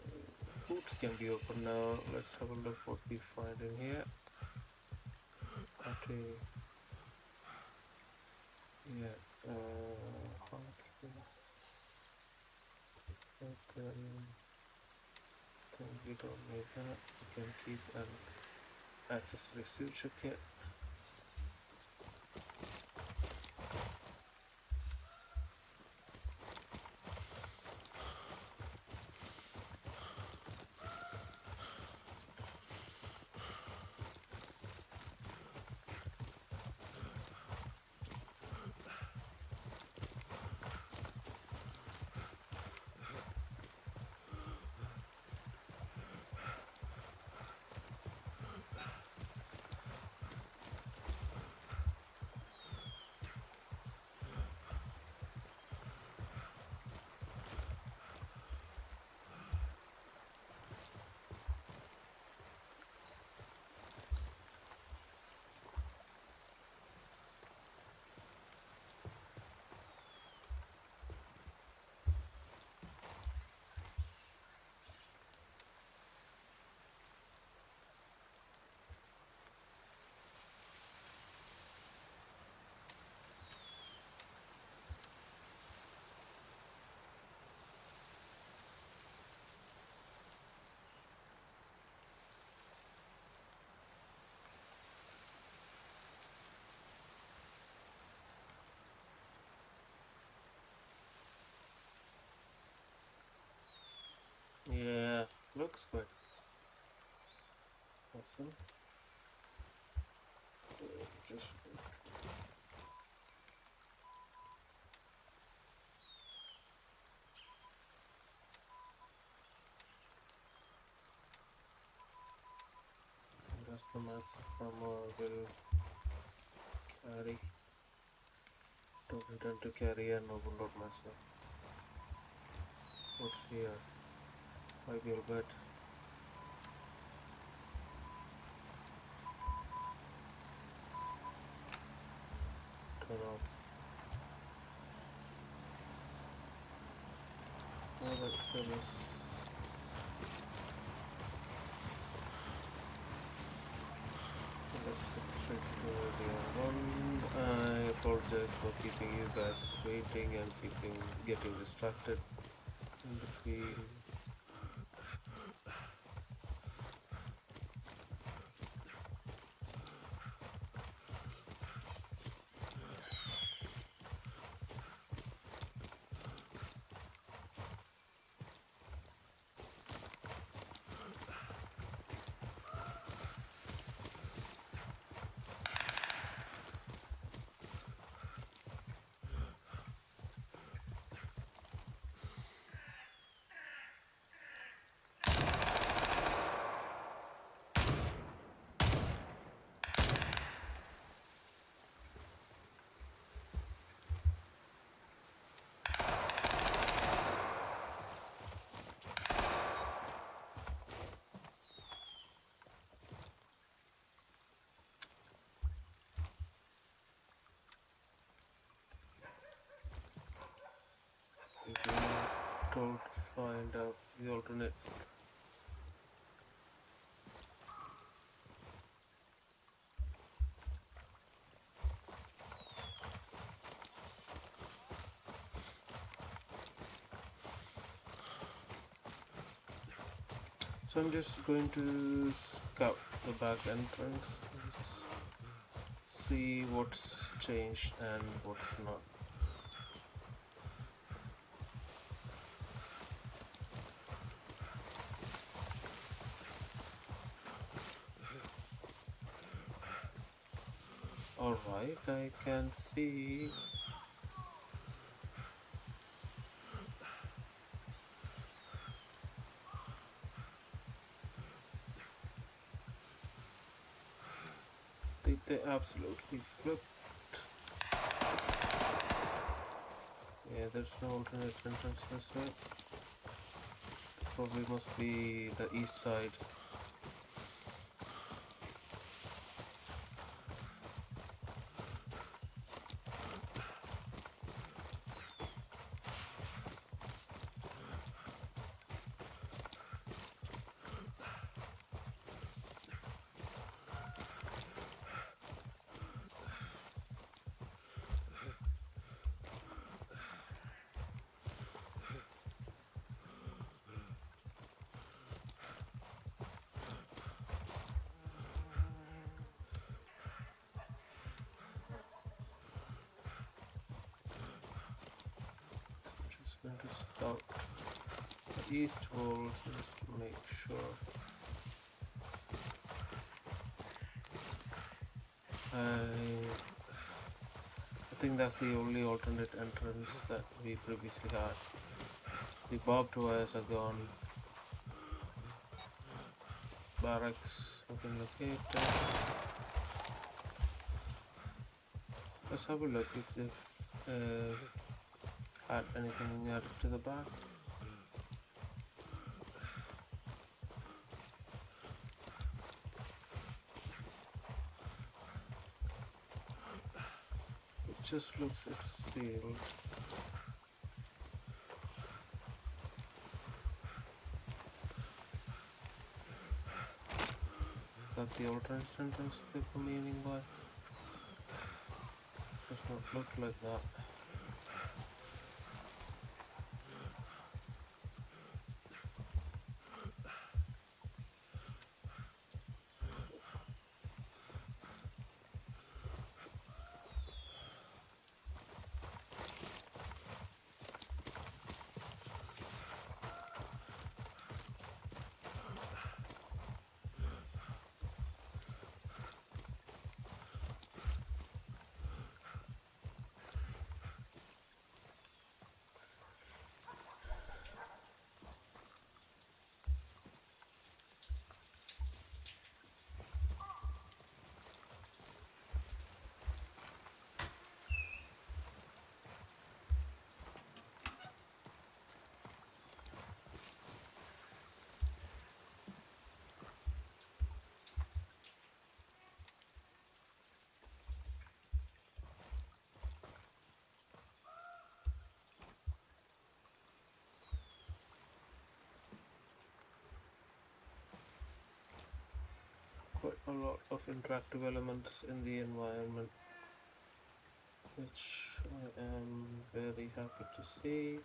boots can be open now. Let's have a look what we find in here. Yeah, Hopkins. Open. Think we don't need that. We can keep an accessory suture kit. looks quite awesome. So just that's the max armor will carry. Don't intend to carry an overload myself. What's here? I will bet. Turn off. Oh, that's famous. So let's get straight to the one. I apologize for keeping you guys waiting and getting distracted in between. We've been told to find out the alternate. So I'm just going to scout the back entrance and just see what's changed and what's not. Alright, I can see they absolutely flipped. Yeah, there's no alternate entrance this way. Probably must be the east side. So I'm just going to scout the east wall just to make sure. I think that's the only alternate entrance that we previously had. The barbed wires are gone. Barracks have been located. Let's have a look if they've had anything added to the back. It just looks it's sealed. Is that the alternate entrance they were meaning by? Does not look like that. a lot of interactive elements in the environment, which I am very happy to see.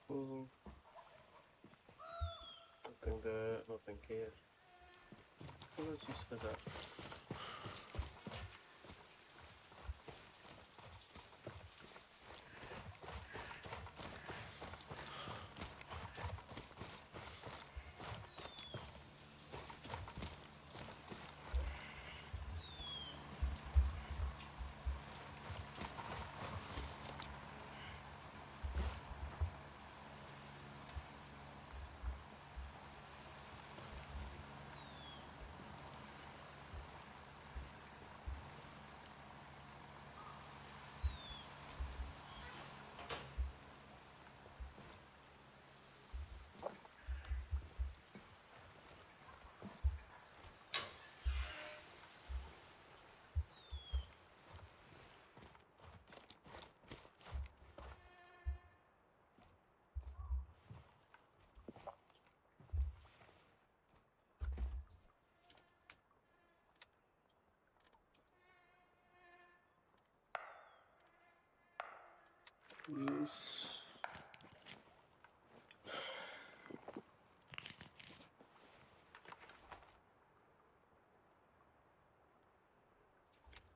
Oh, nothing there, nothing here. So let's just head up. Use.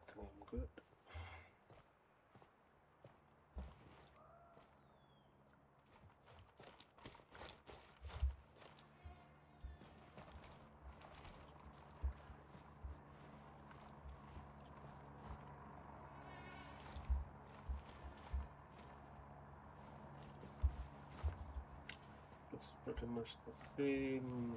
I think I'm good. Looks pretty much the same.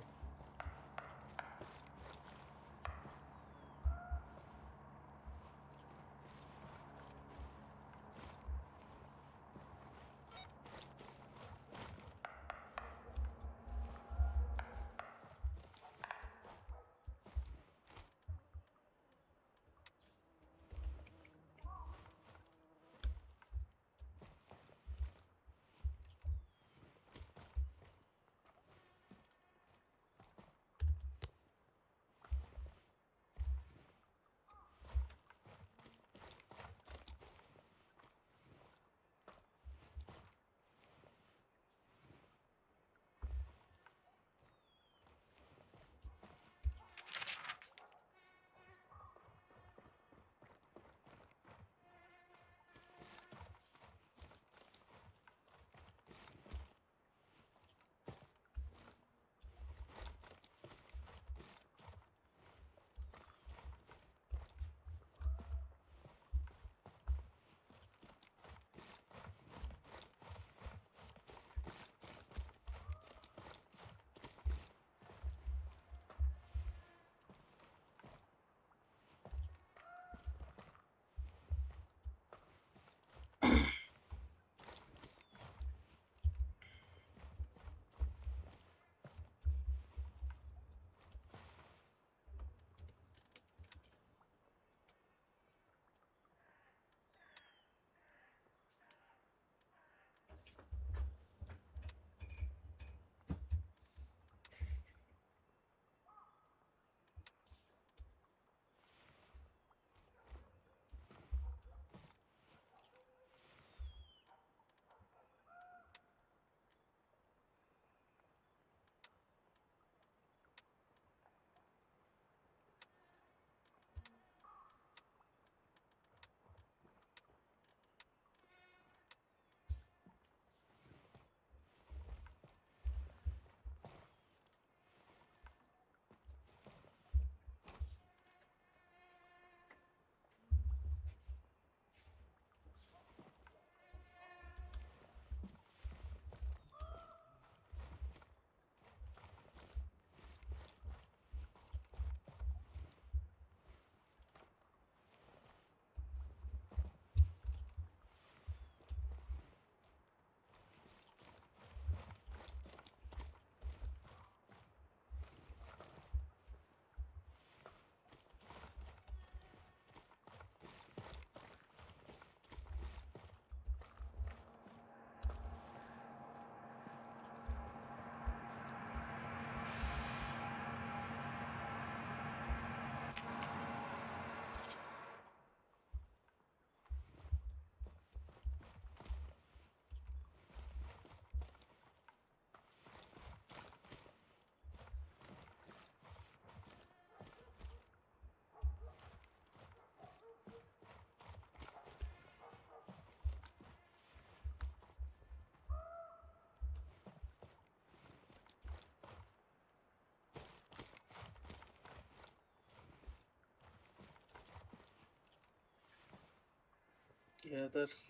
Yeah, that's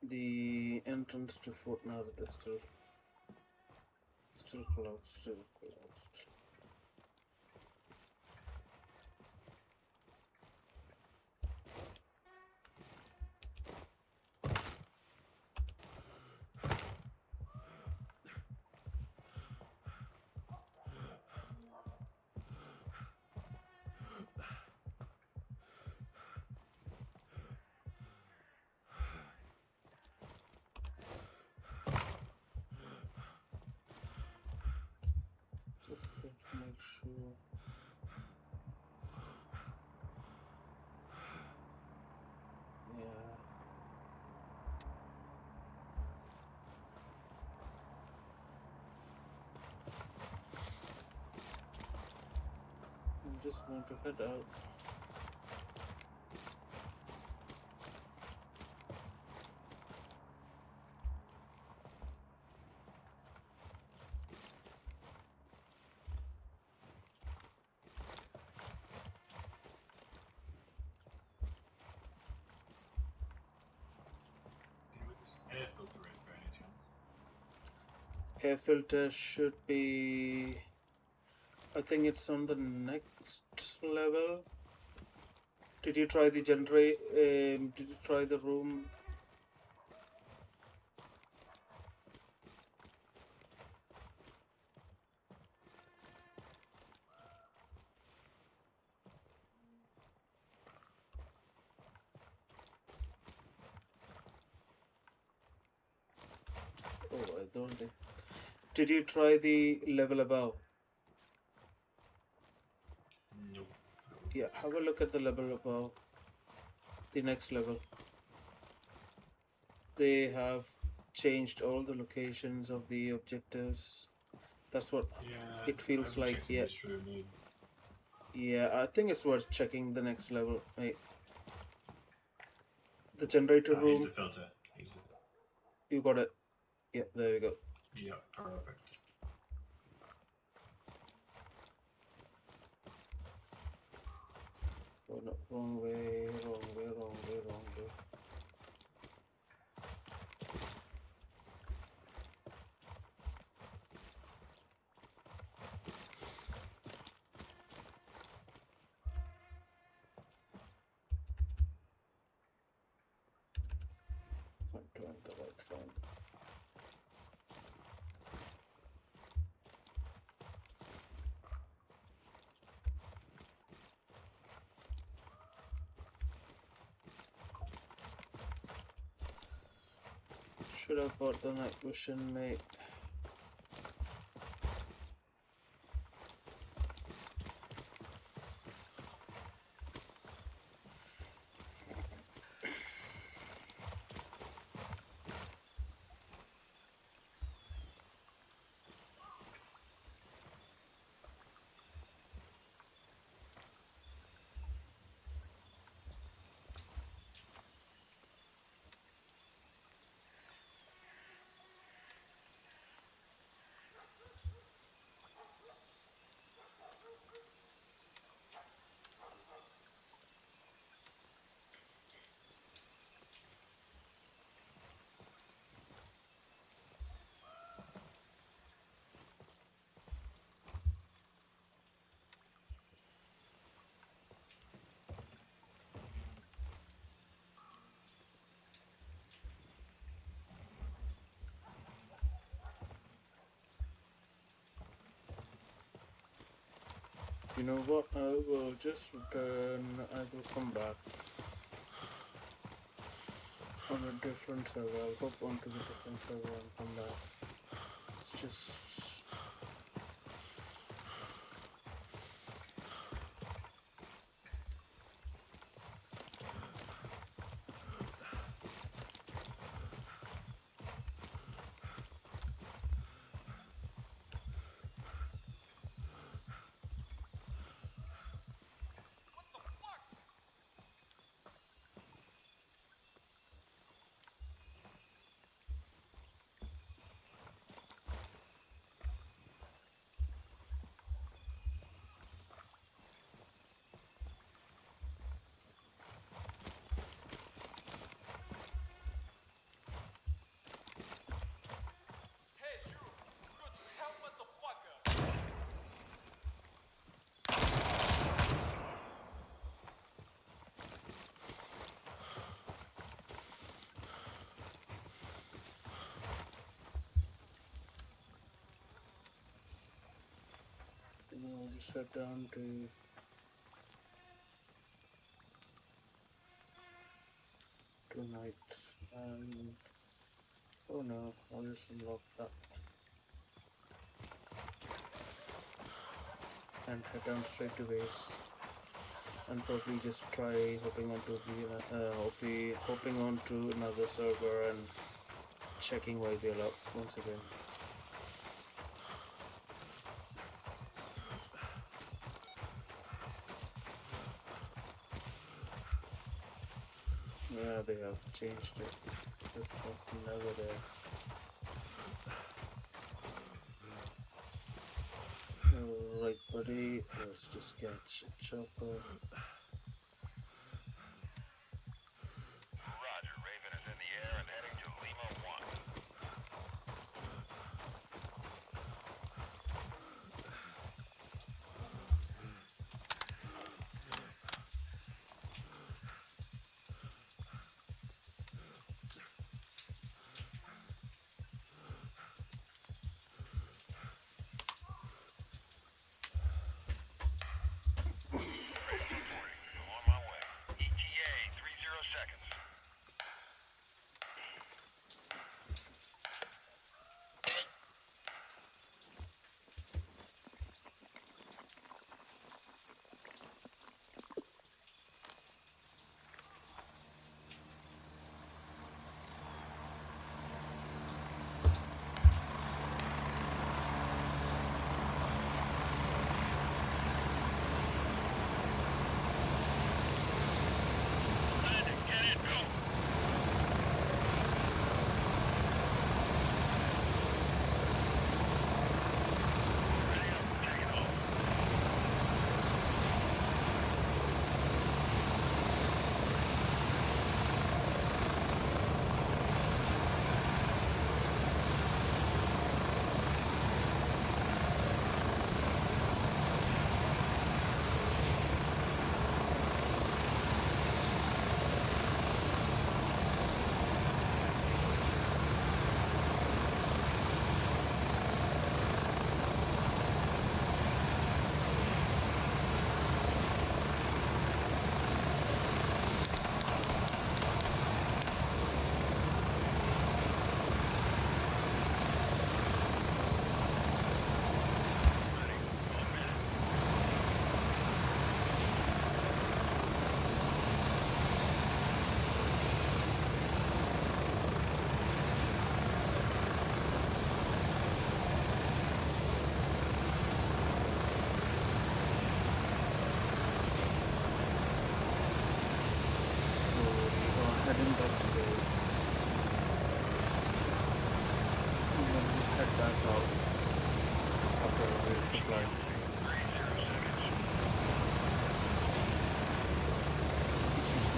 the entrance to Fort Narada. Still closed. Still closed. Just got to make sure. Yeah. I'm just going to head out. Do you know what this air filter is by any chance? Air filter should be. I think it's on the next level. Did you try the generate? Did you try the room? Oh, I don't think. Did you try the level above? No. Yeah, have a look at the level above. The next level. They have changed all the locations of the objectives. That's what Yeah, it I feels haven't like. checked Yeah, this room either. yeah. I think it's worth checking the next level, mate. The generator Here's the room. filter. Here's the... You got it. Yeah, there you go. Yeah, perfect. Oh no, wrong way, wrong way, wrong way, wrong way. Can't turn the right phone. Should have bought the night vision, mate. You know what? I will just return. I will come back on a different server. I'll hop onto the different server and come back. It's just. I'll just head down to tonight and oh no, I'll just unlock that and head down straight to base and probably just try hopping onto another server and checking why they're up once again. Yeah, they have changed it. This was never there. Alright, buddy, let's just catch a chopper. Roger, Raven is in the air and heading to Lima 1. Raven reporting. I'm on my way. ETA 30 seconds. Landing, get in, go! Ready up, taking off. So we are heading back to base and then we head back out after a resupply. 30 seconds. Excuse me.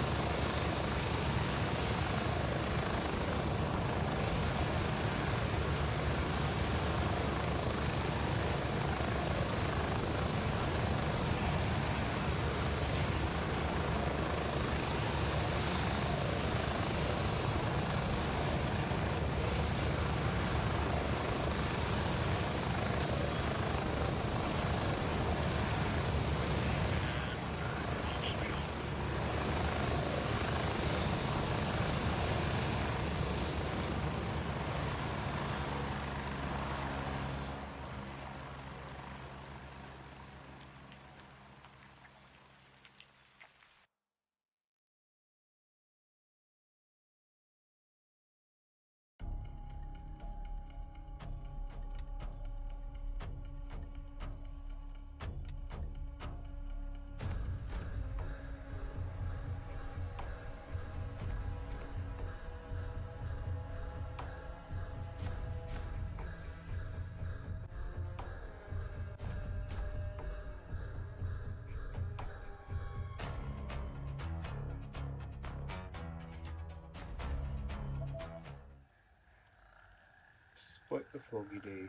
It's quite a foggy day.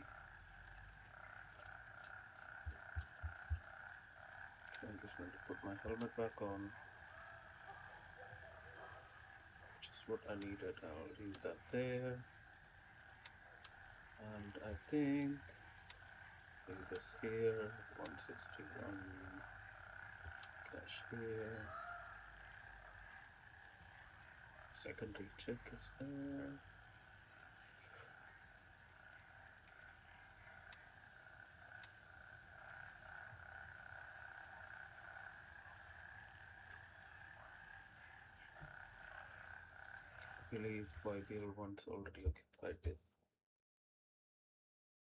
So I'm just going to put my helmet back on. Just what I needed. I'll leave that there. And I think, Leave this here. 161 cash here. Secondary check is there. I believe YBL one's already occupied it.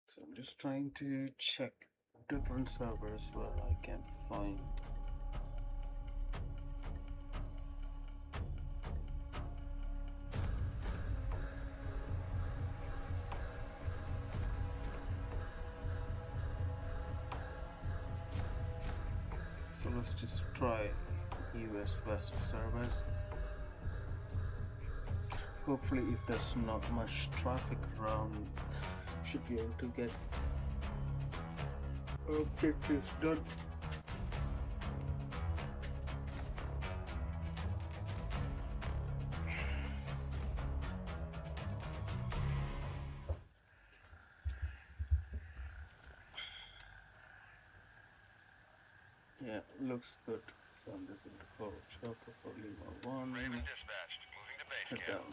So I'm just trying to check different servers where I can find. So let's just try US West servers. Hopefully, if there's not much traffic around, should be able to get objectives done. Yeah, looks good. So I'm just going to call Chopper for Lima 1. Raven dispatched. Moving to base Head camp. down.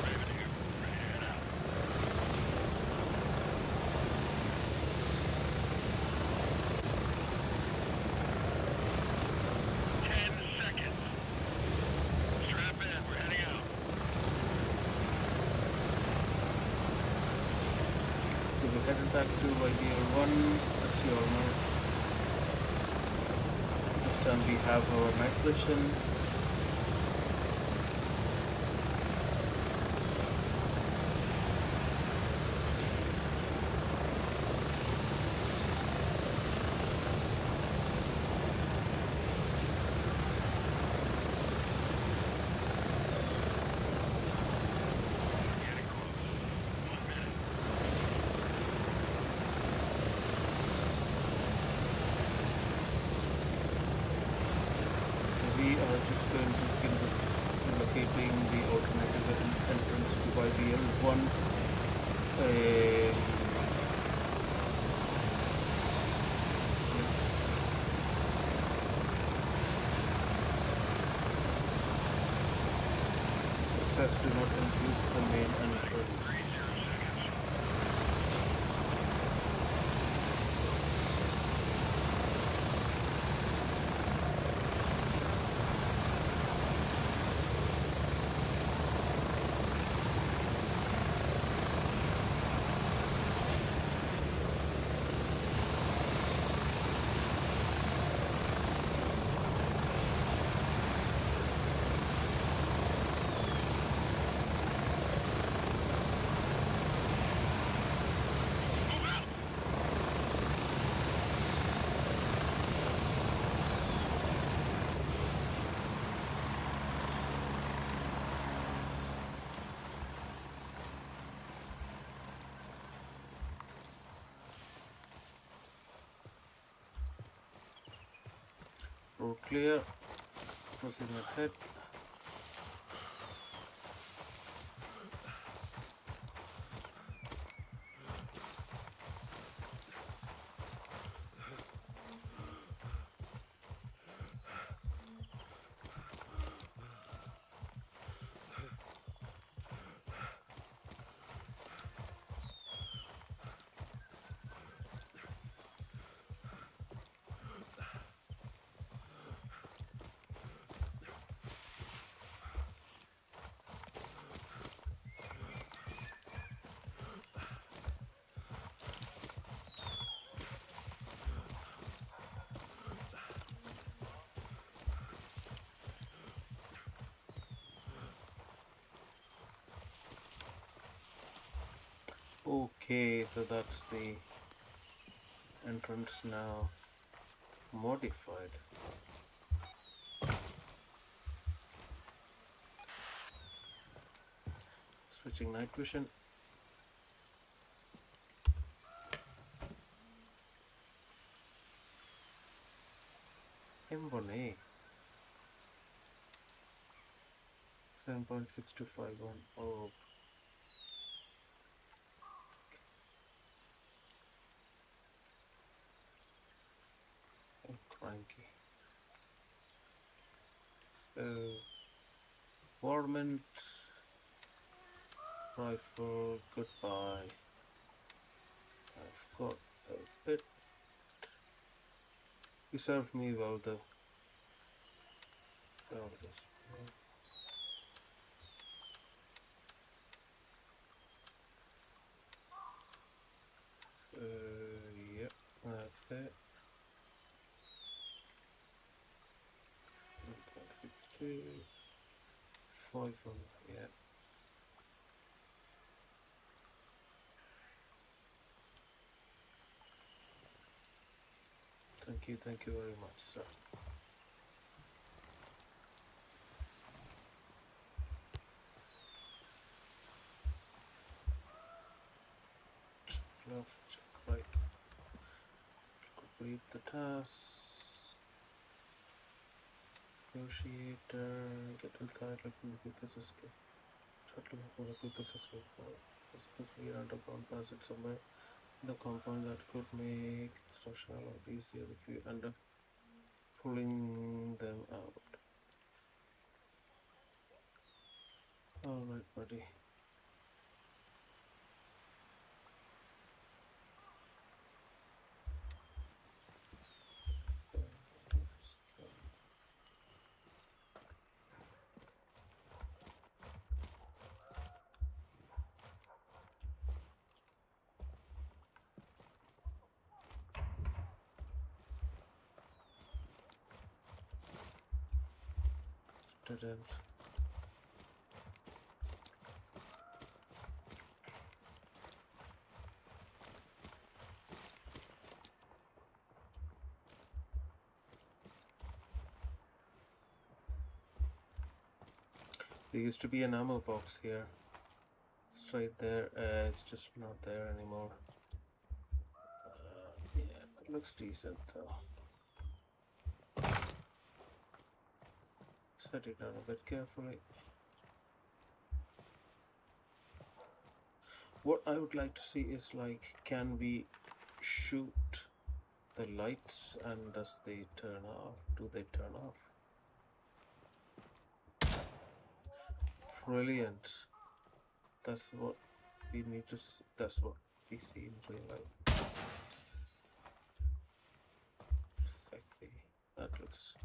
Raven here. Ready to head out. 10 seconds. Strap in. We're heading out. So we headed back to YBL 1. As you all know, this time we have our night vision. Getting close. 1 minute. So we are just going to be locating the alternative entrance to YBL 1. It says do not increase the main entrance. 30 seconds. Move out. Road clear. Proceeding ahead. Okay, so that's the entrance now modified. Switching night vision. M1A 7.6251. Oh, I'm cranky. So, Varmint rifle, goodbye. I've got a bit. You served me well though. So this. So yep, that's it. 7.62. 5 on, yeah. Thank you very much, sir. Love, check right. Complete the task. Negotiator, get inside, looking the quickest escape. Start looking for the quickest escape. Possible free underground passage somewhere in the compound that could make construction a lot easier if you end up pulling them out. Alright, buddy. So, dead end. There used to be an ammo box here. It's right there. It's just not there anymore. Yeah, it looks decent though. Set it down a bit carefully. What I would like to see is like, can we shoot the lights and does they turn off? Do they turn off? Brilliant. That's what we need to see. That's what we see in real life. Sexy. That looks.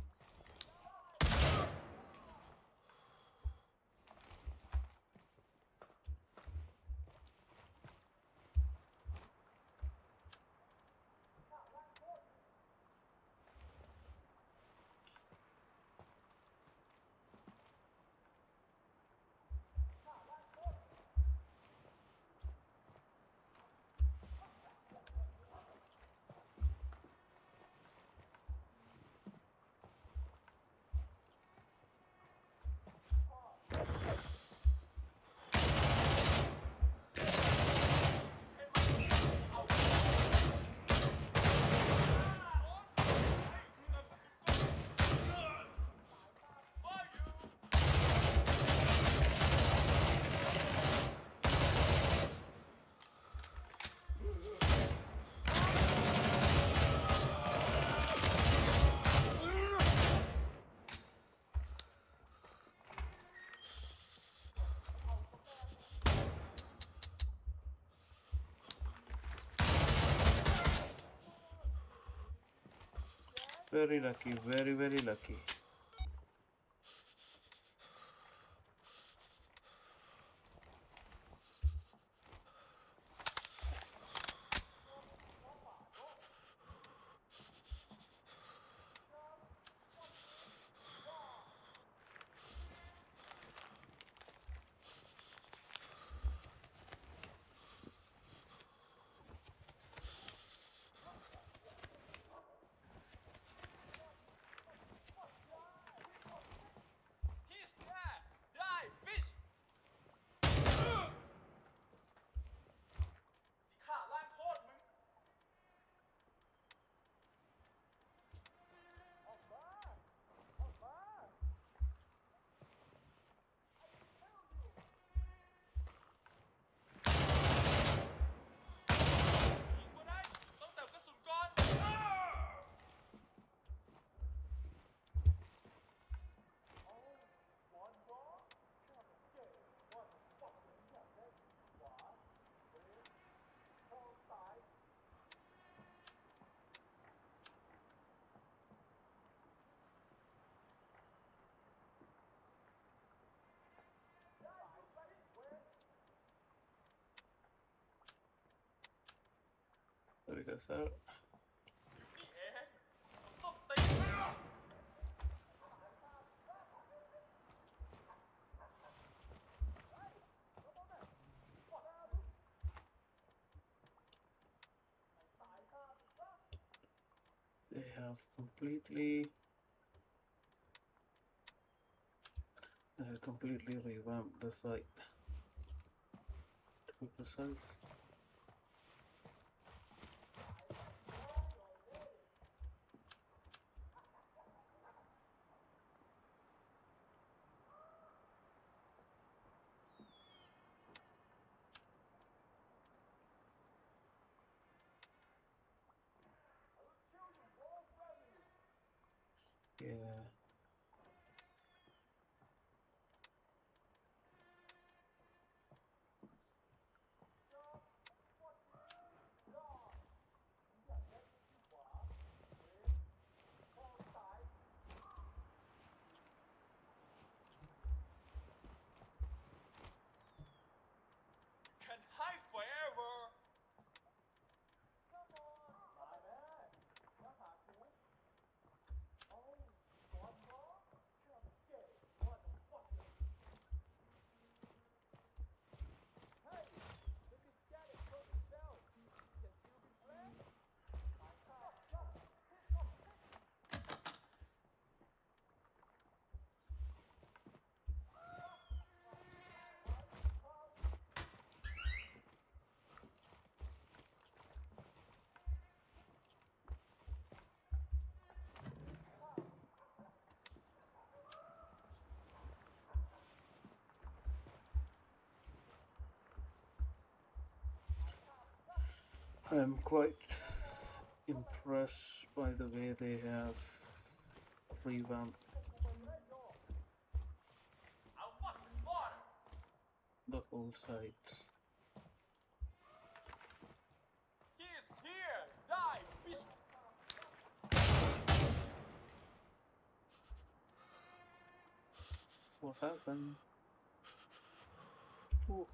Very lucky, very lucky. go, sir. อยู่นี่เองส้มตีน They have completely revamped the site, to be precise. Yeah. can hide forever I'm quite impressed by the way they have revamped I want the water the whole site. he is here die bitch What happened? Ooh.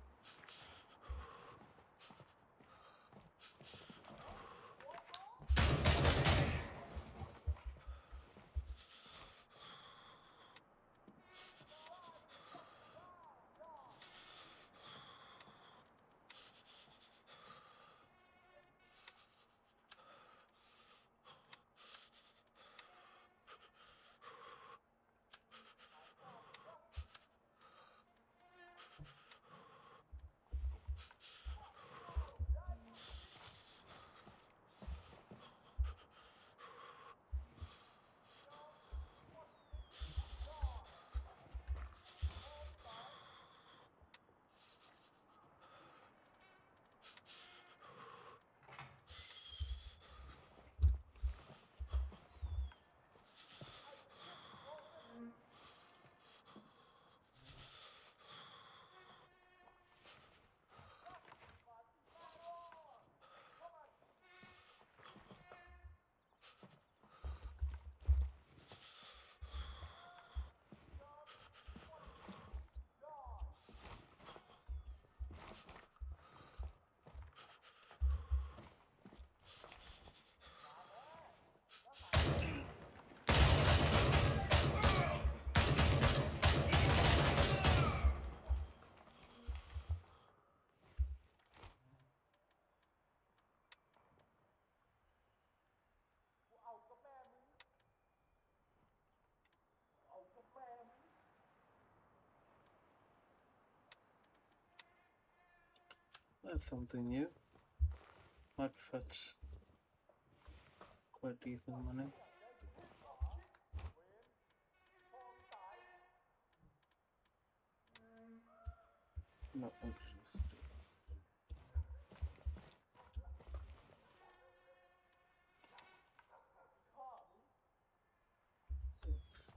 That's something new. Might fetch quite decent money. Not interested. Thanks.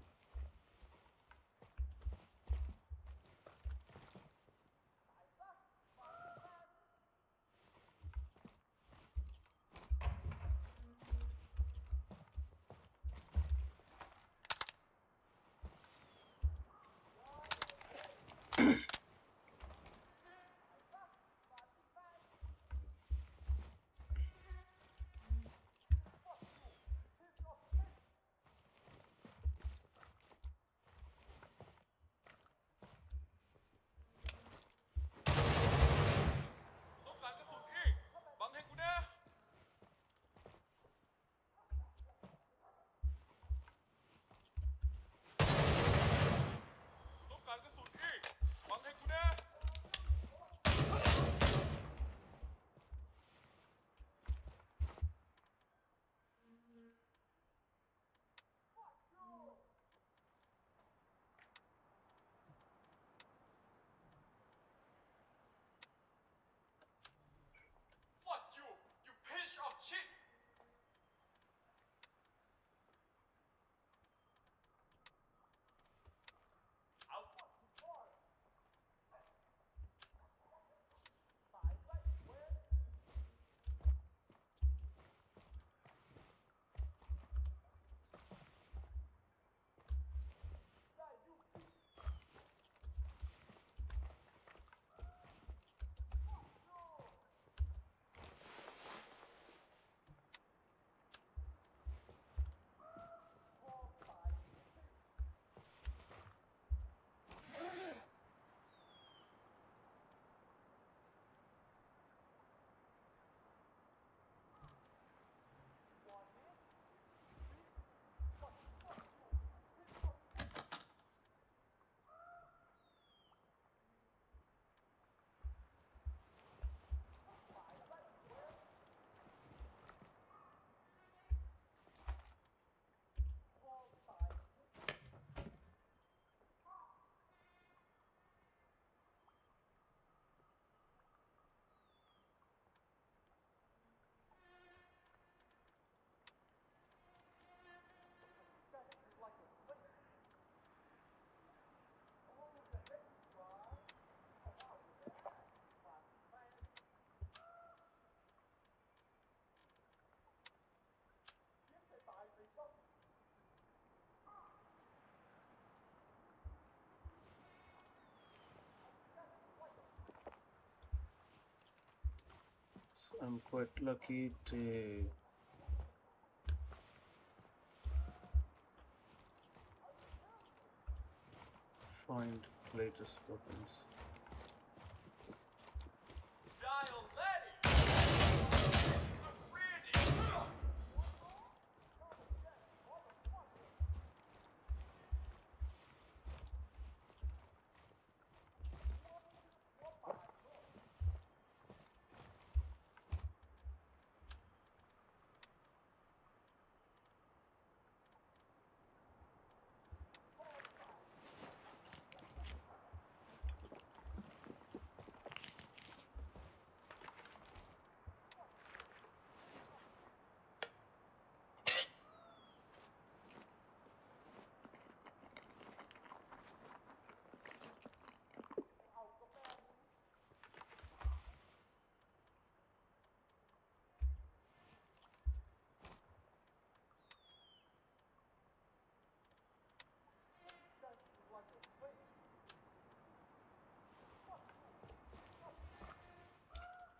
So I'm quite lucky to find latest weapons. Dialetic! I'm ready!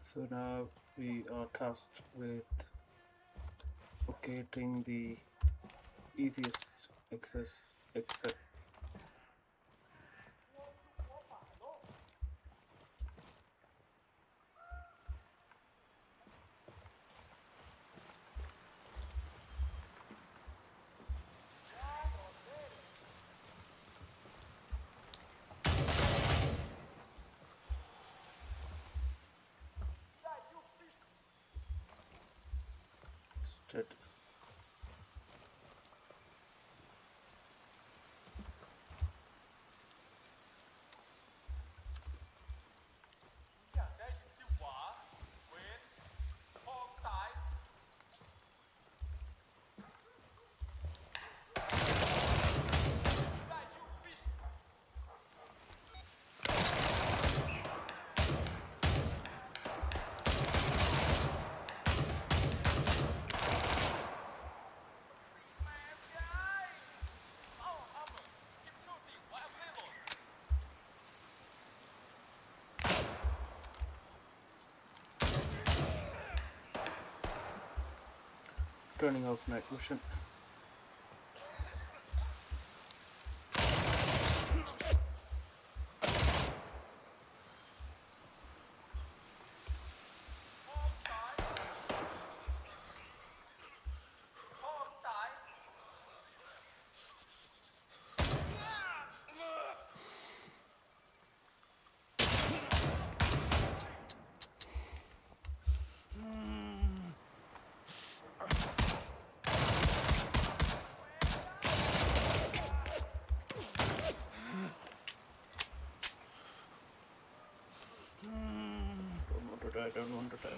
So now we are tasked with locating the easiest exit. Instead, turning off night vision. Don't want to die.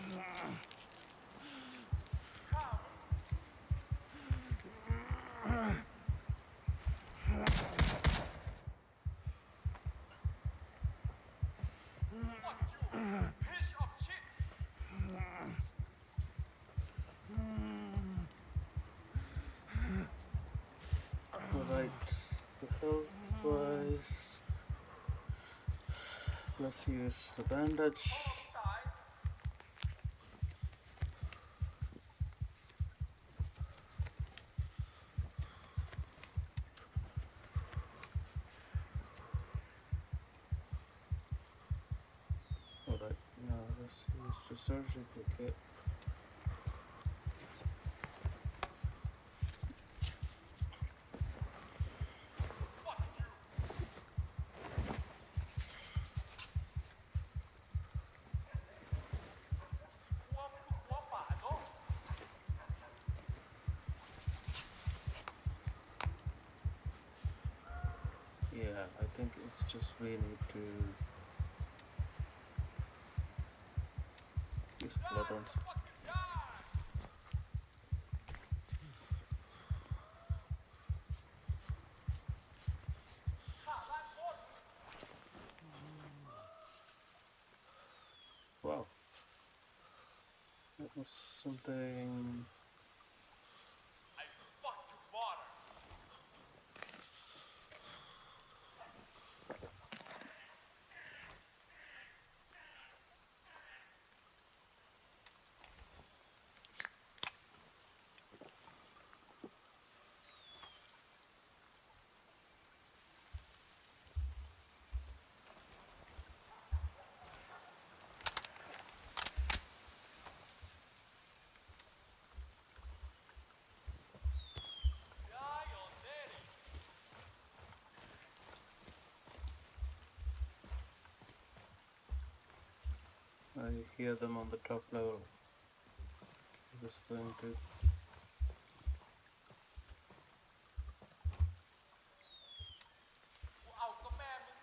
Alright, so health wise, let's use the bandage. Alright, now let's use the surgical kit. Yeah, I think it's just we need to use blood on. Wow, that was something. I hear them on the top level. So just going to.กูเอาก็แม่มึง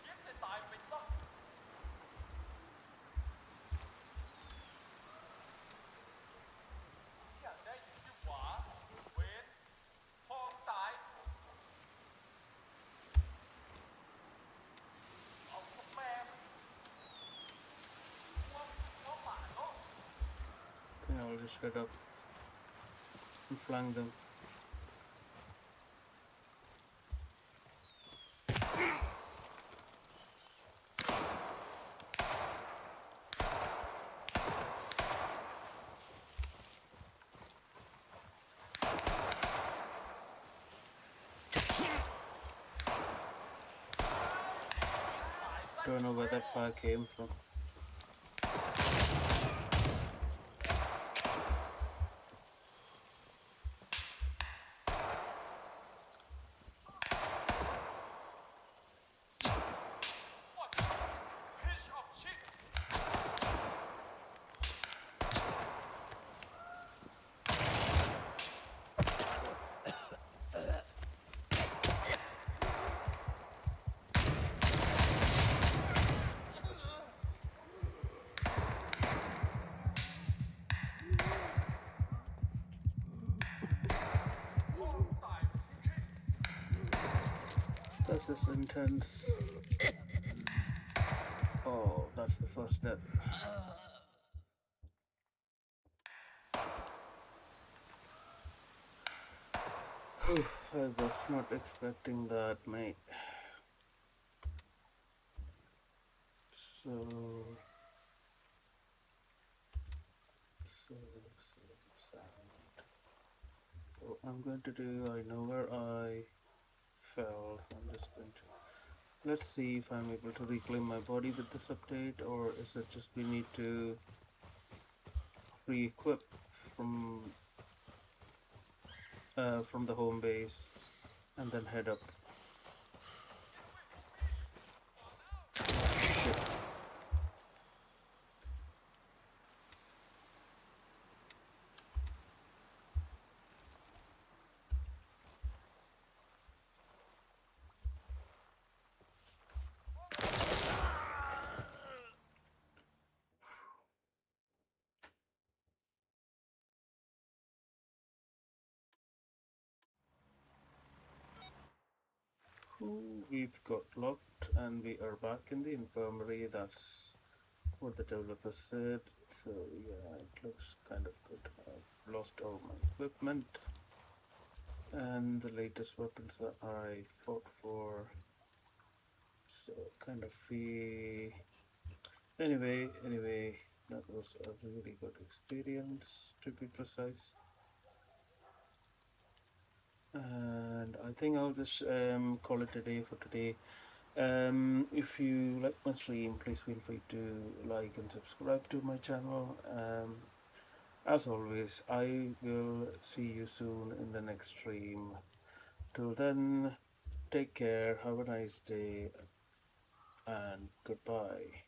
เย็บแต่ตายไปซะอยากได้อยู่สิหวาเวนพ่อมึงตายเอาก็แม่มึงว่าหมาเนาะ I think I'll just head up and flank them. Don't know where that fire came from. What piece of shit พ่อมึงตาย This is intense. Oh, that's the first death. I was not expecting that, mate. So sad. So I'm going to do, I know where I fell, so I'm just going to, let's see if I'm able to reclaim my body with this update, or is it just we need to re-equip from the home base and then head up. Shit. We've got locked and we are back in the infirmary. That's what the developer said. So yeah, it looks kind of good. I've lost all my equipment and the latest weapons that I fought for. So kind of anyway, that was a really good experience, to be precise. And I think I'll just call it a day for today. If you like my stream, please feel free to like and subscribe to my channel. As always, I will see you soon in the next stream. Till then, take care, have a nice day, and goodbye.